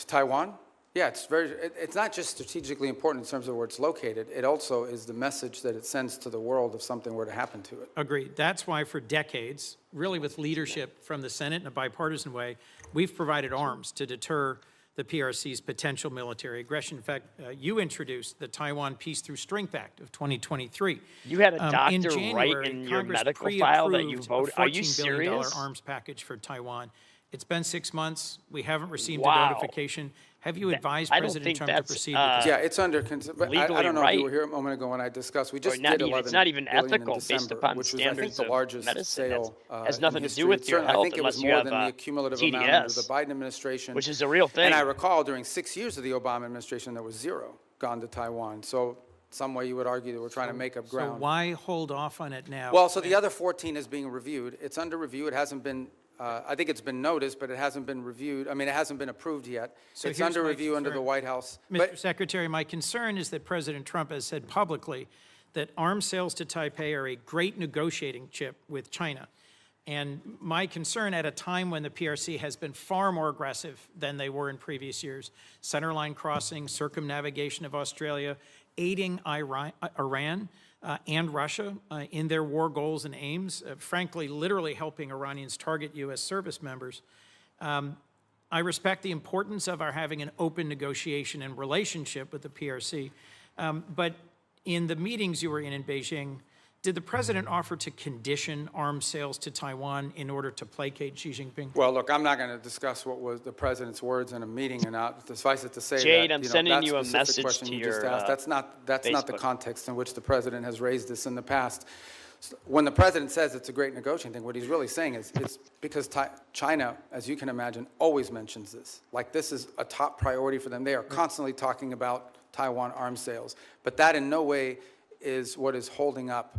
Taiwan? Yeah, it's not just strategically important in terms of where it's located. It also is the message that it sends to the world if something were to happen to it. Agreed. That's why for decades, really with leadership from the Senate in a bipartisan way, we've provided arms to deter the PRC's potential military aggression. In fact, you introduced the Taiwan Peace Through Strength Act of 2023. You had a In doctor January, write in your Congress medical file that you pre-approved voted. a Are you $14 billion serious? arms package for Taiwan. It's been 6 months. We haven't received Wow. a notification. Have you advised I don't President think Trump to that's, proceed with this? Yeah, it's under, but I legally don't know if you right. were here a moment ago when I discussed, we just not did even- 11 it's not even billion in ethical based December, upon which was, I think, standards the of largest medicine. sale Has in nothing to do history. with your Certainly, health I think it was unless you more have than the accumulative amount under TDS, the Biden administration. which is a real thing. And I recall during 6 years of the Obama administration, there was zero gone to Taiwan. So some way you would argue that we're trying to make up So ground. why hold off on it now? Well, so the other 14 is being reviewed. It's under review. It hasn't been, I think it's been noticed, but it hasn't been reviewed. I mean, it hasn't been approved yet. So It's here's under my review under the concern. White House. Mr. But Secretary, my concern is that President Trump has said publicly that arms sales to Taipei are a great negotiating chip with China. And my concern at a time when the PRC has been far more aggressive than they were in previous years, centerline crossing, circumnavigation of Australia, aiding Iran and Russia in their war goals and aims, frankly, literally helping Iranians target U.S. service members. I respect the importance of our having an open negotiation and relationship with the PRC, but in the meetings you were in Beijing, did the president offer to condition arms sales to Taiwan in order to placate Xi Jinping? well, look, I'm not going to discuss what was the president's words in a meeting or not. Suffice it to say Jade, that, I'm sending that you a specific message question to you just your, asked, that's not the Facebook. context in which the president has raised this in the past. When the president says it's a great negotiating thing, what he's really saying is it's because China, as you can imagine, always mentions this. Like this is a top priority for them. They are constantly talking about Taiwan arms sales. But that in no way is what is holding up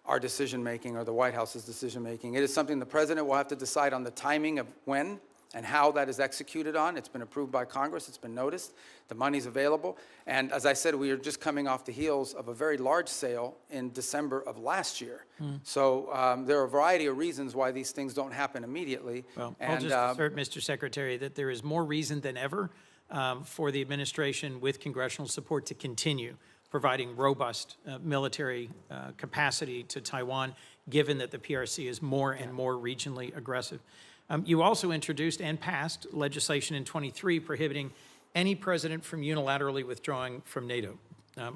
our decision-making or the White House's decision-making. It is something the president will have to decide on the timing of when and how that is executed on. It's been approved by Congress. It's been noticed. The money's available. And as I said, we are just coming off the heels of a very large sale in December of last year. So there are a variety of reasons why these things don't happen immediately. Well, I'll just assert, Mr. Secretary, that there is more reason than ever for the administration with congressional support to continue providing robust military capacity to Taiwan, given that the PRC is more and more regionally aggressive. You also introduced and passed legislation in 23 prohibiting any president from unilaterally withdrawing from NATO.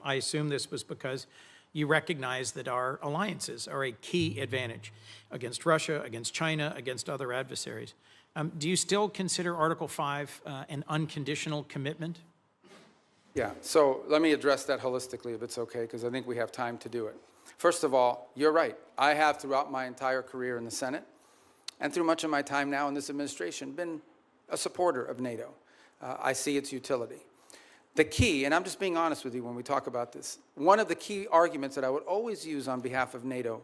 I assume this was because you recognize that our alliances are a key advantage against Russia, against China, against other adversaries. Do you still consider Article 5 an unconditional commitment? Yeah, so let me address that holistically if it's okay, because I think we have time to do it. First of all, you're right. I have throughout my entire career in the Senate and through much of my time now in this administration been a supporter of NATO. I see its utility. The key, and I'm just being honest with you when we talk about this, one of the key arguments that I would always use on behalf of NATO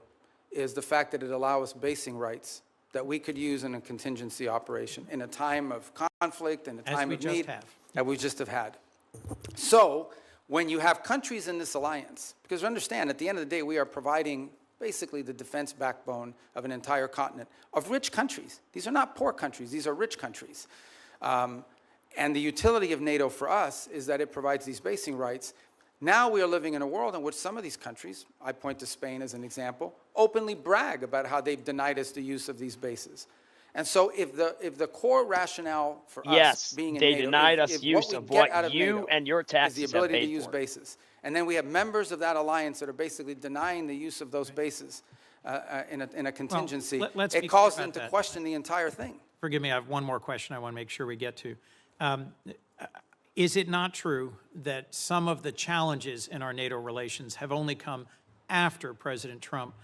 is the fact that it allows us basing rights that we could use in a contingency operation in a time of conflict, in a time of need, that we just have had. So when you have countries in this alliance, because understand, at the end of the day, we are providing basically the defense backbone of an entire continent of rich countries. These are not poor countries, these are rich countries. And the utility of NATO for us is that it provides these basing rights. Now we are living in a world in which some of these countries, I point to Spain as an example, openly brag about how they've denied us the use of these bases. And so if the core rationale for us being in NATO, they denied us use of what you and your taxes is the ability have to paid use for. bases. And then we have members of that alliance that are basically denying the use of those bases in a contingency. let's be it calls clear them about to that. question the entire thing. Forgive me, I have one more question I want to make sure we get to. Is it not true that some of the challenges in our NATO relations have only come after President Trump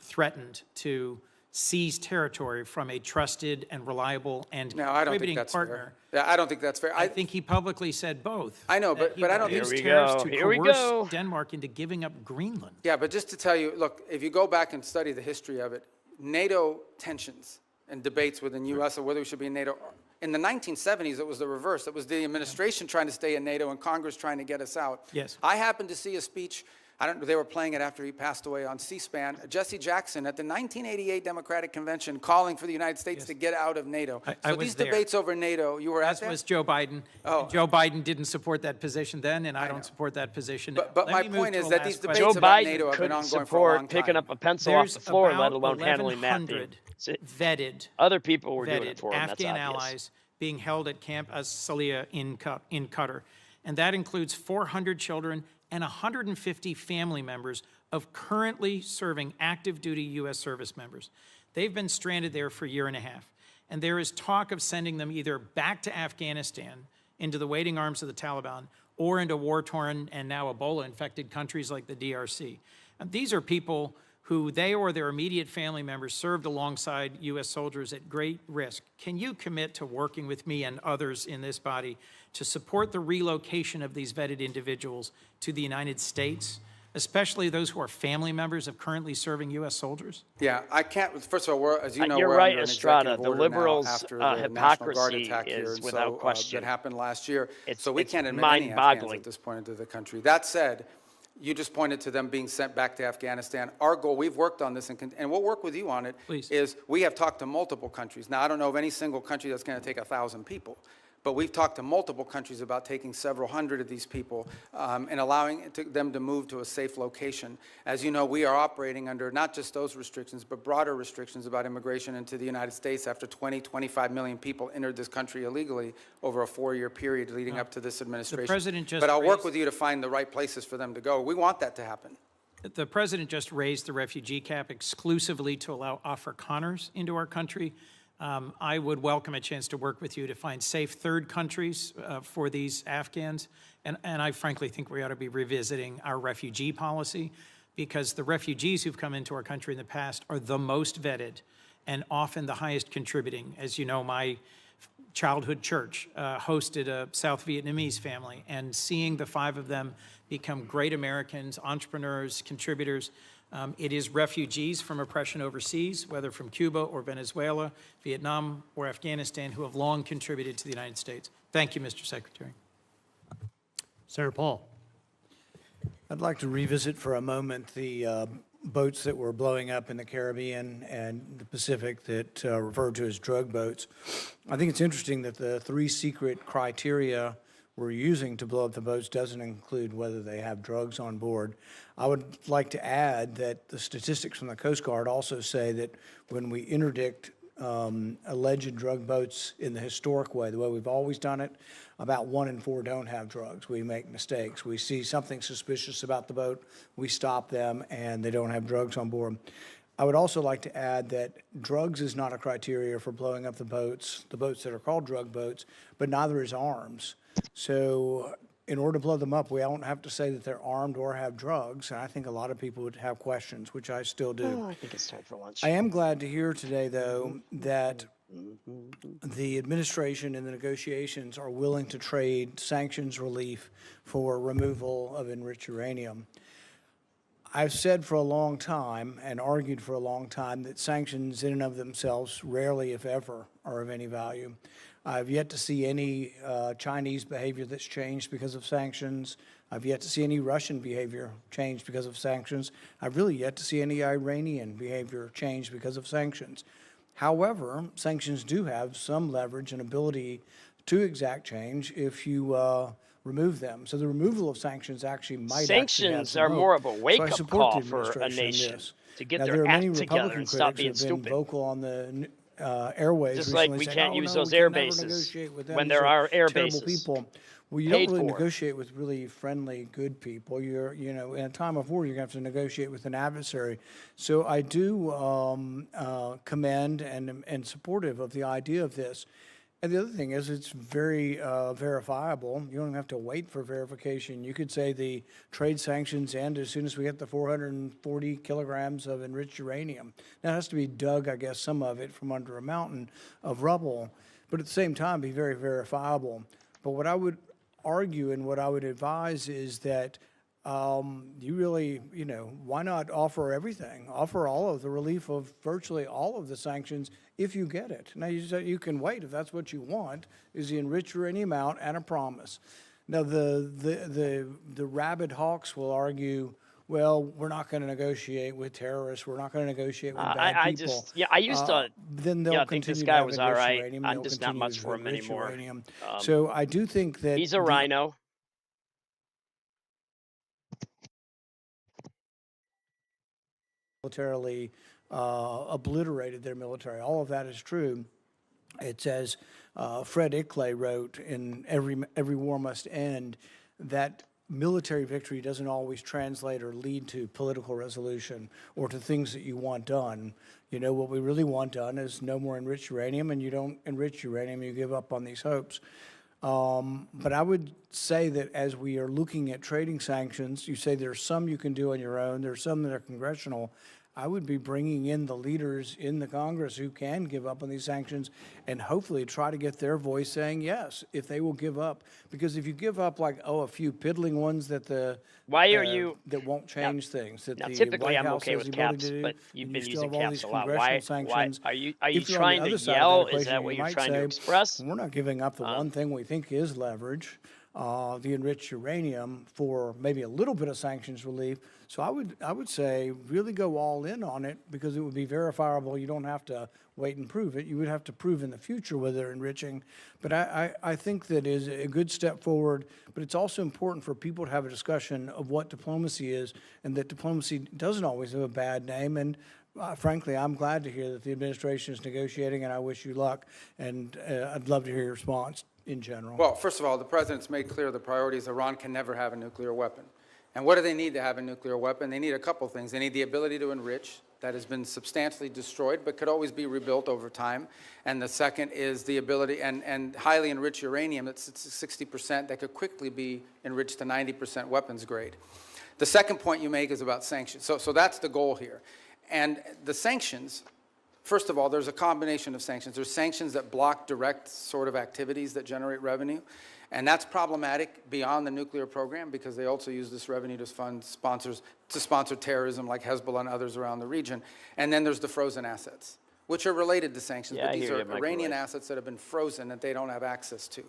threatened to seize territory from a trusted and reliable and No, I don't think contributing that's partner? fair. Yeah, I don't think that's fair. I think he publicly said both. I know, that but I don't he think- would use Here we tariffs go, to here we coerce go. Denmark into giving up Greenland. Yeah, but just to tell you, look, if you go back and study the history of it, NATO tensions and debates within U.S. or whether we should be in NATO, in the 1970s, it was the reverse. It was the administration trying to stay in NATO and Congress trying to get us out. Yes. I happened to see a speech, they were playing it after he passed away on C-SPAN, Jesse Jackson at the 1988 Democratic Convention calling for the United States to get out of NATO. I So was these there. debates over NATO, you were at As that? was Joe Biden. Oh. And Joe Biden didn't support that position then, and I know. don't support that position. But Let my me move point to is a that last these question. debates Joe about Biden NATO have been couldn't ongoing for a long support picking time. up a pencil off There's the floor, about let alone handling that. 1,100 thing. vetted, Other people were doing it vetted for him, that's Afghan obvious. allies being held at Camp As-Salia in Qatar. And that includes 400 children and 150 family members of currently serving active duty U.S. service members. They've been stranded there for a year and a half. And there is talk of sending them either back to Afghanistan into the waiting arms of the Taliban or into war-torn and now Ebola-infected countries like the DRC. And these are people who they or their immediate family members served alongside U.S. soldiers at great risk. Can you commit to working with me and others in this body to support the relocation of these vetted individuals to the United States, especially those who are family members of currently serving U.S. soldiers? Yeah, I can't, first of all, as you know, You're we're right, under an Estrada. executive The order now liberals' after the National Guard hypocrisy attack here, is and without so, question. that happened last year. It's- So we it's can't admit any Afghans mind-boggling. at this point into the country. That said, you just pointed to them being sent back to Afghanistan. Our goal, we've worked on this, and we'll work with you on it, Please. is we have talked to multiple countries. Now, I don't know of any single country that's going to take 1,000 people, but we've talked to multiple countries about taking several hundred of these people and allowing them to move to a safe location. As you know, we are operating under not just those restrictions, but broader restrictions about immigration into the United States after 25 million people entered this country illegally over a 4-year period leading up to this administration. president just But I'll work raised- with you to find the right places for them to go. We want that to happen. The president just raised the refugee cap exclusively to allow Afrikaners into our country. I would welcome a chance to work with you to find safe third countries for these Afghans. And I frankly think we ought to be revisiting our refugee policy, because the refugees who've come into our country in the past are the most vetted and often the highest contributing. As you know, my childhood church hosted a South Vietnamese family, and seeing the 5 of them become great Americans, entrepreneurs, contributors. It is refugees from oppression overseas, whether from Cuba or Venezuela, Vietnam or Afghanistan, who have long contributed to the United States. Thank you, Mr. Secretary. Senator Paul. I'd like to revisit for a moment the boats that were blowing up in the Caribbean and the Pacific that referred to as drug boats. I think it's interesting that the 3 secret criteria we're using to blow up the boats doesn't include whether they have drugs on board. I would like to add that the statistics from the Coast Guard also say that when we interdict alleged drug boats in the historic way, the way we've always done it, about 1 in 4 don't have drugs. We make mistakes. We see something suspicious about the boat, we stop them, and they don't have drugs on board. I would also like to add that drugs is not a criteria for blowing up the boats that are called drug boats, but neither is arms. So in order to blow them up, we don't have to say that they're armed or have drugs, and I think a lot of people would have questions, which I still do. Oh, I think it's time for lunch. I am glad to hear today, though, that the administration and the negotiations are willing to trade sanctions relief for removal of enriched uranium. I've said for a long time and argued for a long time that sanctions in and of themselves rarely, if ever, are of any value. I've yet to see any Chinese behavior that's changed because of sanctions. I've yet to see any Russian behavior change because of sanctions. I've really yet to see any Iranian behavior change because of sanctions. However, sanctions do have some leverage and ability to exact change if you remove them. So the removal of sanctions actually might Sanctions are more of a wake-up call for a nation to get their act together and stop being stupid. Vocal on the airways Just like recently we saying, can't "Oh, use no, those we air can never bases negotiate with them. when These there are air terrible bases people." Well, you don't paid really for. negotiate with really friendly, good people. In a time of war, you're going to have to negotiate with an adversary. So I do commend and supportive of the idea of this. And the other thing is it's very verifiable. You don't have to wait for verification. You could say the trade sanctions end as soon as we get the 440 kilograms of enriched uranium. Now, it has to be dug, I guess, some of it from under a mountain of rubble, but at the same time be very verifiable. But what I would argue and what I would advise is that you really, why not offer everything? Offer all of the relief of virtually all of the sanctions if you get it. Now, you can wait if that's what you want, is the enriched uranium out and a promise. Now, the rabid hawks will argue, well, we're not going to negotiate with terrorists. We're not going to negotiate with bad people. I used to then they'll think this continue guy to was have all enriched right. uranium, I'm they'll just not continue much to for him enrich anymore. uranium. So I do think that He's a rhino. militarily obliterated their military. All of that is true. It's as Fred Ickley wrote in Every War Must End, that military victory doesn't always translate or lead to political resolution or to things that you want done. What we really want done is no more enriched uranium, and you don't enrich uranium, you give up on these hopes. But I would say that as we are looking at trading sanctions, you say there's some you can do on your own, there's some that are congressional. I would be bringing in the leaders in the Congress who can give up on these sanctions and hopefully try to get their voice saying yes, if they will give up. Because if you give up a few piddling ones that that won't change things. That now, the typically White I'm House okay has with the ability caps, to do, but you've and been you using still have all caps these a lot. congressional Why sanctions. are you If you're on trying the to other side of yell? that Is equation, that you what you're might trying to say, express? we're not giving up the one thing we think is leverage, the enriched uranium, for maybe a little bit of sanctions relief. So I would say really go all in on it, because it would be verifiable. You don't have to wait and prove it. You would have to prove in the future whether they're enriching. But I think that is a good step forward. But it's also important for people to have a discussion of what diplomacy is, and that diplomacy doesn't always have a bad name. And frankly, I'm glad to hear that the administration is negotiating, and I wish you luck. And I'd love to hear your response in general. Well, first of all, the president's made clear the priorities. Iran can never have a nuclear weapon. And what do they need to have a nuclear weapon? They need a couple things. They need the ability to enrich. That has been substantially destroyed, but could always be rebuilt over time. And the second is the ability, and highly enriched uranium, that's 60%, that could quickly be enriched to 90% weapons grade. The second point you make is about sanctions. So that's the goal here. And the sanctions, first of all, there's a combination of sanctions. There's sanctions that block direct sort of activities that generate revenue. And that's problematic beyond the nuclear program, because they also use this revenue to fund to sponsor terrorism like Hezbollah and others around the region. And then there's the frozen assets, which are related to sanctions, but these are Iranian assets that have been frozen that they don't have access to.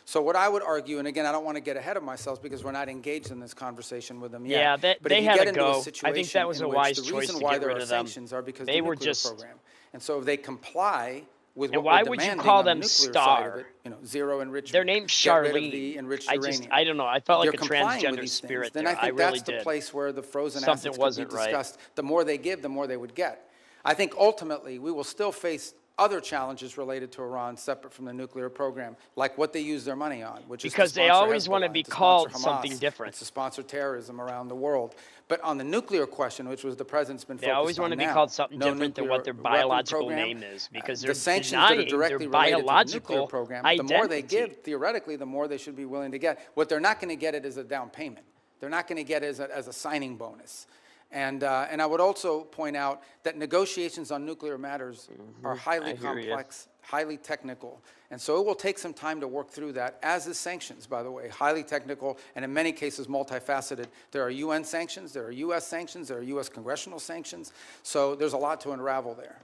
So what I would argue, and again, I don't want to get ahead of myself because we're not engaged in this conversation with them yet. Yeah, but they if you had get to into go. a situation I think that was a wise the choice reason to why get there rid are of them. sanctions are because They of the were nuclear just. program. And so if they comply with And what why we're would you demanding call on the them nuclear side Star? of it, zero enrichment. Their name's Get rid of Charlene. the enriched I uranium. don't know. I felt like They're a complying with transgender these spirit things. Then there. I think really that's the did. place where the frozen Something assets wasn't could be right. discussed. The more they give, the more they would get. I think ultimately we will still face other challenges related to Iran separate from the nuclear program, like what they use their money on, which is to Because they sponsor always want to Hezbollah, be to sponsor called Hamas, something different. and to sponsor terrorism around the world. But on the nuclear question, which was the president's been focused on They always want to be now, called something no different than nuclear what their weapon biological program, name is, because the they're sanctions that are denying directly their related to the nuclear biological program, identity. the more they give, theoretically, the more they should be willing to get. What they're not going to get it is a down payment. They're not going to get it as a signing bonus. And I would also point out that negotiations on nuclear matters are highly I hear ya. complex, highly technical. And so it will take some time to work through that, as is sanctions, by the way, highly technical and in many cases multifaceted. There are UN sanctions, there are US sanctions, there are US congressional sanctions. So there's a lot to unravel there.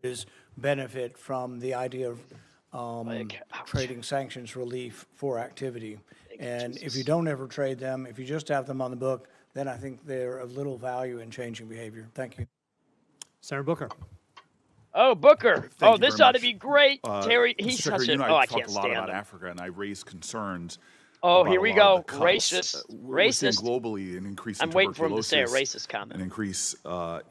Is benefit from the idea of Like, ouch. trading sanctions relief for activity. And if you don't ever trade them, if you just have them on the book, then I think they're of little value in changing behavior. Thank you. Senator Booker. Oh, Booker. Thank Oh, you this very ought to much. be great. Terry, Mr. he's Secretary, such you a, and oh, I I can't talked a lot stand about him. Africa, and I raised concerns. Oh, about here a we lot of go. the cuts. Racist. We're seeing Racist. globally an increase in I'm waiting for him to say a tuberculosis, racist comment. an increase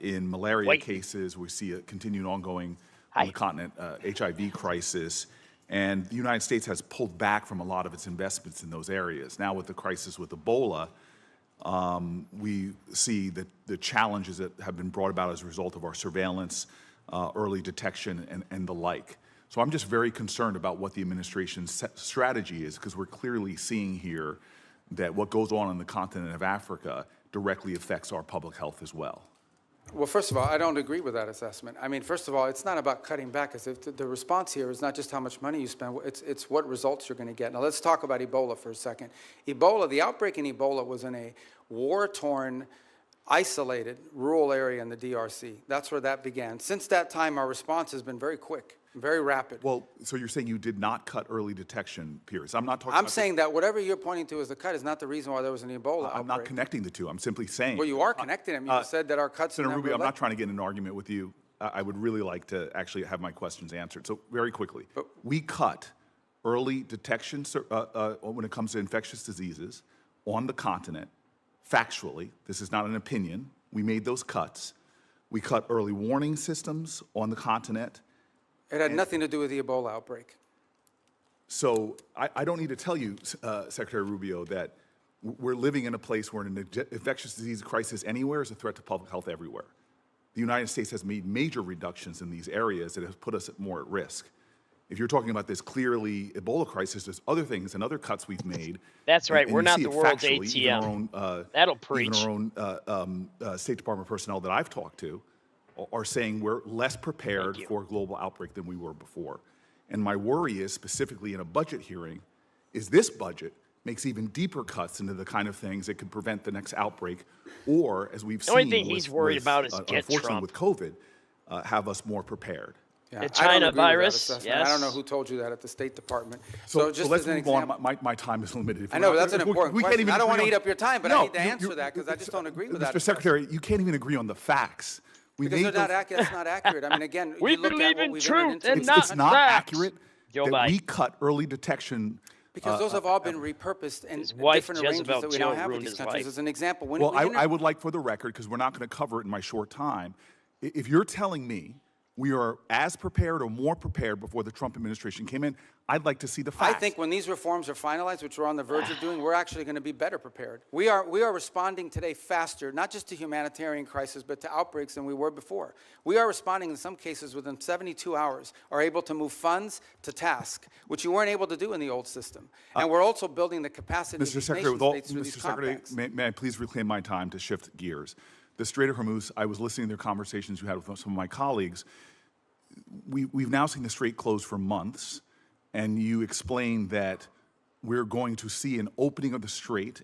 in malaria Wait. cases. We see a continued ongoing Hi. on the continent HIV crisis. And the United States has pulled back from a lot of its investments in those areas. Now with the crisis with Ebola, we see that the challenges that have been brought about as a result of our surveillance, early detection, and the like. So I'm just very concerned about what the administration's strategy is, because we're clearly seeing here that what goes on the continent of Africa directly affects our public health as well. Well, first of all, I don't agree with that assessment. I mean, first of all, it's not about cutting back. The response here is not just how much money you spend, it's what results you're going to get. Now, let's talk about Ebola for a second. Ebola, the outbreak in Ebola was in a war-torn, isolated, rural area in the DRC. That's where that began. Since that time, our response has been very quick, very rapid. Well, so you're saying you did not cut early detection periods. I'm not talking I'm about saying that whatever you're pointing to as the cut is not the reason why there was an Ebola I'm not outbreak. connecting the two. I'm simply saying. Well, you are connecting them. You just said that our cuts Senator never Rubio, I'm led- not trying to get in an argument with you. I would really like to actually have my questions answered. So very quickly, we cut early detection when it comes to infectious diseases on the continent. Factually, this is not an opinion. We made those cuts. We cut early warning systems on the continent. It had nothing to do with the Ebola outbreak. So I don't need to tell you, Secretary Rubio, that we're living in a place where an infectious disease crisis anywhere is a threat to public health everywhere. The United States has made major reductions in these areas that have put us more at risk. If you're talking about this clearly Ebola crisis, there's other things and other cuts we've made. That's right. And We're you not see the it world's factually. Even ATM. our own, That'll even preach. our own State Department personnel that I've talked to are saying we're less prepared for a global outbreak than we were before. And my worry is, specifically in a budget hearing, is this budget makes even deeper cuts into the kind of things that could prevent the next outbreak, or, as we've The seen only thing he's worried about is get unfortunately Trump. with COVID, have us more prepared. Yeah, The I don't China agree with that virus, assessment. I don't know yes. who told you that at the State Department. So just let's as an move example, on. My time is limited. If I we're know, not- but that's an if we- important we can't question. even I don't want to agree eat on- up your time, but No, I need to you- answer that because I just don't agree with that. Mr. Secretary, you can't even agree on the facts. We Because made they're not those- that's not accurate. I mean, again, We you look believe at what in we've truth entered into. and not it's not facts. accurate Joe that Biden. we cut early detection. Because those have all been repurposed in His wife, different arrangements Jezebel that we now Jill, have with ruined these his countries. life. As an example, when Well, we I would like, for the record, because we're not going to cover it in my short time, if you're telling me we are as prepared or more prepared before the Trump administration came in, I'd like to see the I facts. think when these reforms are finalized, which we're on the verge of doing, we're actually going to be better prepared. We are responding today faster, not just to humanitarian crisis, but to outbreaks than we were before. We are responding in some cases within 72 hours, are able to move funds to task, which you weren't able to do in the old system. And we're also building the capacity of Mr. these Secretary, nation states through Mr. these Secretary, compacts. may I please reclaim my time to shift gears? The Strait of Hormuz, I was listening to their conversations you had with some of my colleagues. We've now seen the Strait closed for months, and you explained that we're going to see an opening of the Strait,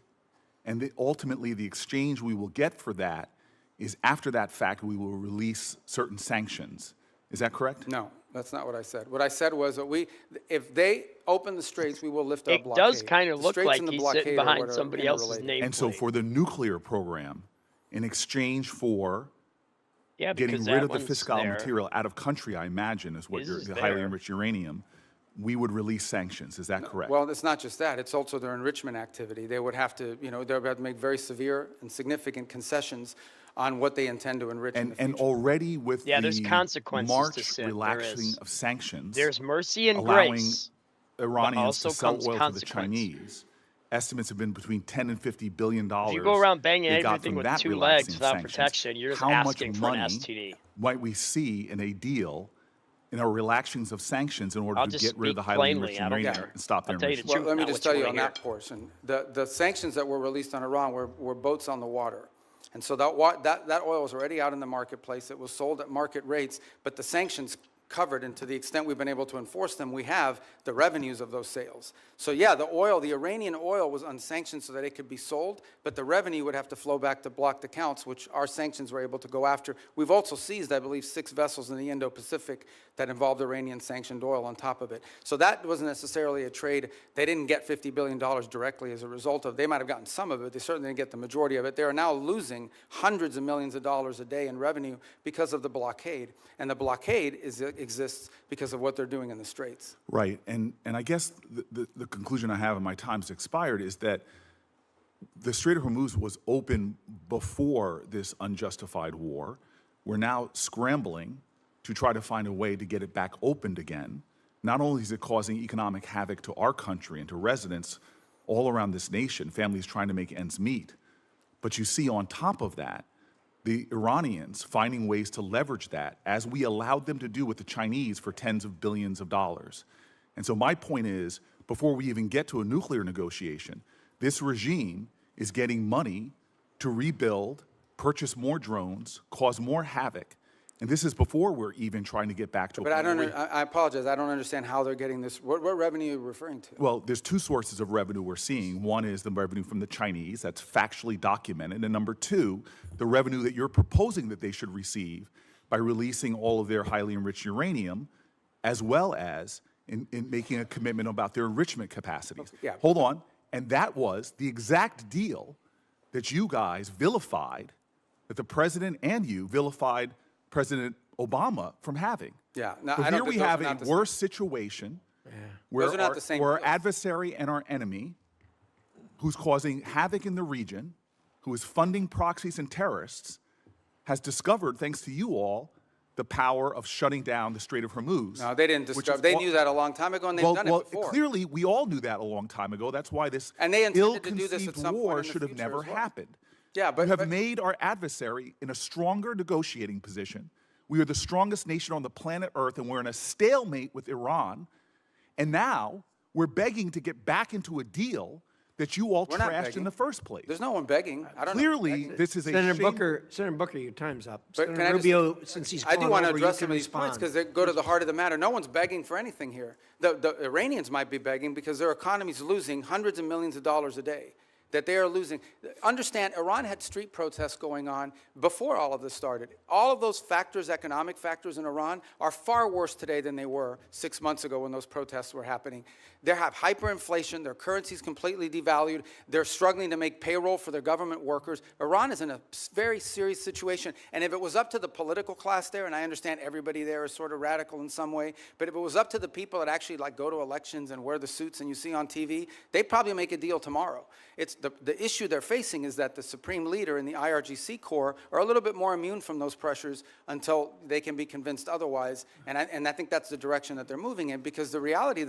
and that ultimately the exchange we will get for that is after that fact we will release certain sanctions. Is that correct? No, that's not what I said. What I said was that if they open the straits, we will lift our It blockade. does kind of The look straits like and the he's blockade sitting are behind what are somebody else's interrelated. nameplate. And so for the nuclear program, in exchange for yeah, getting because rid that of the one's fissile there. material out of country, I imagine, is what Is the highly there. enriched uranium, we would release sanctions. Is that correct? Well, it's not just that. It's also their enrichment activity. They would have to, they would have to make very severe and significant concessions on what they intend to enrich in the and future. already with Yeah, there's the consequences to March sin. There relaxing is. of sanctions, There's mercy and allowing grace. Iranians also to sell comes oil to the consequence. Chinese. Estimates have been between $10 and $50 billion. If you go around banging they got everything from with that two relaxing legs of without sanctions. protection, you're just How much asking for an money STD. might we see in a deal in our relaxings of sanctions in order I'll to just get rid of speak the highly plainly. enriched I don't uranium care. and stop their I'll tell you the enrichment. truth. Well, let me not just what tell you wanna on hear. that portion. The sanctions that were released on Iran were boats on the water. And so that oil was already out in the marketplace. It was sold at market rates, but the sanctions covered, and to the extent we've been able to enforce them, we have the revenues of those sales. So yeah, the Iranian oil was unsanctioned so that it could be sold, but the revenue would have to flow back to blocked accounts, which our sanctions were able to go after. We've also seized, I believe, 6 vessels in the Indo-Pacific that involved Iranian sanctioned oil on top of it. So that wasn't necessarily a trade. They didn't get $50 billion directly as a result of. They might have gotten some of it. They certainly didn't get the majority of it. They are now losing hundreds of millions of dollars a day in revenue because of the blockade. And the blockade exists because of what they're doing in the Straits. Right, and I guess the conclusion I have, and my time's expired, is that the Strait of Hormuz was open before this unjustified war. We're now scrambling to try to find a way to get it back opened again. Not only is it causing economic havoc to our country and to residents all around this nation, families trying to make ends meet, but you see on top of that, the Iranians finding ways to leverage that, as we allowed them to do with the Chinese for tens of billions of dollars. And so my point is, before we even get to a nuclear negotiation, this regime is getting money to rebuild, purchase more drones, cause more havoc. And this is before we're even trying to get back to But I apologize, I don't understand how they're getting this. What revenue are you referring to? Well, there's 2 sources of revenue we're seeing. One is the revenue from the Chinese, that's factually documented. And number 2, the revenue that you're proposing that they should receive by releasing all of their highly enriched uranium, as well as in making a commitment about their enrichment capacities. Okay, yeah. Hold on. And that was the exact deal that you guys vilified, that the president and you vilified President Obama from having. Yeah, no, So I don't here think we those are have a not the worse situation where Those are not the same our deals. adversary and our enemy, who's causing havoc in the region, who is funding proxies and terrorists, has discovered, thanks to you all, the power of shutting down the Strait of Hormuz. No, they didn't which discover. is They all- knew that a long time ago, and they've done it before. Clearly, we all knew that a long time ago. That's why this And they intended to do this at ill-conceived some point war in the should have future never as well. happened. Yeah, but You have made our adversary in a stronger negotiating position. We are the strongest nation on the planet Earth, and we're in a stalemate with Iran. And now we're begging to get back into a deal that you all We're not trashed in begging. the first place. There's no one begging. I don't know. Clearly, this is a Senator shame. Booker, your time's up. But can Senator I just- Rubio, since he's I do gone want to over, you address can some of these points respond. because they go to the heart of the matter. No one's begging for anything here. The Iranians might be begging because their economy's losing hundreds of millions of dollars a day. That they are losing. Understand, Iran had street protests going on before all of this started. All of those factors, economic factors in Iran, are far worse today than they were 6 months ago when those protests were happening. They have hyperinflation, their currency's completely devalued, they're struggling to make payroll for their government workers. Iran is in a very serious situation, and if it was up to the political class there, and I understand everybody there is sort of radical in some way, but if it was up to the people that actually like go to elections and wear the suits and you see on TV, they'd probably make a deal tomorrow. It's the issue they're facing is that the supreme leader and the IRGC Corps are a little bit more immune from those pressures until they can be convinced otherwise. And I think that's the direction that they're moving in, because the reality,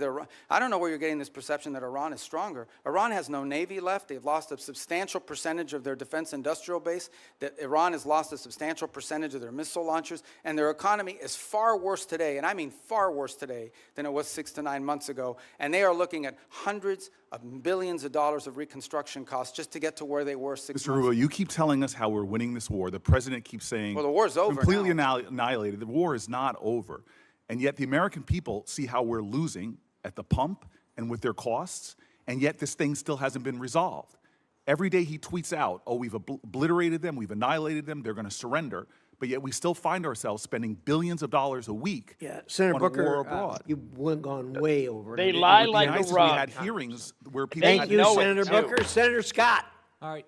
I don't know where you're getting this perception that Iran is stronger. Iran has no navy left. They've lost a substantial percentage of their defense industrial base. That Iran has lost a substantial percentage of their missile launchers. And their economy is far worse today, and I mean far worse today, than it was 6 to 9 months ago. And they are looking at hundreds of billions of dollars of reconstruction costs just to get to where they were 6 months Mr. Rubio, you keep telling us how we're winning this war. The president keeps saying, Well, the war's over completely now. annihilated. The war is not over. And yet the American people see how we're losing at the pump and with their costs, and yet this thing still hasn't been resolved. Every day he tweets out, oh, we've obliterated them, we've annihilated them, they're going to surrender. But yet we still find ourselves spending billions of dollars a week Senator on Booker, a war abroad. you've gone way over. They it. lie It would be like nice a if we rug. We had had hearings where people Thank had you, know it, Senator too. Booker. Senator Scott. All right.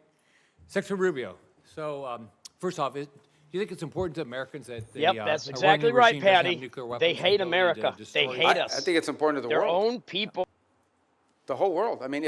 Secretary Rubio, so first off, do you think it's important to Americans that the Yep, that's Iranian exactly right, regime doesn't have Patty. nuclear weapons They and hate ability to America. They destroy- hate us. I think it's important to the Their world. own people. The whole world. I mean,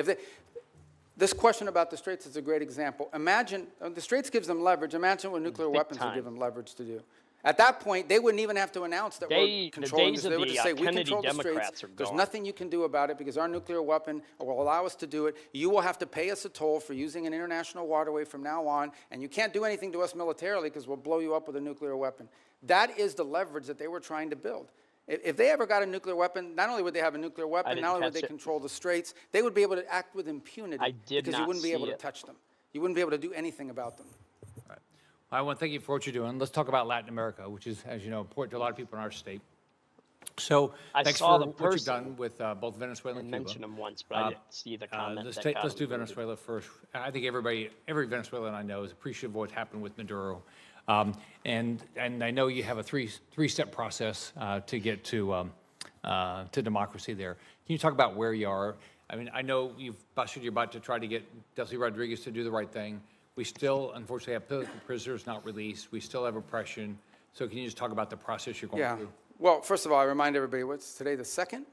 this question about the Straits is a great example. Imagine, the Straits gives them leverage. Imagine what nuclear Big weapons would time. give them leverage to do. At that point, they wouldn't even have to announce that The we're controlling days this. of They would the, just say, we Kennedy control the Democrats Straits. are There's gone. nothing you can do about it because our nuclear weapon will allow us to do it. You will have to pay us a toll for using an international waterway from now on, and you can't do anything to us militarily because we'll blow you up with a nuclear weapon. That is the leverage that they were trying to build. If they ever got a nuclear weapon, not only would they have a nuclear weapon, didn't not only would catch they it. control the straits, they would be able to act with impunity. I did because you not wouldn't be able see to it. touch them. You wouldn't be able to do anything about them. I want to thank you for what you're doing. Let's talk about Latin America, which is, as you know, important to a lot of people in our state. So I thanks saw for the what you've person done with both Venezuela and I Cuba. mentioned him once, but I didn't see the comment. Let's, that got let's do him booted. Venezuela first. I think every Venezuelan I know is appreciative of what happened with Maduro. And I know you have a three-step process to get to democracy there. Can you talk about where you are? I mean, I know you've busted your butt to try to get Delcy Rodriguez to do the right thing. We still, unfortunately, have political prisoners not released. We still have oppression. So can you just talk about the process you're going through? Well, first of all, I remind everybody, what's today, the 2nd?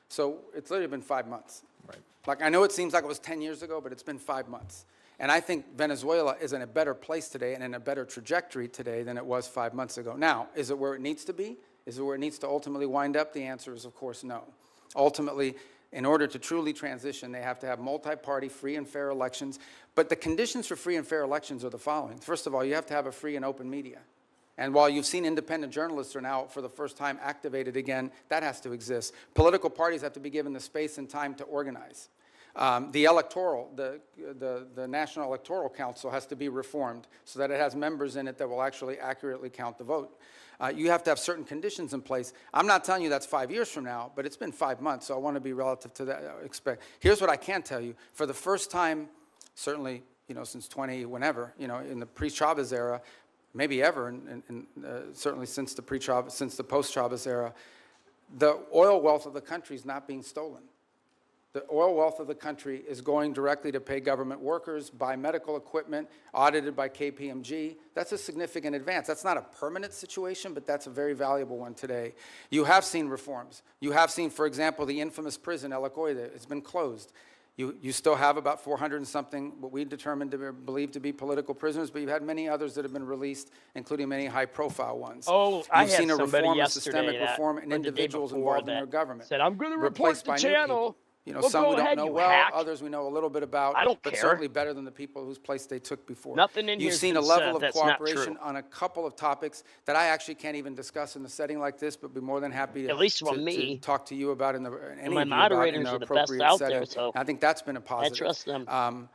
So it's literally been 5 months. Right. Like, I know it seems like it was 10 years ago, but it's been 5 months. And I think Venezuela is in a better place today and in a better trajectory today than it was 5 months ago. Now, is it where it needs to be? Is it where it needs to ultimately wind up? The answer is, of course, no. Ultimately, in order to truly transition, they have to have multi-party, free and fair elections. But the conditions for free and fair elections are the following. First of all, you have to have a free and open media. And while you've seen independent journalists are now, for the first time, activated again, that has to exist. Political parties have to be given the space and time to organize. The National Electoral Council has to be reformed so that it has members in it that will actually accurately count the vote. You have to have certain conditions in place. I'm not telling you that's 5 years from now, but it's been 5 months, so I want to be relative to that. Here's what I can tell you. For the first time, certainly, since whenever, in the pre-Chavez era, maybe ever, and certainly since the post-Chavez era, the oil wealth of the country is not being stolen. The oil wealth of the country is going directly to pay government workers, buy medical equipment, audited by KPMG. That's a significant advance. That's not a permanent situation, but that's a very valuable one today. You have seen reforms. You have seen, for example, the infamous prison, El Acoide. It's been closed. You still have about 400 and something, what we determined to believe to be political prisoners, but you've had many others that have been released, including many high-profile ones. Oh, I You've had seen a somebody reform, a yesterday systemic reform in or the day individuals before involved in their that government. said, I'm going to report replaced the by new channel. people. Well, Some go we don't ahead, know you well, hack. others we know a little bit about, I don't but care. certainly better than the people whose place they took before. Nothing in You've here's seen a been level said of that's not cooperation true. on a couple of topics that I actually can't even discuss in a setting like this, but be more than happy At least with to me. talk to you about in any my of you about in moderators the are the best appropriate out setting. there, so I think that's been a positive. trust them.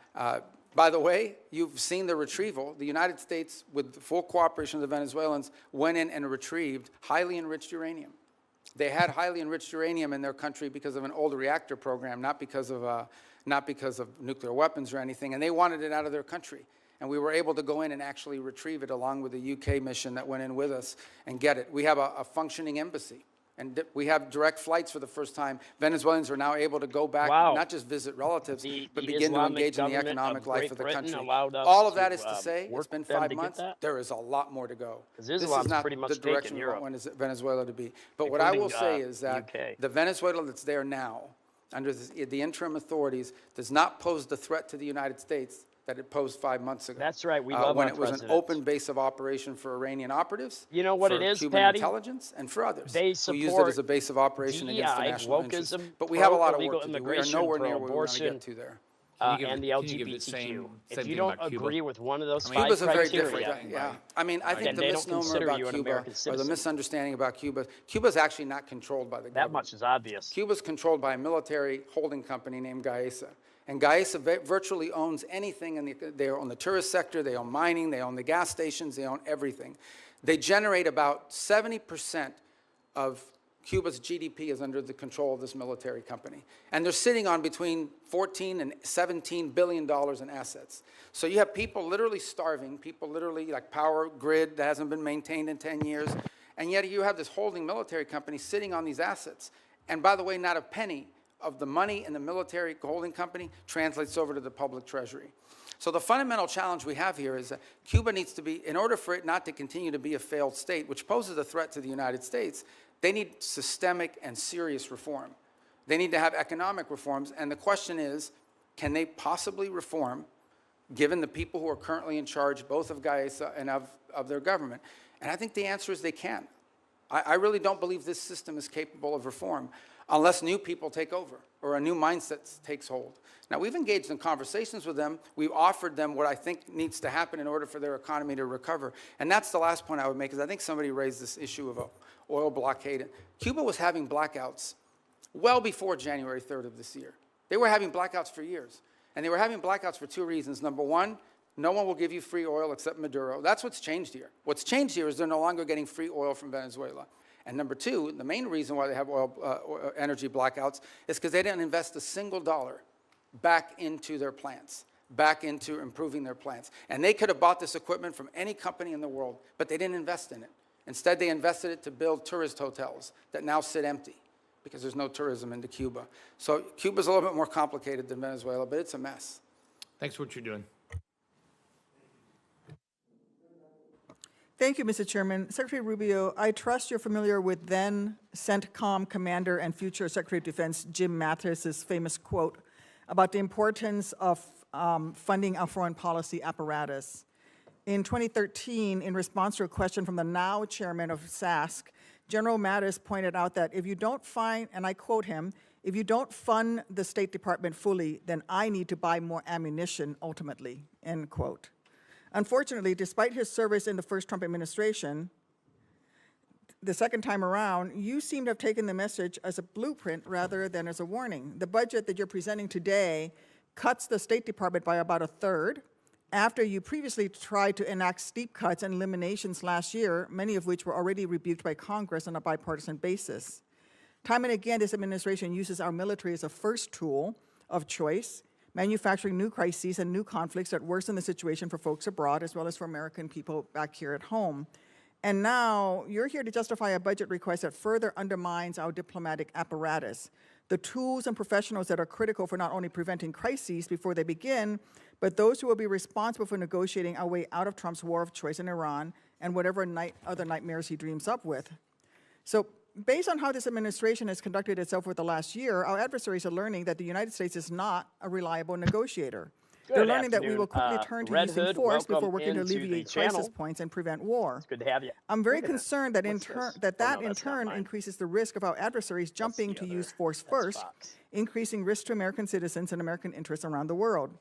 By the way, you've seen the retrieval. The United States, with the full cooperation of the Venezuelans, went in and retrieved highly enriched uranium. They had highly enriched uranium in their country because of an old reactor program, not because of nuclear weapons or anything, and they wanted it out of their country. And we were able to go in and actually retrieve it along with the UK mission that went in with us and get it. We have a functioning embassy. And we have direct flights for the first time. Venezuelans are now able to go back, not just visit relatives, but the begin to Islamic engage in the government economic of life of the Great country. Britain allowed us All of that to, is to say, work it's been with them 5 to get months. that? There is a lot more to go. 'Cause This is Islam's not pretty much the taken direction we Europe. want Venezuela to be. But what I will Including, say is that UK. the Venezuela that's there now, under the interim authorities, does not pose the threat to the United States that it posed 5 months ago. That's right. We love when our it was an presidents. open base of operation for Iranian operatives. You know what for it is, Cuban Patty? intelligence, and for others They who used it support as a base of operation against the DEI, national interests. wokeism, But we have a lot of pro-illegal work to do. We are immigration, nowhere near where we want to pro-abortion, get to there. and the can you give the LGBTQ. same If you thing don't about Cuba? agree with one of those I mean, five Cuba's a very criteria, different, I mean, I think then the they don't misnomer consider about you an Cuba, American or the citizen. misunderstanding about Cuba, Cuba's actually not controlled by the that government. much is obvious. Cuba's controlled by a military holding company named GAESA. And GAESA virtually owns anything, they own the tourist sector, they own mining, they own the gas stations, they own everything. They generate about 70% of Cuba's GDP is under the control of this military company. And they're sitting on between $14 and $17 billion in assets. So you have people literally starving, people literally like power grid that hasn't been maintained in 10 years, and yet you have this holding military company sitting on these assets. And by the way, not a penny of the money in the military holding company translates over to the public treasury. So the fundamental challenge we have here is that Cuba needs to be, in order for it not to continue to be a failed state, which poses a threat to the United States, they need systemic and serious reform. They need to have economic reforms, and the question is, can they possibly reform, given the people who are currently in charge, both of GAESA and of their government? And I think the answer is they can. I really don't believe this system is capable of reform. unless new people take over or a new mindset takes hold. Now, we've engaged in conversations with them. We've offered them what I think needs to happen in order for their economy to recover. And that's the last point I would make, is I think somebody raised this issue of a oil blockade. Cuba was having blackouts well before January 3rd of this year. They were having blackouts for years. And they were having blackouts for two reasons. Number one, no one will give you free oil except Maduro. That's what's changed here. What's changed here is they're no longer getting free oil from Venezuela. And number two, the main reason why they have energy blackouts is because they didn't invest a single dollar back into their plants, back into improving their plants. And they could have bought this equipment from any company in the world, but they didn't invest in it. Instead, they invested it to build tourist hotels that now sit empty because there's no tourism into Cuba. So Cuba's a little bit more complicated than Venezuela, but it's a mess. Thanks for what you're doing. Thank you, Mr. Chairman. Secretary Rubio, I trust you're familiar with then CENTCOM Commander and future Secretary of Defense Jim Mattis's famous quote about the importance of funding our foreign policy apparatus. In 2013, in response to a question from the now chairman of SASC, General Mattis pointed out that if you don't find, and I quote him, if you don't fund the State Department fully, then I need to buy more ammunition ultimately, end quote. Unfortunately, despite his service in the first Trump administration, the second time around, you seem to have taken the message as a blueprint rather than as a warning. The budget that you're presenting today cuts the State Department by about a third, after you previously tried to enact steep cuts and eliminations last year, many of which were already rebuked by Congress on a bipartisan basis. Time and again, this administration uses our military as a first tool of choice, manufacturing new crises and new conflicts that worsen the situation for folks abroad as well as for American people back here at home. And now you're here to justify a budget request that further undermines our diplomatic apparatus, the tools and professionals that are critical for not only preventing crises before they begin, but those who will be responsible for negotiating our way out of Trump's war of choice in Iran and whatever other nightmares he dreams up with. So based on how this administration has conducted itself over the last year, our adversaries are learning that the United States is not a reliable negotiator. They're learning that we will quickly turn to using force before working to alleviate crisis points and prevent war. It's good to have you. I'm very concerned that in turn increases the risk of our adversaries jumping to use force first, increasing risk to American citizens and American interests around the world.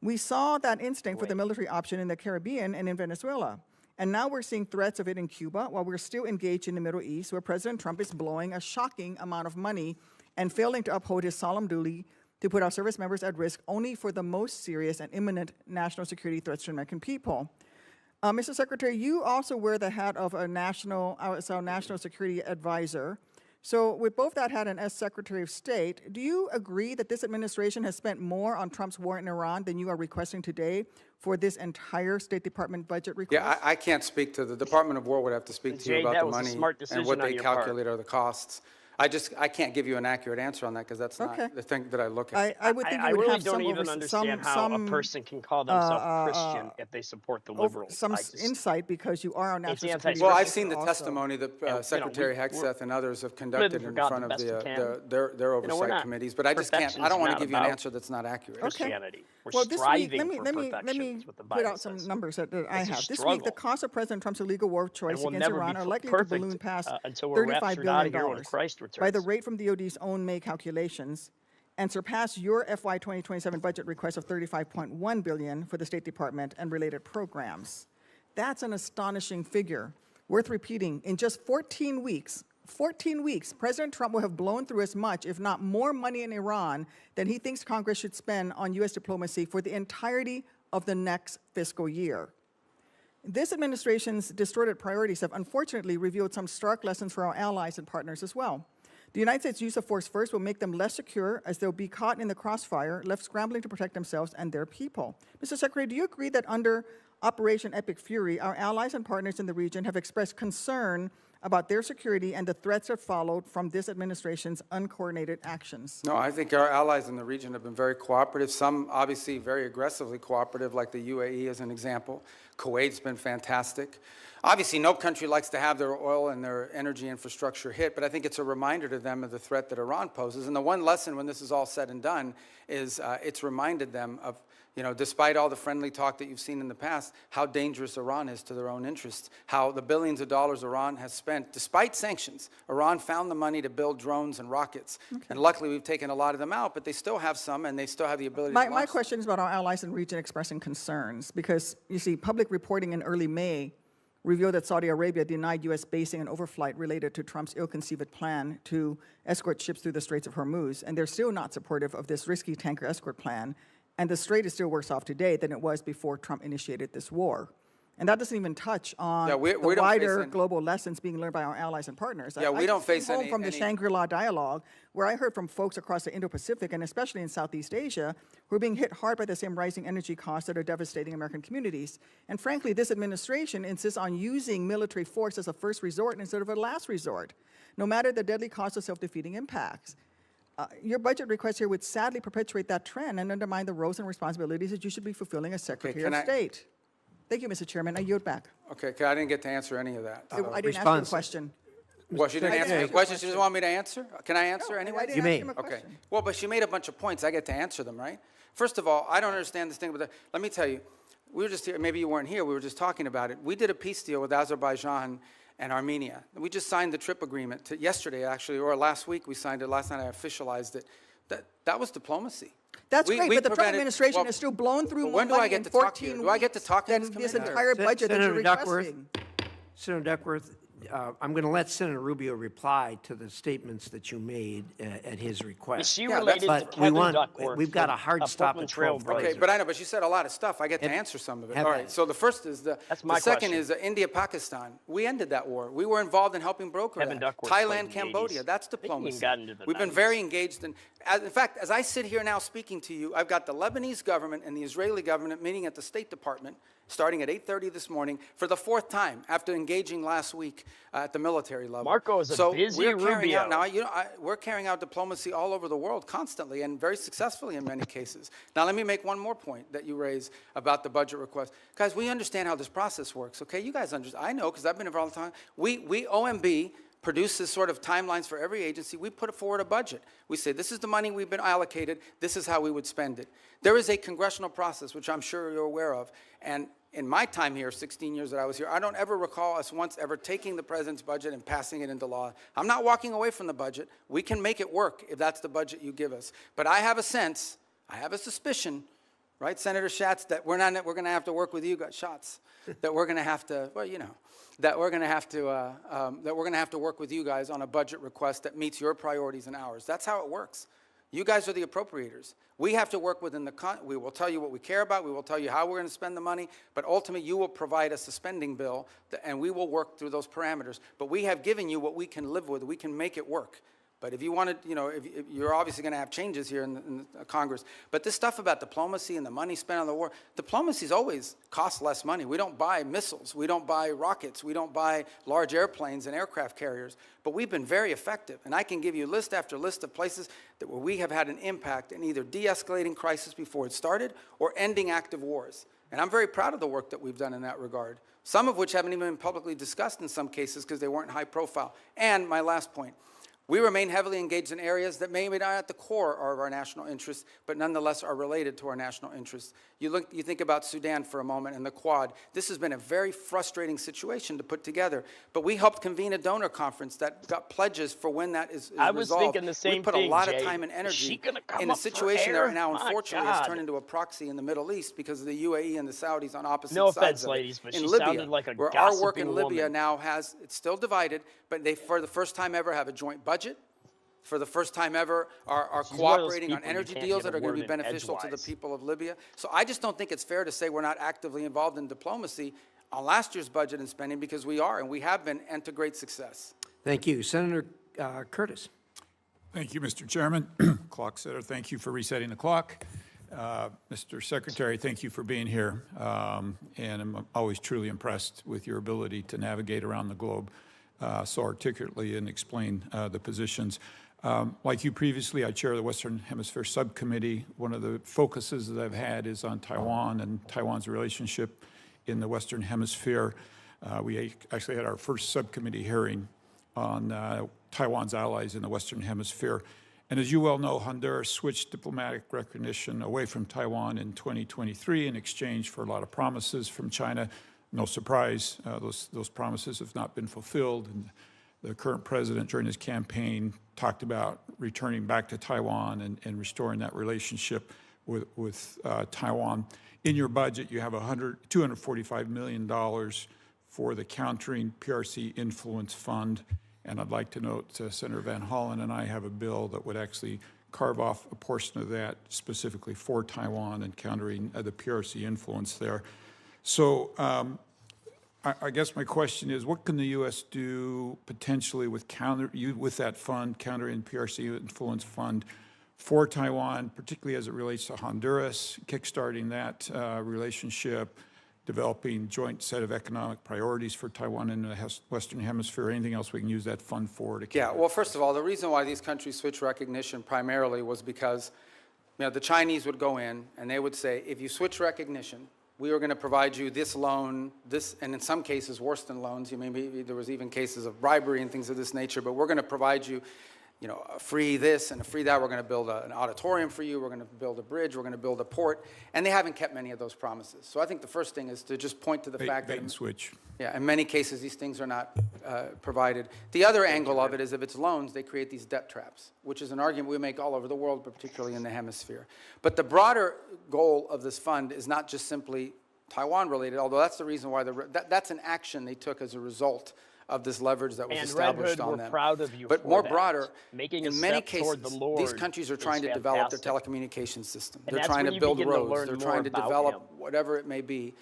We saw that instinct for the military option in the Caribbean and in Venezuela. And now we're seeing threats of it in Cuba while we're still engaged in the Middle East, where President Trump is blowing a shocking amount of money and failing to uphold his solemn duty to put our service members at risk only for the most serious and imminent national security threats to American people. Mr. Secretary, you also wear the hat of a national security advisor. So with both that hat and as Secretary of State, do you agree that this administration has spent more on Trump's war in Iran than you are requesting today for this entire State Department budget request? Yeah, I can't speak to the Department of War would have to speak to you about the money and what they calculate are the costs. I can't give you an accurate answer on that because that's not the thing that I look at. I would think you would really have don't even understand how a person can call themselves Christian if they support the liberals. Some insight because you are on national security. Well, I've seen the testimony that Secretary Hegseth and others have conducted in front of their oversight committees, but I just can't. I don't want to give you an answer that's not accurate. Christianity. Well, this week, let me put out some numbers that I have. This week, the cost of President Trump's illegal war of choice against Iran are likely to balloon past $35 billion by the rate from DOD's own May calculations and surpass your FY 2027 budget request of $35.1 billion for the State Department and related programs. That's an astonishing figure. Worth repeating, in just 14 weeks, President Trump will have blown through as much, if not more money in Iran than he thinks Congress should spend on U.S. diplomacy for the entirety of the next fiscal year. This administration's distorted priorities have unfortunately revealed some stark lessons for our allies and partners as well. The United States' use of force first will make them less secure as they'll be caught in the crossfire, left scrambling to protect themselves and their people. Mr. Secretary, do you agree that under Operation Epic Fury, our allies and partners in the region have expressed concern about their security and the threats that followed from this administration's uncoordinated actions? No, I think our allies in the region have been very cooperative, some obviously very aggressively cooperative, like the UAE as an example. Kuwait's been fantastic. Obviously, no country likes to have their oil and their energy infrastructure hit, but I think it's a reminder to them of the threat that Iran poses. And the one lesson when this is all said and done is it's reminded them of You know, despite all the friendly talk that you've seen in the past, how dangerous Iran is to their own interests, how the billions of dollars Iran has spent, despite sanctions, Iran found the money to build drones and rockets. Okay. And luckily, we've taken a lot of them out, but they still have some, and they still have the ability to launch My question is about our allies in the region expressing concerns, because, you see, public reporting in early May revealed that Saudi Arabia denied U.S. basing and overflight related to Trump's ill-conceived plan to escort ships through the Straits of Hormuz, and they're still not supportive of this risky tanker escort plan. And the Strait is still worse off today than it was before Trump initiated this war. And that doesn't even touch on the wider global lessons being learned by our allies and partners. Yeah, we don't face any from the Shangri-La dialogue, where I heard from folks across the Indo-Pacific and especially in Southeast Asia, who are being hit hard by the same rising energy costs that are devastating American communities. And frankly, this administration insists on using military force as a first resort instead of a last resort, no matter the deadly cost of self-defeating impacts. Your budget request here would sadly perpetuate that trend and undermine the roles and responsibilities that you should be fulfilling as Secretary of State. Thank you, Mr. Chairman. I yield back. Okay, I didn't get to answer any of that. I didn't ask you a question. Well, she didn't answer the question. She doesn't want me to answer? Can I answer anyway? You may. Okay. Well, but she made a bunch of points. I get to answer them, right? First of all, I don't understand this thing about let me tell you, we were just here, maybe you weren't here, we were just talking about it. We did a peace deal with Azerbaijan and Armenia. We just signed the trip agreement yesterday, actually, or last week we signed it. Last night I officialized it. That was diplomacy. That's great, but the Trump administration has still blown through more money in 14 weeks do I get to talk to this entire budget that you're requesting. Senator Duckworth, I'm going to let Senator Rubio reply to the statements that you made at his request. Is she related to Kevin Duckworth? We've got a hard stop at 12. Okay, but I know, but she said a lot of stuff. I get to answer some of it. All right, so the first is the second is India-Pakistan. We ended that war. We were involved in helping broker that. Thailand, Cambodia, that's diplomacy. We've been very engaged in fact, as I sit here now speaking to you, I've got the Lebanese government and the Israeli government meeting at the State Department starting at 8:30 this morning for the 4th time after engaging last week at the military level. Marco is a busy Rubio. We're carrying out diplomacy all over the world constantly and very successfully in many cases. Now, let me make one more point that you raised about the budget request. Guys, we understand how this process works, okay? You guys understand. I know because I've been involved all the time. We OMB, produces sort of timelines for every agency. We put forward a budget. We say, this is the money we've been allocated. This is how we would spend it. There is a congressional process, which I'm sure you're aware of. And in my time here, 16 years that I was here, I don't ever recall us once ever taking the president's budget and passing it into law. I'm not walking away from the budget. We can make it work if that's the budget you give us. But I have a sense, I have a suspicion, right, Senator Schatz, that we're going to have to work with you guys, that we're going to have to, well, you know, that we're going to have to work with you guys on a budget request that meets your priorities and ours. That's how it works. You guys are the appropriators. We have to work within we will tell you what we care about. We will tell you how we're going to spend the money. But ultimately, you will provide us a spending bill, and we will work through those parameters. But we have given you what we can live with. We can make it work. But if you want to, you know, if you're obviously going to have changes here in the Congress. But this stuff about diplomacy and the money spent on the war, diplomacy's always cost less money. We don't buy missiles. We don't buy rockets. We don't buy large airplanes and aircraft carriers. But we've been very effective. And I can give you list after list of places where we have had an impact in either de-escalating crisis before it started or ending active wars. And I'm very proud of the work that we've done in that regard, some of which haven't even been publicly discussed in some cases because they weren't high profile. And my last point. We remain heavily engaged in areas that may be not at the core of our national interests, but nonetheless are related to our national interests. You think about Sudan for a moment and the Quad. This has been a very frustrating situation to put together, but we helped convene a donor conference that got pledges for when that is resolved. I was thinking the same thing, We put a lot Jay. of time and energy in a a situation that right now, My unfortunately, God. has turned into a proxy in the Middle East because of the UAE and the Saudis on opposite No sides offense, of it. ladies, but in she Libya, sounded like a where our work gossiping in Libya woman. now it's still divided, but they, for the first time ever, have a joint budget. For the first time ever, are cooperating on energy deals that are going to be beneficial to the people of Libya. So I just don't think it's fair to say we're not actively involved in diplomacy on last year's budget and spending, because we are, and we have been, and to great success. Thank you. Senator Curtis. Thank you, Mr. Chairman. Clock setter, thank you for resetting the clock. Mr. Secretary, thank you for being here. And I'm always truly impressed with your ability to navigate around the globe so articulately and explain the positions. Like you previously, I chair the Western Hemisphere Subcommittee. One of the focuses that I've had is on Taiwan and Taiwan's relationship in the Western Hemisphere. We actually had our first subcommittee hearing on Taiwan's allies in the Western Hemisphere. And as you well know, Honduras switched diplomatic recognition away from Taiwan in 2023 in exchange for a lot of promises from China. No surprise, those promises have not been fulfilled. And the current president, during his campaign, talked about returning back to Taiwan and restoring that relationship with Taiwan. In your budget, you have $245 million for the Countering PRC Influence Fund. And I'd like to note Senator Van Hollen and I have a bill that would actually carve off a portion of that specifically for Taiwan and countering the PRC influence there. So I guess my question is, what can the U.S. do potentially with that fund, Countering PRC Influence Fund, for Taiwan, particularly as it relates to Honduras, kickstarting that relationship, developing joint set of economic priorities for Taiwan in the Western Hemisphere, anything else we can use that fund for? Yeah, well, first of all, the reason why these countries switched recognition primarily was because the Chinese would go in and they would say, if you switch recognition, we are going to provide you this loan, this, and in some cases worse than loans. Maybe there was even cases of bribery and things of this nature, but we're going to provide you, a free this and a free that. We're going to build an auditorium for you. We're going to build a bridge. We're going to build a port. And they haven't kept many of those promises. So I think the first thing is to just point to the fact that, switch. Yeah, in many cases, these things are not provided. The other angle of it is if it's loans, they create these debt traps, which is an argument we make all over the world, but particularly in the hemisphere. But the broader goal of this fund is not just simply Taiwan related, although that's the reason why that's an action they took as a result of this leverage that was established on them. Proud of you but for more that. broader, Making in a many step cases, toward the Lord these countries are trying to develop their telecommunications system. And They're that's trying when to you build begin to roads. learn They're more trying to about develop him. whatever it may be.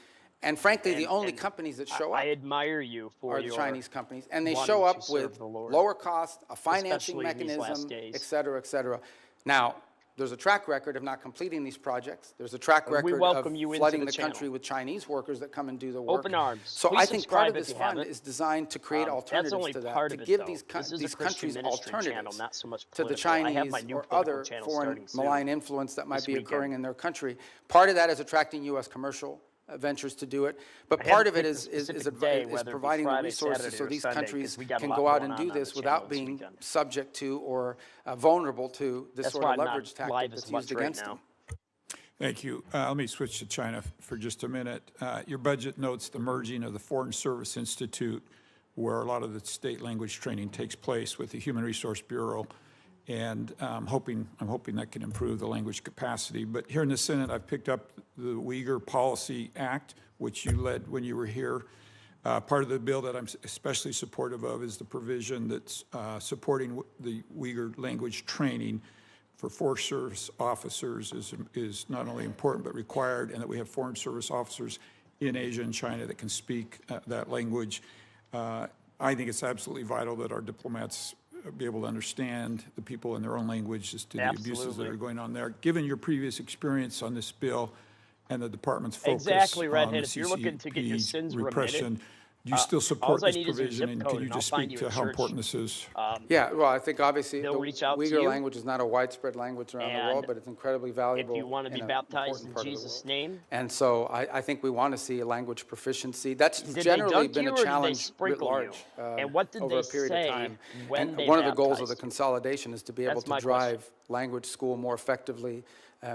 And frankly, the only companies that show up I admire you for are the your Chinese companies. And they wanting show to up serve with the Lord, lower cost, a financing especially in these last mechanism, days. et cetera, et cetera. Now, there's a track record of not completing these projects. There's a track And we record of welcome you into flooding the the channel. country with Chinese workers that come and do the work. Open arms. So Please I think part subscribe of if this you fund haven't. is designed to create That's alternatives only to that, part to of it, give though. these This is a countries Christian ministry channel, alternatives not so much to the political. I have Chinese my new or political other channel foreign starting soon malign influence that might this be weekend. occurring in their country. Part of that is attracting U.S. commercial ventures to do it, but I part haven't of it picked a is specific day, whether it be providing the Friday, resources Saturday, so or these Sunday, countries 'cause we got a can lot go out going and on do on the this channel without this being weekend. subject to or vulnerable to this That's sort why of I'm not leverage tactic live as that's much used right against now. them. Thank you. Let me switch to China for just a minute. Your budget notes the merging of the Foreign Service Institute, where a lot of the state language training takes place, with the Human Resource Bureau, and I'm hoping that can improve the language capacity. But here in the Senate, I've picked up the Uyghur Policy Act, which you led when you were here. Part of the bill that I'm especially supportive of is the provision that's supporting the Uyghur language training for Forest Service officers is not only important but required, and that we have Foreign Service officers in Asia and China that can speak that language. I think it's absolutely vital that our diplomats be able to understand the people in their own language as to the abuses that are going on there. Given your previous experience on this bill and the department's focus Exactly, on Redhead. the If you're looking to get your CCP's sins repression, remitted, do you still support all I this need is your provision, zip and code can you and I'll just find speak you to a how church. important this is? Yeah, well, I think obviously the they'll reach out to Uyghur you, language is not a widespread language around the world, and but it's incredibly valuable. If you want to be in an baptized important in part of the Jesus' world. name, And so I think we want to see a language proficiency. That's did generally they dunk been you a or did they challenge writ sprinkle large you? And what did over they a period say of time. when And they one of the goals of the baptized you? consolidation is to be able That's to my drive question. language school more effectively,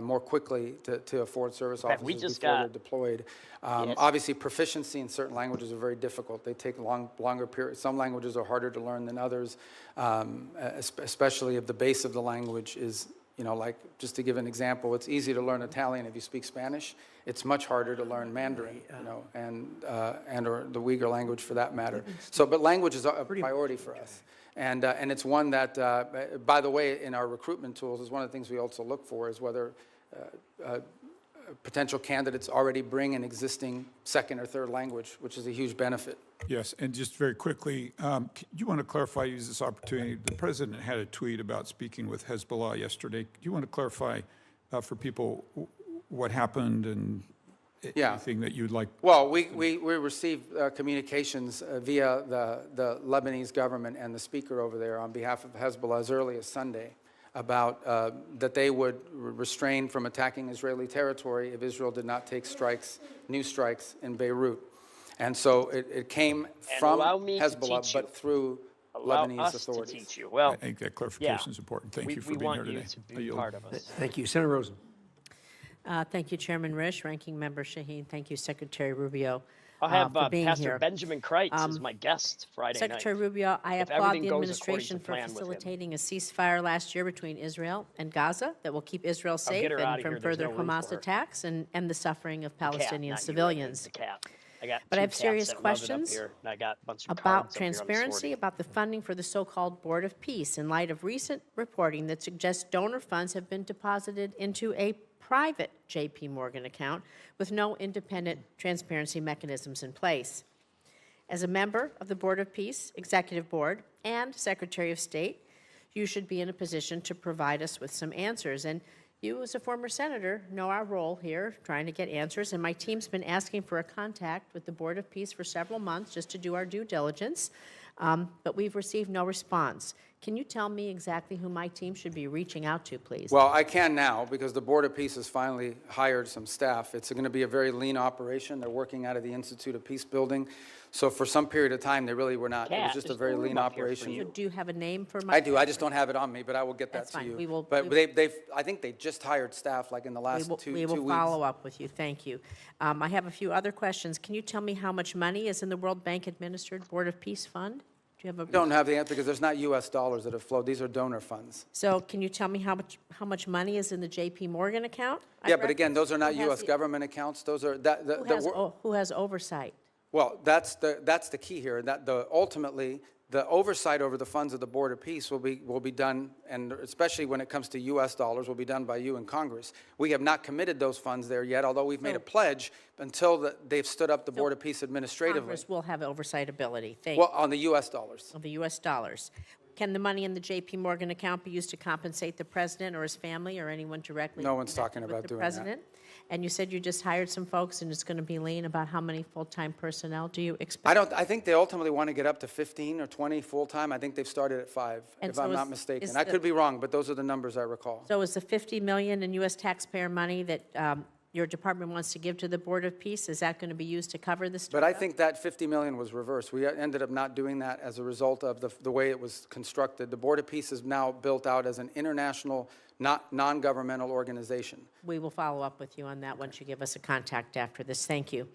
more quickly to a Foreign Service fact, we officers just before they're got- deployed. Yes. Obviously, proficiency in certain languages are very difficult. They take longer periods. Some languages are harder to learn than others, especially if the base of the language is, like, just to give an example, it's easy to learn Italian if you speak Spanish. It's much harder to learn Mandarin, and or the Uyghur language for that matter. So, but language is a priority for us. And it's one that, by the way, in our recruitment tools, is one of the things we also look for is whether potential candidates already bring an existing second or third language, which is a huge benefit. Yes, and just very quickly, do you want to clarify, use this opportunity? The president had a tweet about speaking with Hezbollah yesterday. Do you want to clarify for people what happened and anything that you'd like? Well, we received communications via the Lebanese government and the speaker over there on behalf of Hezbollah as early as Sunday about that they would restrain from attacking Israeli territory if Israel did not take new strikes in Beirut. And so it came from Hezbollah, but through allow Lebanese us authorities. to teach you. Well, I think that clarification is important. Thank you for we being want here you today. to I be yield. part of us. Thank you. Senator Rosen. Thank you, Chairman Risch, Ranking Member Shaheen. Thank you, Secretary Rubio, I'll have for being Pastor here. Benjamin Kreitz as my guest Friday Secretary night. Rubio, I if applaud everything the goes according to administration for plan with him. facilitating a ceasefire last year between Israel and Gaza that will keep Israel I'll safe get her and outta from here. There's further no room Hamas for her. attacks and the suffering of The cat, Palestinian not you, civilians. the cat. I got But two I have cats serious that love it up questions here, and I got a bunch of about cards up here on the transparency, sorting. about the funding for the so-called Board of Peace in light of recent reporting that suggests donor funds have been deposited into a private J.P. Morgan account with no independent transparency mechanisms in place. As a member of the Board of Peace, Executive Board, and Secretary of State, you should be in a position to provide us with some answers. And you, as a former senator, know our role here, trying to get answers. And my team's been asking for a contact with the Board of Peace for several months just to do our due diligence, but we've received no response. Can you tell me exactly who my team should be reaching out to, please? Well, I can now because the Board of Peace has finally hired some staff. It's going to be a very lean operation. They're working out of the Institute of Peace Building. So for some period of time, they really were not. It was just a very lean operation. Do you have a name for my? I do. I just don't have it on me, but I will get that That's to fine. you. We will- But we- I think they just hired staff like in the last two weeks. We will follow up with you. Thank you. I have a few other questions. Can you tell me how much money is in the World Bank administered Board of Peace Fund? Do you have a? We don't have the answer because there's not U.S. dollars that have flowed. These are donor funds. So can you tell me how much money is in the J.P. Morgan account? Yeah, but again, those are not Who has U.S. the- government accounts. Those are Who has oversight? Well, that's the key here. That ultimately the oversight over the funds of the Board of Peace will be done, and especially when it comes to U.S. dollars, will be done by you in Congress. We have not committed those funds there yet, although we've made a pledge until they've stood up the Board of Peace administratively. Congress will have oversight ability. Thank Well, you. on the U.S. dollars. Of the U.S. dollars. Can the money in the J.P. Morgan account be used to compensate the president or his family or anyone directly? No one's talking connected about with the doing that. president? And you said you just hired some folks and it's going to be lean. About how many full-time personnel do you expect? I think they ultimately want to get up to 15 or 20 full-time. I think they've started at 5, And if so I'm is- not mistaken. is I the- could be wrong, but those are the numbers I recall. So is the $50 million in U.S. taxpayer money that your department wants to give to the Board of Peace, is that going to be used to cover this? But I think that 50 million was reversed. We ended up not doing that as a result of the way it was constructed. The Board of Peace is now built out as an international, non-governmental organization. We will follow up with you on that once you give us a contact after this. Thank you.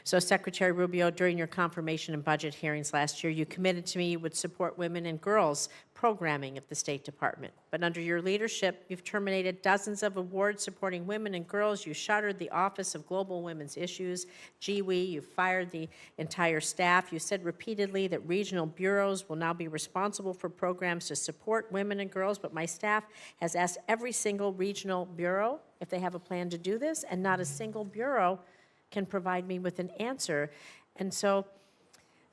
So Secretary Rubio, during your confirmation and budget hearings last year, you committed to me you would support women and girls programming at the State Department. But under your leadership, you've terminated dozens of awards supporting women and girls. You shuttered the Office of Global Women's Issues, GWE. You fired the entire staff. You said repeatedly that regional bureaus will now be responsible for programs to support women and girls, but my staff has asked every single regional bureau if they have a plan to do this, and not a single bureau can provide me with an answer. And so,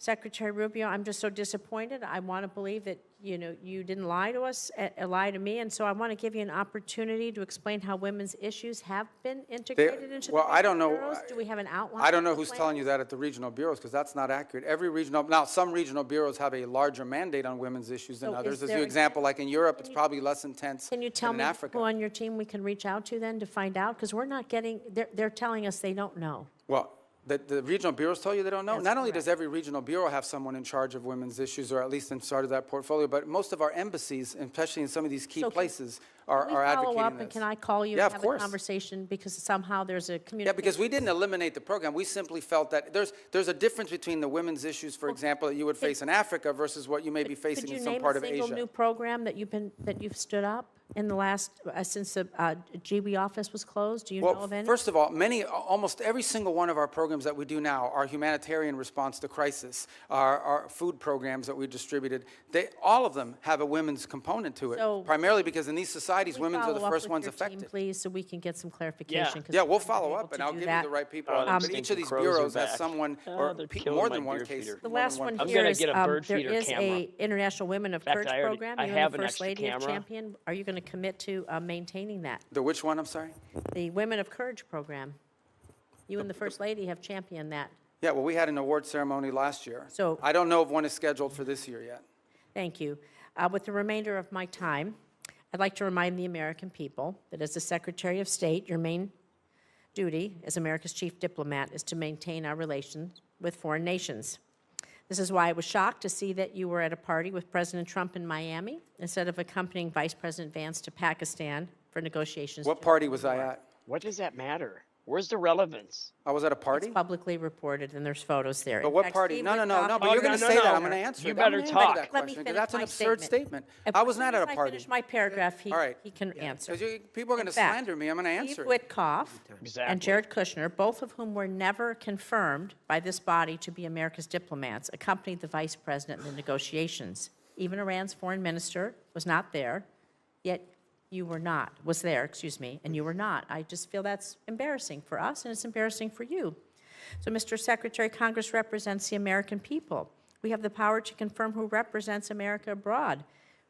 Secretary Rubio, I'm just so disappointed. I want to believe that, you didn't lie to us, lie to me, and so I want to give you an opportunity to explain how women's issues have been integrated into well, the I don't know. bureaus. Do we have an outline? I don't know of the who's plan? telling you that at the regional bureaus, because that's not accurate. Now some regional bureaus have a larger mandate on women's issues than So others. is As there you a- example, like in Europe, it's probably less intense Can you than tell in me Africa. who on your team we can reach out to then to find out? Because we're not getting, they're telling us they don't know. Well, the regional bureaus tell you they don't know. That's Not only correct. does every regional bureau have someone in charge of women's issues, or at least in charge of that portfolio, but most of our embassies, especially in some of these key So can- places, Can are we follow advocating up, and this. can I call you Yeah, and of have a course. conversation? Because somehow there's a Yeah, communication. because we didn't eliminate the program. We simply felt that there's a difference between the women's issues, for example, that you would face in Africa versus what you may be facing in some part of Could you name a single new Asia. program that you've stood up in the last, since the GB office was closed? Do you know Well, of any? first of all, almost every single one of our programs that we do now, our humanitarian response to crisis, our food programs that we distributed, all of them have a women's component to it. So- Primarily because in these societies, Can we women are the follow up first with ones your team, affected. please, so we can get some clarification? 'cause Yeah, we we'll haven't been follow able up, and to I'll do give that. you the right people. Oh, on it. those But each stinking of these crows are bureaus has back. someone, Oh, or they're more killing than my one bird case. feeder. The more than last one one I'm here gonna is, get a bird there feeder is camera. a International Women of fact, Courage I already- program. I You have and an the First extra Lady have camera. championed. Are you going to commit to maintaining that? The which one, I'm sorry? The Women of Courage program. You and the First Lady have championed that. Yeah, well, we had an award ceremony last year. So- I don't know if one is scheduled for this year yet. Thank you. With the remainder of my time, I'd like to remind the American people that as the Secretary of State, your main duty as America's chief diplomat is to maintain our relations with foreign nations. This is why I was shocked to see that you were at a party with President Trump in Miami instead of accompanying Vice President Vance to Pakistan for negotiations. What party was I at? What does that matter? Where's the relevance? I was at a It's party? publicly reported, and there's photos there. But In what fact, party? Steve No, Witkoff- but you're going to say that. I'm going to no. answer You it. better I'm gonna talk. answer that Let me question, 'cause finish that's an my absurd statement. statement. I was not at a As party. I finish my paragraph, All right. he can answer. People are going to In fact, slander me. I'm going to answer Steve it. Witkoff Exactly. and Jared Kushner, both of whom were never confirmed by this body to be America's diplomats, accompanied the vice president in the negotiations. Even Iran's foreign minister was not there, yet you were not, was there, excuse me, and you were not. I just feel that's embarrassing for us, and it's embarrassing for you. So, Mr. Secretary, Congress represents the American people. We have the power to confirm who represents America abroad.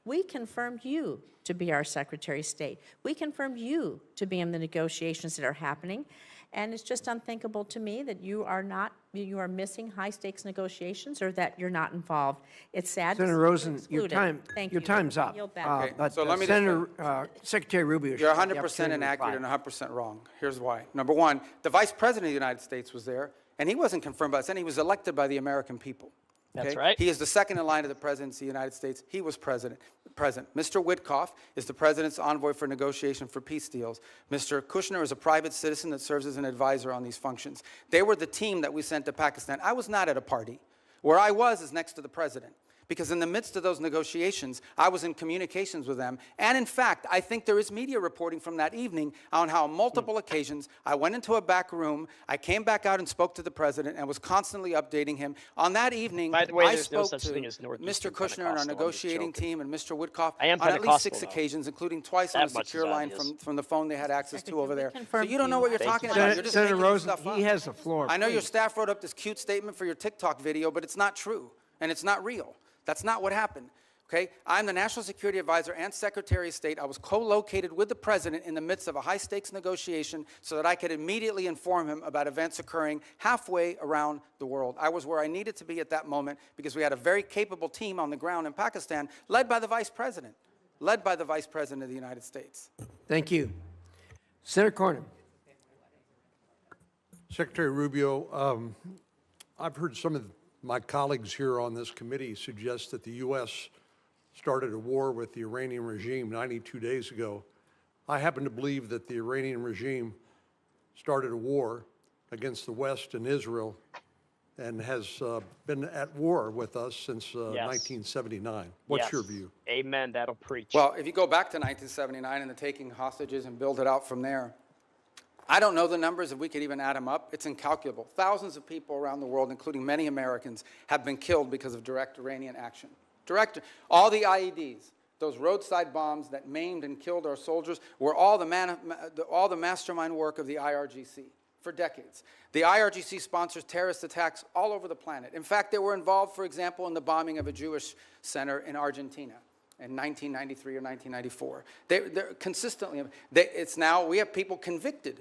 We confirmed you to be our Secretary of State. We confirmed you to be in the negotiations that are happening. And it's just unthinkable to me that you are missing high-stakes negotiations or that you're not involved. It's sad to see Senator you Rosen, excluded. Thank your you. time's up. Yield back. Okay, But so let me just- Senator, Secretary Rubio should You're have the 100% opportunity to inaccurate reply. and 100% wrong. Here's why. Number one, the Vice President of the United States was there, and he wasn't confirmed by us, and he was elected by the American people. That's Okay? right. He is the second in line to the presidency of the United States. He was president. Mr. Witkoff is the president's envoy for negotiation for peace deals. Mr. Kushner is a private citizen that serves as an advisor on these functions. They were the team that we sent to Pakistan. I was not at a party. Where I was is next to the president. Because in the midst of those negotiations, I was in communications with them. And in fact, I think there is media reporting from that evening on how on multiple occasions I went into a back room, I came back out and spoke to the president and was constantly updating him. On that evening, By the way, I there's no spoke such to thing as Mr. Northeastern Kushner and our Pentecostal. I'm just negotiating joking. team and Mr. Witkoff I am on at least Pentecostal, 6 though. occasions, including twice on That a much is secure line obvious. from the phone they had access to over there. So confirm you don't know what you're you. talking Thank about. you. You're just Senator making Rosen, stuff up. he has the floor. I know your Please. staff wrote up this cute statement for your TikTok video, but it's not true, and it's not real. That's not what happened. Okay? I'm the National Security Advisor and Secretary of State. I was co-located with the President in the midst of a high-stakes negotiation so that I could immediately inform him about events occurring halfway around the world. I was where I needed to be at that moment because we had a very capable team on the ground in Pakistan, led by the Vice President of the United States. Thank you. Senator Cornyn. Secretary Rubio, I've heard some of my colleagues here on this committee suggest that the U.S. started a war with the Iranian regime 92 days ago. I happen to believe that the Iranian regime started a war against the West and Israel and has been at war with us since 1979. What's your Yes. view? Amen. That'll preach. Well, if you go back to 1979 and the taking hostages and build it out from there, I don't know the numbers, if we could even add them up. It's incalculable. Thousands of people around the world, including many Americans, have been killed because of direct Iranian action. All the IEDs, those roadside bombs that maimed and killed our soldiers, were all the mastermind work of the IRGC for decades. The IRGC sponsors terrorist attacks all over the planet. In fact, they were involved, for example, in the bombing of a Jewish center in Argentina in 1993 or 1994. They're consistently, we have people convicted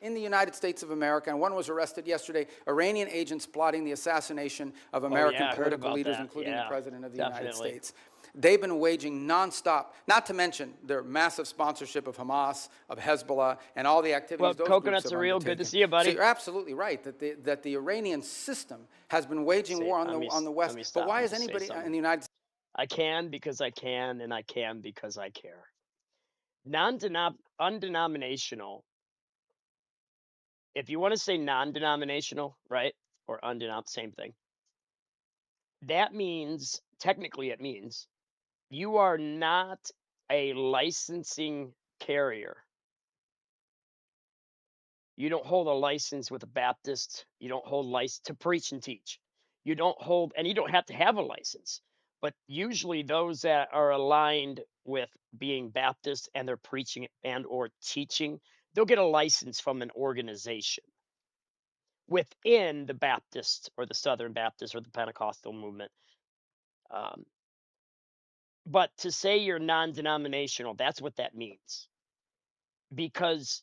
in the United States of America, and one was arrested yesterday, Iranian agents plotting the assassination of American I heard political about leaders, that. including Yeah, the President of the United definitely. States. They've been waging nonstop, not to mention their massive sponsorship of Hamas, of Hezbollah, and all the activities Well, those coconuts groups have are real. Good to undertaken. see you, buddy. So you're absolutely right that the Iranian system has been waging war on the West. let me But stop why and is just say anybody something. in the United States? I can because I can, and I can because I care. Undenominational. If you want to say non-denominational, right, or same thing. That means, technically it means, you are not a licensing carrier. You don't hold a license with a Baptist. You don't hold license to preach and teach. You don't hold, and you don't have to have a license. But usually those that are aligned with being Baptist and they're preaching and or teaching, they'll get a license from an organization within the Baptist or the Southern Baptist or the Pentecostal movement. But to say you're non-denominational, that's what that means. Because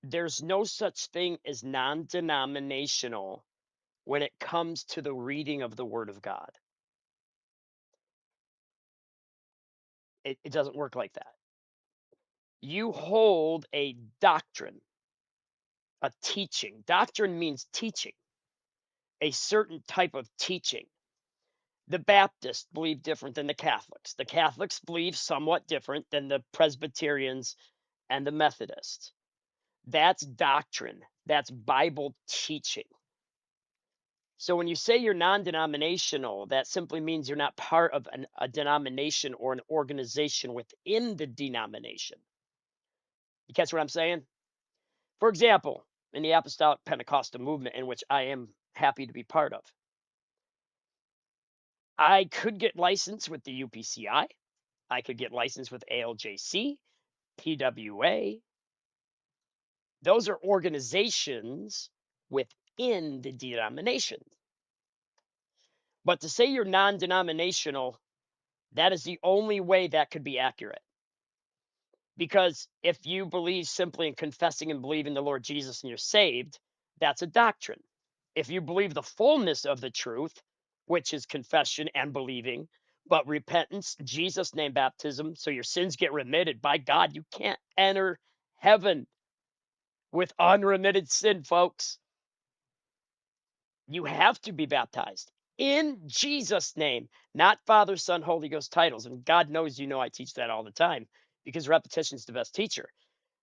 there's no such thing as non-denominational when it comes to the reading of the Word of God. It doesn't work like that. You hold a doctrine, a teaching. Doctrine means teaching. a certain type of teaching. The Baptists believe different than the Catholics. The Catholics believe somewhat different than the Presbyterians and the Methodists. That's doctrine. That's Bible teaching. So when you say you're non-denominational, that simply means you're not part of a denomination or an organization within the denomination. You catch what I'm saying? For example, in the Apostolic Pentecostal movement, in which I am happy to be part of, I could get licensed with the UPCI. I could get licensed with ALJC, PWA. Those are organizations within the denomination. But to say you're non-denominational, that is the only way that could be accurate. Because if you believe simply in confessing and believing the Lord Jesus and you're saved, that's a doctrine. If you believe the fullness of the truth, which is confession and believing, but repentance, Jesus' name baptism, so your sins get remitted, by God, you can't enter heaven with unremitted sin, folks. You have to be baptized in Jesus' name, not Father, Son, Holy Ghost titles. And God knows, I teach that all the time because repetition is the best teacher.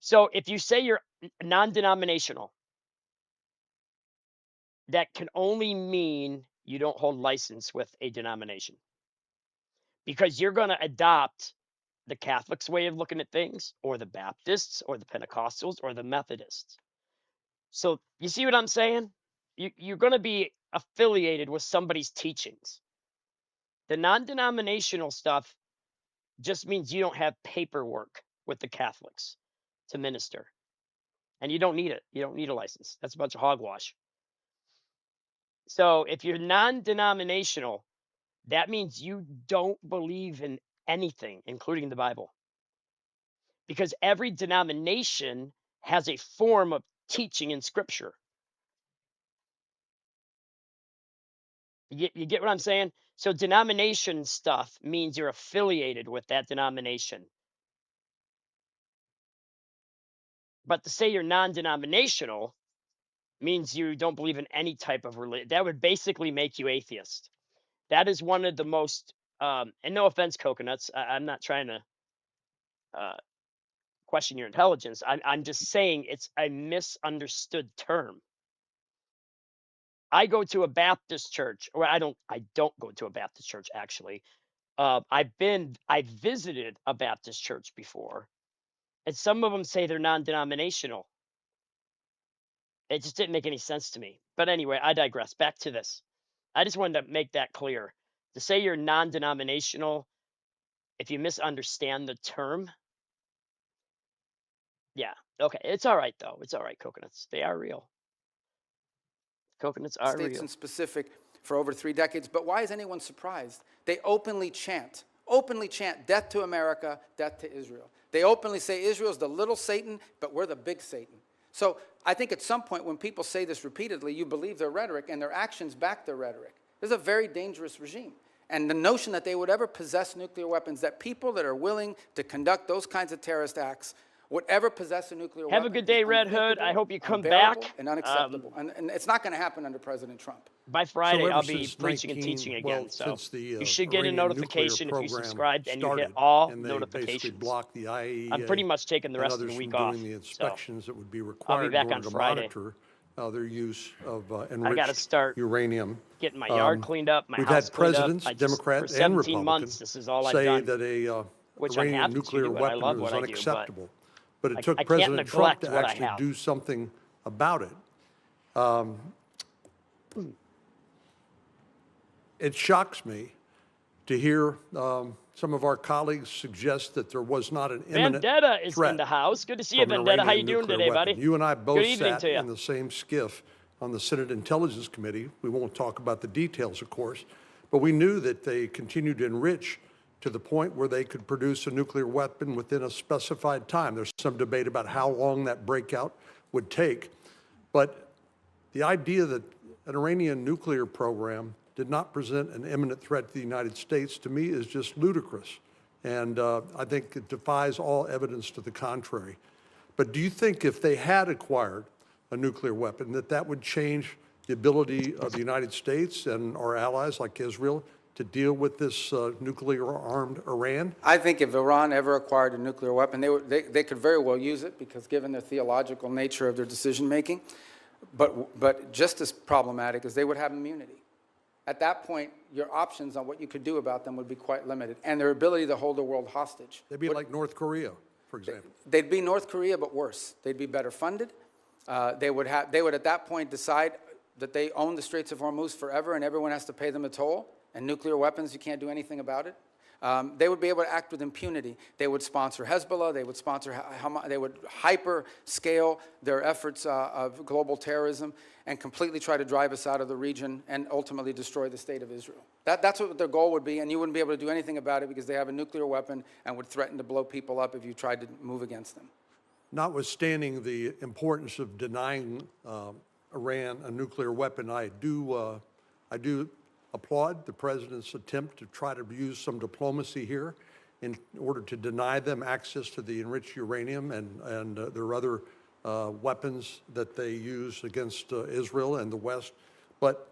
So if you say you're non-denominational, that can only mean you don't hold license with a denomination, because you're going to adopt the Catholics' way of looking at things, or the Baptists, or the Pentecostals, or the Methodists. So you see what I'm saying? You're going to be affiliated with somebody's teachings. The non-denominational stuff just means you don't have paperwork with the Catholics to minister. And you don't need it. You don't need a license. That's a bunch of hogwash. So if you're non-denominational, that means you don't believe in anything, including the Bible. Because every denomination has a form of teaching in Scripture. You get what I'm saying? So denomination stuff means you're affiliated with that denomination. But to say you're non-denominational means you don't believe in any type of religion. That would basically make you atheist. That is one of the most, and no offense, coconuts, I'm not trying to question your intelligence. I'm just saying it's a misunderstood term. I go to a Baptist church, or I don't go to a Baptist church actually. I visited a Baptist church before, and some of them say they're non-denominational. It just didn't make any sense to me. But anyway, I digress. Back to this. I just wanted to make that clear. To say you're non-denominational, if you misunderstand the term, yeah, okay. It's all right, though. It's all right, coconuts. They are real. Coconuts are States real. in specific for over 3 decades. But why is anyone surprised? They openly chant death to America, death to Israel. They openly say Israel's the little Satan, but we're the big Satan. So I think at some point when people say this repeatedly, you believe their rhetoric and their actions back their rhetoric. This is a very dangerous regime. And the notion that they would ever possess nuclear weapons, that people that are willing to conduct those kinds of terrorist acts would ever possess a nuclear weapon. Have a good day, Red Hood. I hope you come back. And unacceptable. And it's not going to happen under President Trump. By Friday, So I'll ever be since preaching and teaching again. So since the you should get a Iranian nuclear notification if you program subscribed and you hit started, all and they basically notifications. blocked the IAEA I'm pretty much taking the and rest of the others week from off. doing the So inspections that would be I'll be required back in on order to Friday. monitor their use of I got to enriched start uranium. getting my yard cleaned up, my We've house had cleaned up. presidents, For Democrat and 17 Republican, months, this is all I've say done, that a which I'm Iranian happy to nuclear do, and I weapon love was what I do, unacceptable. But it I took can't President Trump neglect to what I actually have. do something about it. It shocks me to hear some of our colleagues suggest that there was not an imminent Vendetta is in threat the house. Good to see you, from an Vendetta. How you Iranian doing nuclear today, weapon. buddy? You and I both Good evening sat to you. in the same skiff on the Senate Intelligence Committee. We won't talk about the details, of course, but we knew that they continued to enrich to the point where they could produce a nuclear weapon within a specified time. There's some debate about how long that breakout would take, but the idea that an Iranian nuclear program did not present an imminent threat to the United States, to me, is just ludicrous. And I think it defies all evidence to the contrary. But do you think if they had acquired a nuclear weapon, that that would change the ability of the United States and our allies like Israel to deal with this nuclear-armed Iran? I think if Iran ever acquired a nuclear weapon, they could very well use it, because given the theological nature of their decision-making. But just as problematic is they would have immunity. At that point, your options on what you could do about them would be quite limited, and their ability to hold the world hostage. They'd be like North Korea, for example. They'd be North Korea, but worse. They'd be better funded. They would at that point decide that they own the Straits of Hormuz forever, and everyone has to pay them a toll. And nuclear weapons, you can't do anything about it. They would be able to act with impunity. They would sponsor Hezbollah. They would sponsor Hamas. They would hyper-scale their efforts of global terrorism and completely try to drive us out of the region and ultimately destroy the state of Israel. That's what their goal would be, and you wouldn't be able to do anything about it because they have a nuclear weapon and would threaten to blow people up if you tried to move against them. Notwithstanding the importance of denying Iran a nuclear weapon, I do applaud the president's attempt to try to use some diplomacy here in order to deny them access to the enriched uranium and their other weapons that they use against Israel and the West. But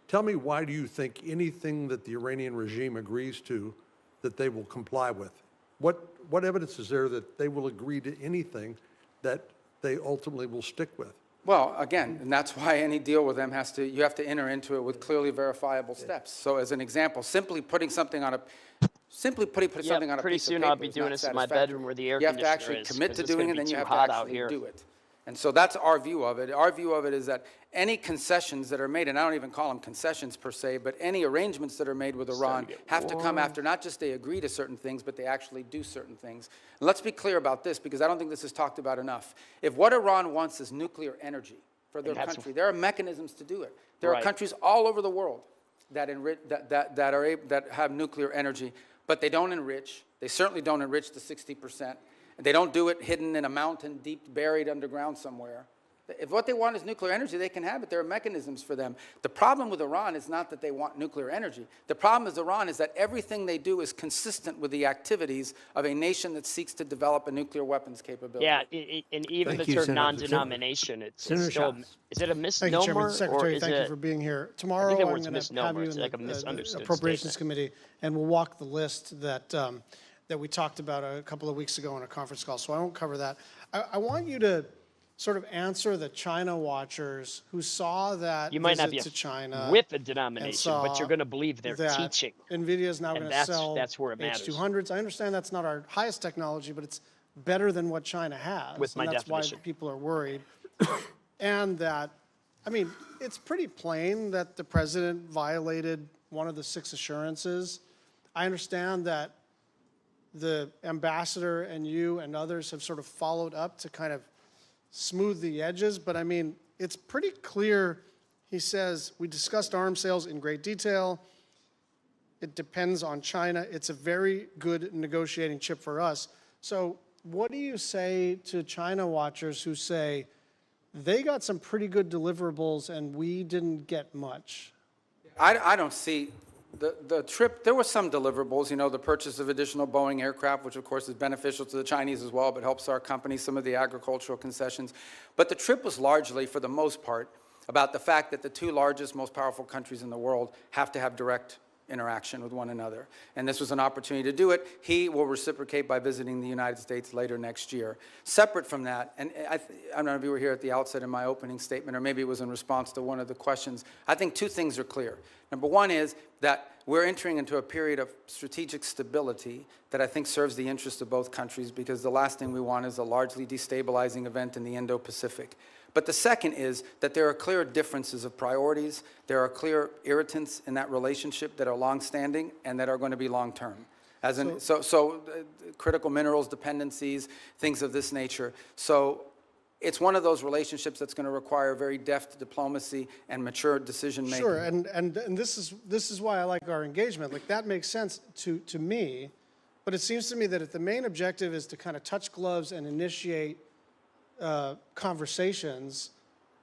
tell me, why do you think anything that the Iranian regime agrees to that they will comply with? What evidence is there that they will agree to anything that they ultimately will stick with? Well, again, and that's why any deal with them you have to enter into it with clearly verifiable steps. So as an example, simply putting something on a pretty piece of soon paper I'll be is doing not this in my satisfactory. bedroom where the air You have to conditioner actually is, commit 'cause to it's gonna doing it, be then you too have to hot out actually here. do it. And so that's our view of it. Our view of it is that any concessions that are made, and I don't even call them concessions per se, but any arrangements that are made with Iran have to come after not just they agree to certain things, but they actually do certain things. And let's be clear about this, because I don't think this is talked about enough. If what Iran wants is nuclear energy for their country, there are mechanisms to do it. There are countries all over the world that have nuclear energy, but they don't enrich. They certainly don't enrich the 60%. They don't do it hidden in a mountain, deep buried underground somewhere. If what they want is nuclear energy, they can have it. There are mechanisms for them. The problem with Iran is not that they want nuclear energy. The problem with Iran is that everything they do is consistent with the activities of a nation that seeks to develop a nuclear weapons capability. Yeah, and even the term non-denomination, it's still, is it a misnomer? Thank you, Chairman. Secretary, or is thank you it, for being here. I Tomorrow, think I'm the word's going to misnomer. have you It's in like a the misunderstood Appropriations statement. Committee, and we'll walk the list that we talked about a couple of weeks ago on a conference call, so I won't cover that. I want you to sort of answer the China watchers who saw that you might not visit be to China with a denomination, but you're saw going to believe their that teaching. NVIDIA is now going to sell that's where it matters. H200s. I understand that's not our highest technology, but it's better than what China has. With my and that's definition. why people are worried. And that, I mean, it's pretty plain that the president violated one of the 6 assurances. I understand that the ambassador and you and others have sort of followed up to kind of smooth the edges, but I mean, it's pretty clear. He says, we discussed arms sales in great detail. It depends on China. It's a very good negotiating chip for us. So what do you say to China watchers who say they got some pretty good deliverables and we didn't get much? I don't see the trip. There were some deliverables, you know, the purchase of additional Boeing aircraft, which of course is beneficial to the Chinese as well, but helps our company, some of the agricultural concessions. But the trip was largely, for the most part, about the fact that the 2 largest, most powerful countries in the world have to have direct interaction with one another. And this was an opportunity to do it. He will reciprocate by visiting the United States later next year. Separate from that, and I don't know if you were here at the outset in my opening statement, or maybe it was in response to one of the questions, I think 2 things are clear. Number one is that we're entering into a period of strategic stability that I think serves the interest of both countries, because the last thing we want is a largely destabilizing event in the Indo-Pacific. But the second is that there are clear differences of priorities. There are clear irritants in that relationship that are longstanding and that are going to be long-term. Critical minerals dependencies, things of this nature. So it's one of those relationships that's going to require very deft diplomacy and mature decision-making. Sure, and this is why I like our engagement. Like, that makes sense to me, but it seems to me that if the main objective is to kind of touch gloves and initiate conversations,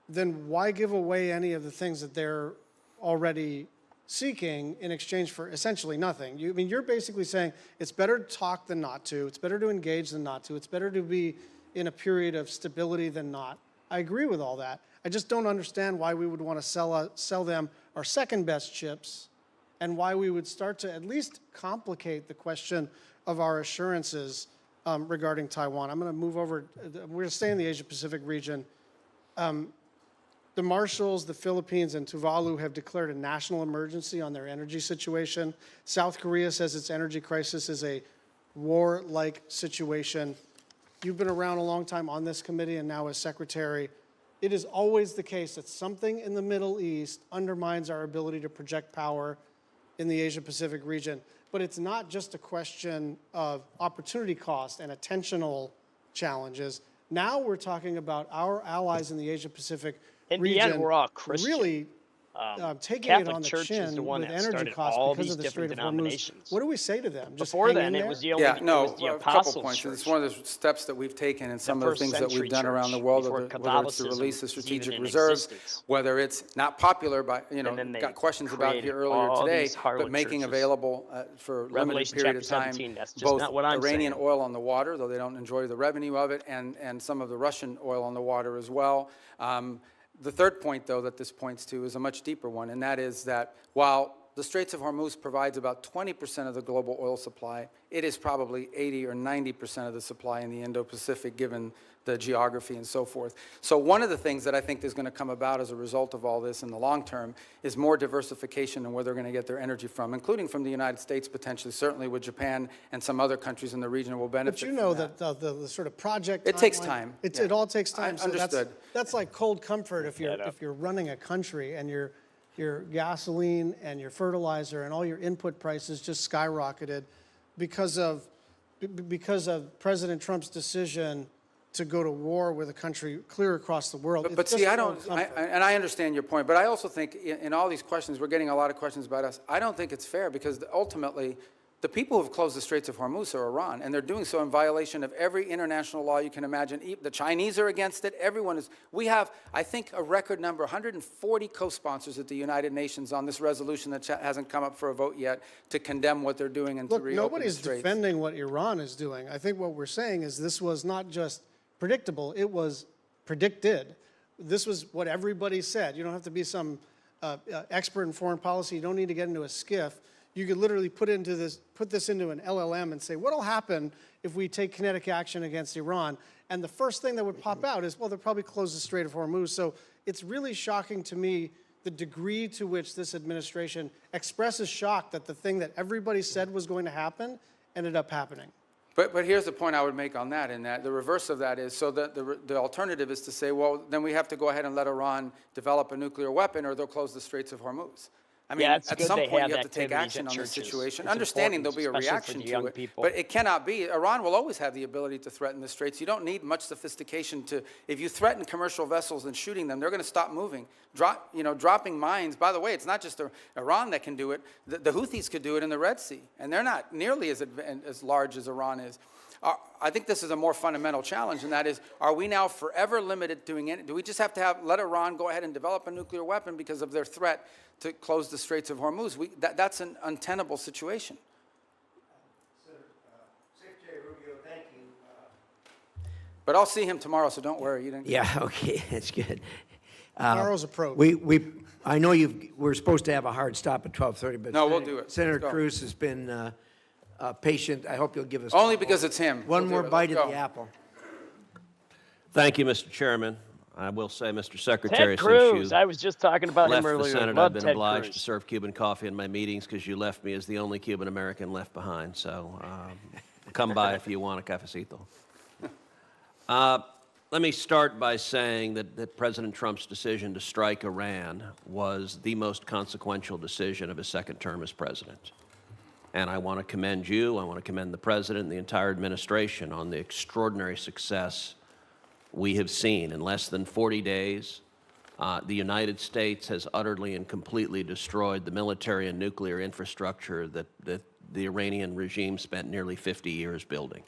then why give away any of the things that they're already seeking in exchange for essentially nothing? I mean, you're basically saying it's better to talk than not to. It's better to engage than not to. It's better to be in a period of stability than not. I agree with all that. I just don't understand why we would want to sell them our second best chips, and why we would start to at least complicate the question of our assurances regarding Taiwan. I'm going to move over. We're going to stay in the Asia-Pacific region. The Marshalls, the Philippines, and Tuvalu have declared a national emergency on their energy situation. South Korea says its energy crisis is a war-like situation. You've been around a long time on this committee and now as secretary. It is always the case that something in the Middle East undermines our ability to project power in the Asia-Pacific region. But it's not just a question of opportunity cost and attentional challenges. Now we're talking about our allies in the Asia-Pacific In region the end, we're all Christian. really taking Catholic it on the Church is the chin one with that energy started costs all because these of the different Strait of Hormuz. denominations. What do we say to them? Just Before hang then, in it there? was the only Yeah, no, it was the a couple Apostles' points. Church. It's one of the steps that we've taken and some of the first things that we've century done around the church world, before whether it's the Catholicism release of was strategic even in reserves, existence. whether it's not popular by, you know, then they got questions about created here earlier all today, these but harlot making churches. available for a limited Revelation period of chapter time, 17, that's just both not what I'm Iranian saying. oil on the water, though they don't enjoy the revenue of it, and some of the Russian oil on the water as well. The third point, though, that this points to is a much deeper one, and that is that while the Straits of Hormuz provides about 20% of the global oil supply, it is probably 80 or 90% of the supply in the Indo-Pacific, given the geography and so forth. So one of the things that I think is going to come about as a result of all this in the long term is more diversification in where they're going to get their energy from, including from the United States potentially, certainly with Japan and some other countries in the region will benefit But you know from that the sort of project It takes timeline- time. It all takes time. So understood. That's like cold comfort if you're running a country and your gasoline and your fertilizer and all your input prices just skyrocketed because of President Trump's decision to go to war with a country clear across the world. But see, I don't, and I understand your point, but I also think in all these questions, we're getting a lot of questions about us. I don't think it's fair because ultimately, the people who have closed the Straits of Hormuz are Iran, and they're doing so in violation of every international law you can imagine. The Chinese are against it. Everyone is. We have, I think, a record number, 140 co-sponsors at the United Nations on this resolution that hasn't come up for a vote yet to condemn what they're doing and to Look, reopen nobody's the Straits. defending what Iran is doing. I think what we're saying is this was not just predictable, it was predicted. This was what everybody said. You don't have to be some expert in foreign policy. You don't need to get into a skiff. You could literally put this into an LLM and say, what'll happen if we take kinetic action against Iran? And the first thing that would pop out is, well, they'll probably close the Strait of Hormuz. So it's really shocking to me the degree to which this administration expresses shock that the thing that everybody said was going to happen ended up happening. But here's the point I would make on that, in that the reverse of that is, so that the alternative is to say, well, then we have to go ahead and let Iran develop a nuclear weapon or they'll close the Straits of Hormuz. I mean, Yeah, it's at good some they point have you have to take activities action at on this churches. situation, It's understanding there'll be a important, especially reaction for the to young it. people. But it cannot be. Iran will always have the ability to threaten the Straits. You don't need much sophistication to, if you threaten commercial vessels and shooting them, they're going to stop moving. Dropping mines, by the way, it's not just Iran that can do it. The Houthis could do it in the Red Sea, and they're not nearly as large as Iran is. I think this is a more fundamental challenge, and that is, are we now forever limited doing it? Do we just have to let Iran go ahead and develop a nuclear weapon because of their threat to close the Straits of Hormuz? That's an untenable situation. Secretary Rubio, thank you. But I'll see him tomorrow, so don't worry. Yeah, okay, that's good. Tomorrow's approach. I know we're supposed to have a hard stop at 12:30, but No, we'll do it. Senator Let's go. Cruz has been patient. I hope you'll give us Only because it's him. one We'll do more it. bite Let's of go. the apple. Thank you, Mr. Chairman. I will say, Mr. Secretary, Ted Cruz, since I was just talking about you him left the earlier. Senate, Love I've been Ted obliged Cruz. to serve Cuban coffee in my meetings because you left me as the only Cuban American left behind. So come by if you want a cafecito. Let me start by saying that President Trump's decision to strike Iran was the most consequential decision of his second term as president. And I want to commend you, I want to commend the president and the entire administration on the extraordinary success we have seen. In less than 40 days, the United States has utterly and completely destroyed the military and nuclear infrastructure that the Iranian regime spent nearly 50 years building.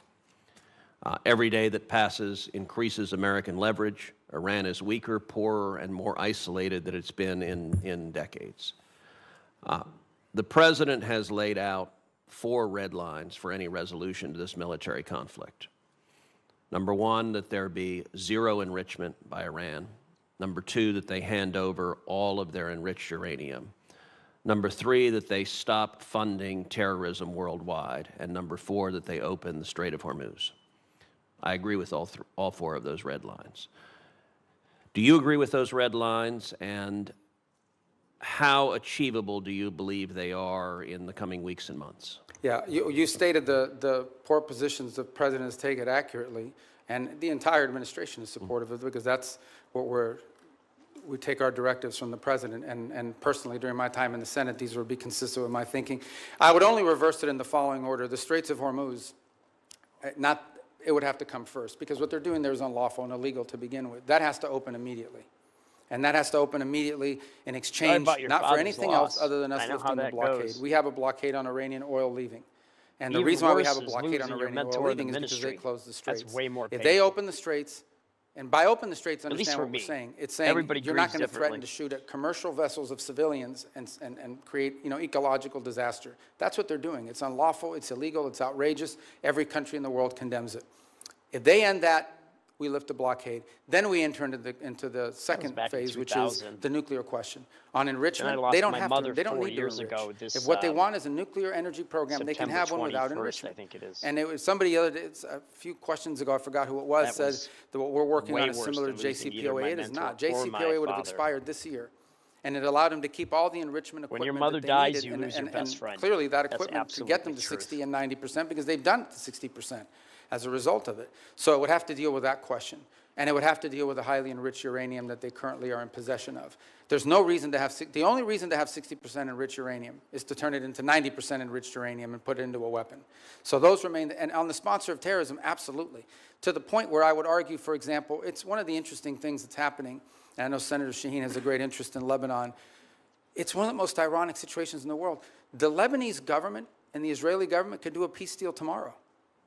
Every day that passes increases American leverage. Iran is weaker, poorer, and more isolated than it's been in decades. The president has laid out 4 red lines for any resolution to this military conflict. Number one, that there be zero enrichment by Iran. Number two, that they hand over all of their enriched uranium. Number three, that they stop funding terrorism worldwide. And number four, that they open the Strait of Hormuz. I agree with all four of those red lines. Do you agree with those red lines? And how achievable do you believe they are in the coming weeks and months? Yeah, you stated the poor positions the president has taken accurately, and the entire administration is supportive of it because that's what we take our directives from the president, and personally, during my time in the Senate, these would be consistent with my thinking. I would only reverse it in the following order. The Straits of Hormuz, it would have to come first, because what they're doing there is unlawful and illegal to begin with. That has to open immediately. And that has to open immediately in exchange, not for anything else other than us lifting the blockade. We have a blockade on Iranian oil leaving. And the reason why we have a blockade on Iranian oil leaving is because they closed the Straits. That's way more painful. If they open the Straits, and by open the Straits, understand what we're saying. It's saying you're not going to threaten to shoot at commercial vessels of civilians and create, ecological disaster. That's what they're doing. It's unlawful, it's illegal, it's outrageous. Every country in the world condemns it. If they end that, we lift the blockade. Then we enter into the second phase, which is the nuclear question. On enrichment, they don't have to, they don't need to enrich. If what they want is a nuclear energy program, they can have one without enrichment. I think it is. And it was somebody the other day, a few questions ago, I forgot who it was, said that what we're working on is similar to JCPOA. It is not. JCPOA would have expired this year. And it allowed them to keep all the enrichment equipment. When your mother dies, you lose your best friend. Clearly, that equipment to get them to 60 and 90%, because they've done it to 60%. As a result of it. So it would have to deal with that question. And it would have to deal with the highly enriched uranium that they currently are in possession of. There's no reason to have, the only reason to have 60% enriched uranium is to turn it into 90% enriched uranium and put it into a weapon. So those remain, and on the sponsor of terrorism, absolutely. To the point where I would argue, for example, it's one of the interesting things that's happening, and I know Senator Shaheen has a great interest in Lebanon. It's one of the most ironic situations in the world. The Lebanese government and the Israeli government could do a peace deal tomorrow.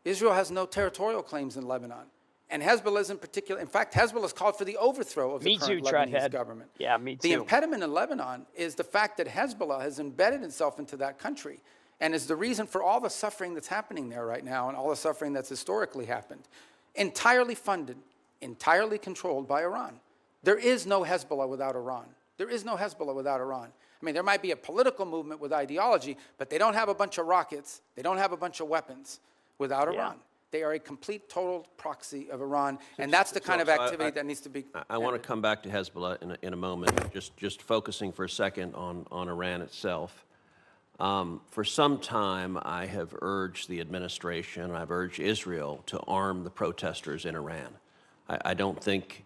Israel has no territorial claims in Lebanon. And Hezbollah is in particular, in fact, Hezbollah has called for the overthrow of the current Lebanese government. Yeah, me too. The impediment in Lebanon is the fact that Hezbollah has embedded itself into that country and is the reason for all the suffering that's happening there right now and all the suffering that's historically happened. Entirely funded, entirely controlled by Iran. There is no Hezbollah without Iran. There is no Hezbollah without Iran. I mean, there might be a political movement with ideology, but they don't have a bunch of rockets. They don't have a bunch of weapons without Iran. They are a complete, total proxy of Iran, and that's the kind of activity that needs to be. I want to come back to Hezbollah in a moment, just focusing for a second on Iran itself. For some time, I have urged the administration, I've urged Israel to arm the protesters in Iran. I don't think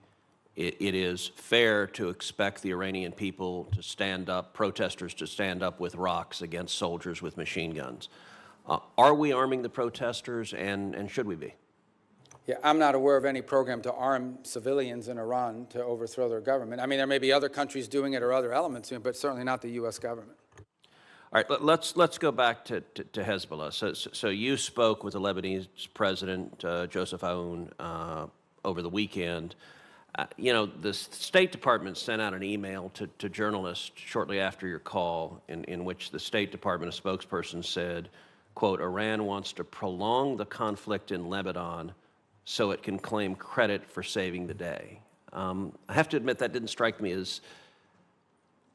it is fair to expect the Iranian people to stand up, protesters to stand up with rocks against soldiers with machine guns. Are we arming the protesters, and should we be? Yeah, I'm not aware of any program to arm civilians in Iran to overthrow their government. I mean, there may be other countries doing it or other elements doing it, but certainly not the U.S. government. All right, let's go back to Hezbollah. So you spoke with the Lebanese president, Joseph Aoun, over the weekend. The State Department sent out an email to journalists shortly after your call in which the State Department, a spokesperson, said, quote, Iran wants to prolong the conflict in Lebanon so it can claim credit for saving the day. I have to admit that didn't strike me as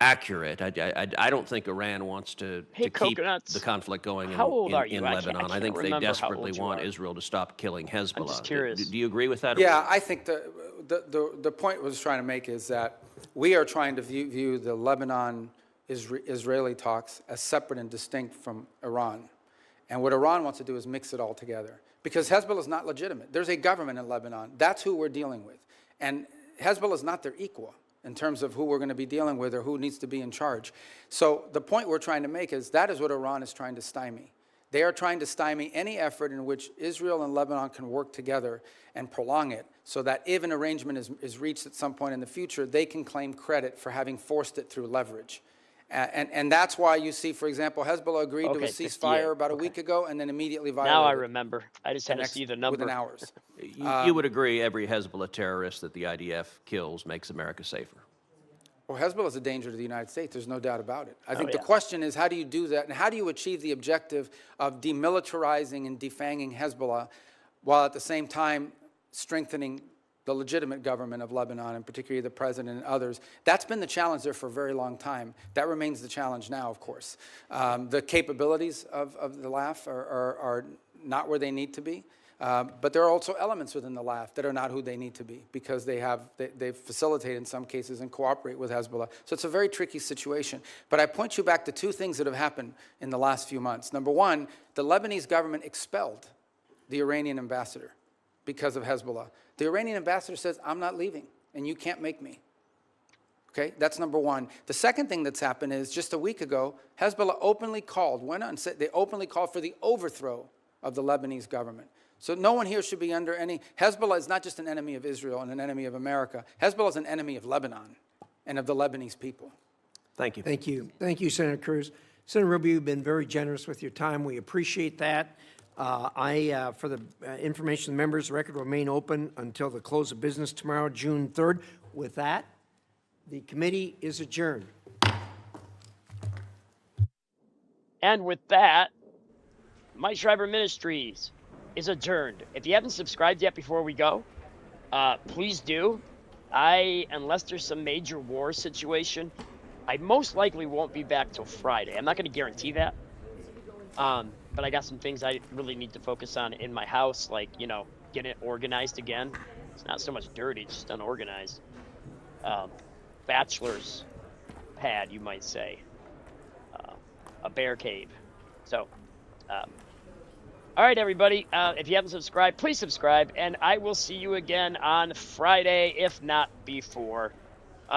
accurate. I don't think Iran wants to keep the conflict going in Lebanon. I think they desperately want Israel to stop killing Hezbollah. I'm just curious. Do you agree with that? Yeah, I think the point I was trying to make is that we are trying to view the Lebanon-Israeli talks as separate and distinct from Iran. And what Iran wants to do is mix it all together. Because Hezbollah is not legitimate. There's a government in Lebanon. That's who we're dealing with. And Hezbollah is not their equal in terms of who we're going to be dealing with or who needs to be in charge. So the point we're trying to make is that is what Iran is trying to stymie. They are trying to stymie any effort in which Israel and Lebanon can work together and prolong it so that if an arrangement is reached at some point in the future, they can claim credit for having forced it through leverage. And that's why you see, for example, Hezbollah agreed to a ceasefire about a week ago and then immediately violated. Now I remember. I just had to see the number. Within hours. You would agree every Hezbollah terrorist that the IDF kills makes America safer? Well, Hezbollah is a danger to the United States. There's no doubt about it. I think the question is, how do you do that? And how do you achieve the objective of demilitarizing and defanging Hezbollah while at the same time strengthening the legitimate government of Lebanon, and particularly the president and others. That's been the challenge there for a very long time. That remains the challenge now, of course. The capabilities of the LAF are not where they need to be. But there are also elements within the LAF that are not who they need to be, because they facilitate in some cases and cooperate with Hezbollah. So it's a very tricky situation. But I point you back to two things that have happened in the last few months. Number one, the Lebanese government expelled the Iranian ambassador because of Hezbollah. The Iranian ambassador says, I'm not leaving, and you can't make me. Okay, that's number one. The second thing that's happened is just a week ago, Hezbollah openly called, they openly called for the overthrow of the Lebanese government. So no one here should be under any, Hezbollah is not just an enemy of Israel and an enemy of America. Hezbollah is an enemy of Lebanon and of the Lebanese people. Thank you. Thank you. Thank you, Senator Cruz. Senator Rubio, you've been very generous with your time. We appreciate that. For the information of the members, the record will remain open until the close of business tomorrow, June 3rd. With that, the committee is adjourned. And with that, My Schreiber Ministries is adjourned. If you haven't subscribed yet before we go, please do. Unless there's some major war situation, I most likely won't be back till Friday. I'm not going to guarantee that. But I got some things I really need to focus on in my house, like, getting it organized again. It's not so much dirty, it's just unorganized. Bachelor's pad, you might say. A bear cave. So, all right, everybody. If you haven't subscribed, please subscribe, and I will see you again on Friday, if not before.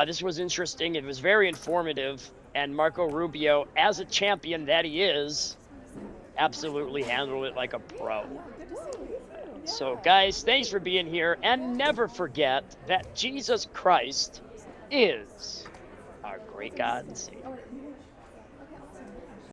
This was interesting. It was very informative, and Marco Rubio, as a champion that he is, absolutely handled it like a pro. So, guys, thanks for being here, and never forget that Jesus Christ is our great God and Savior.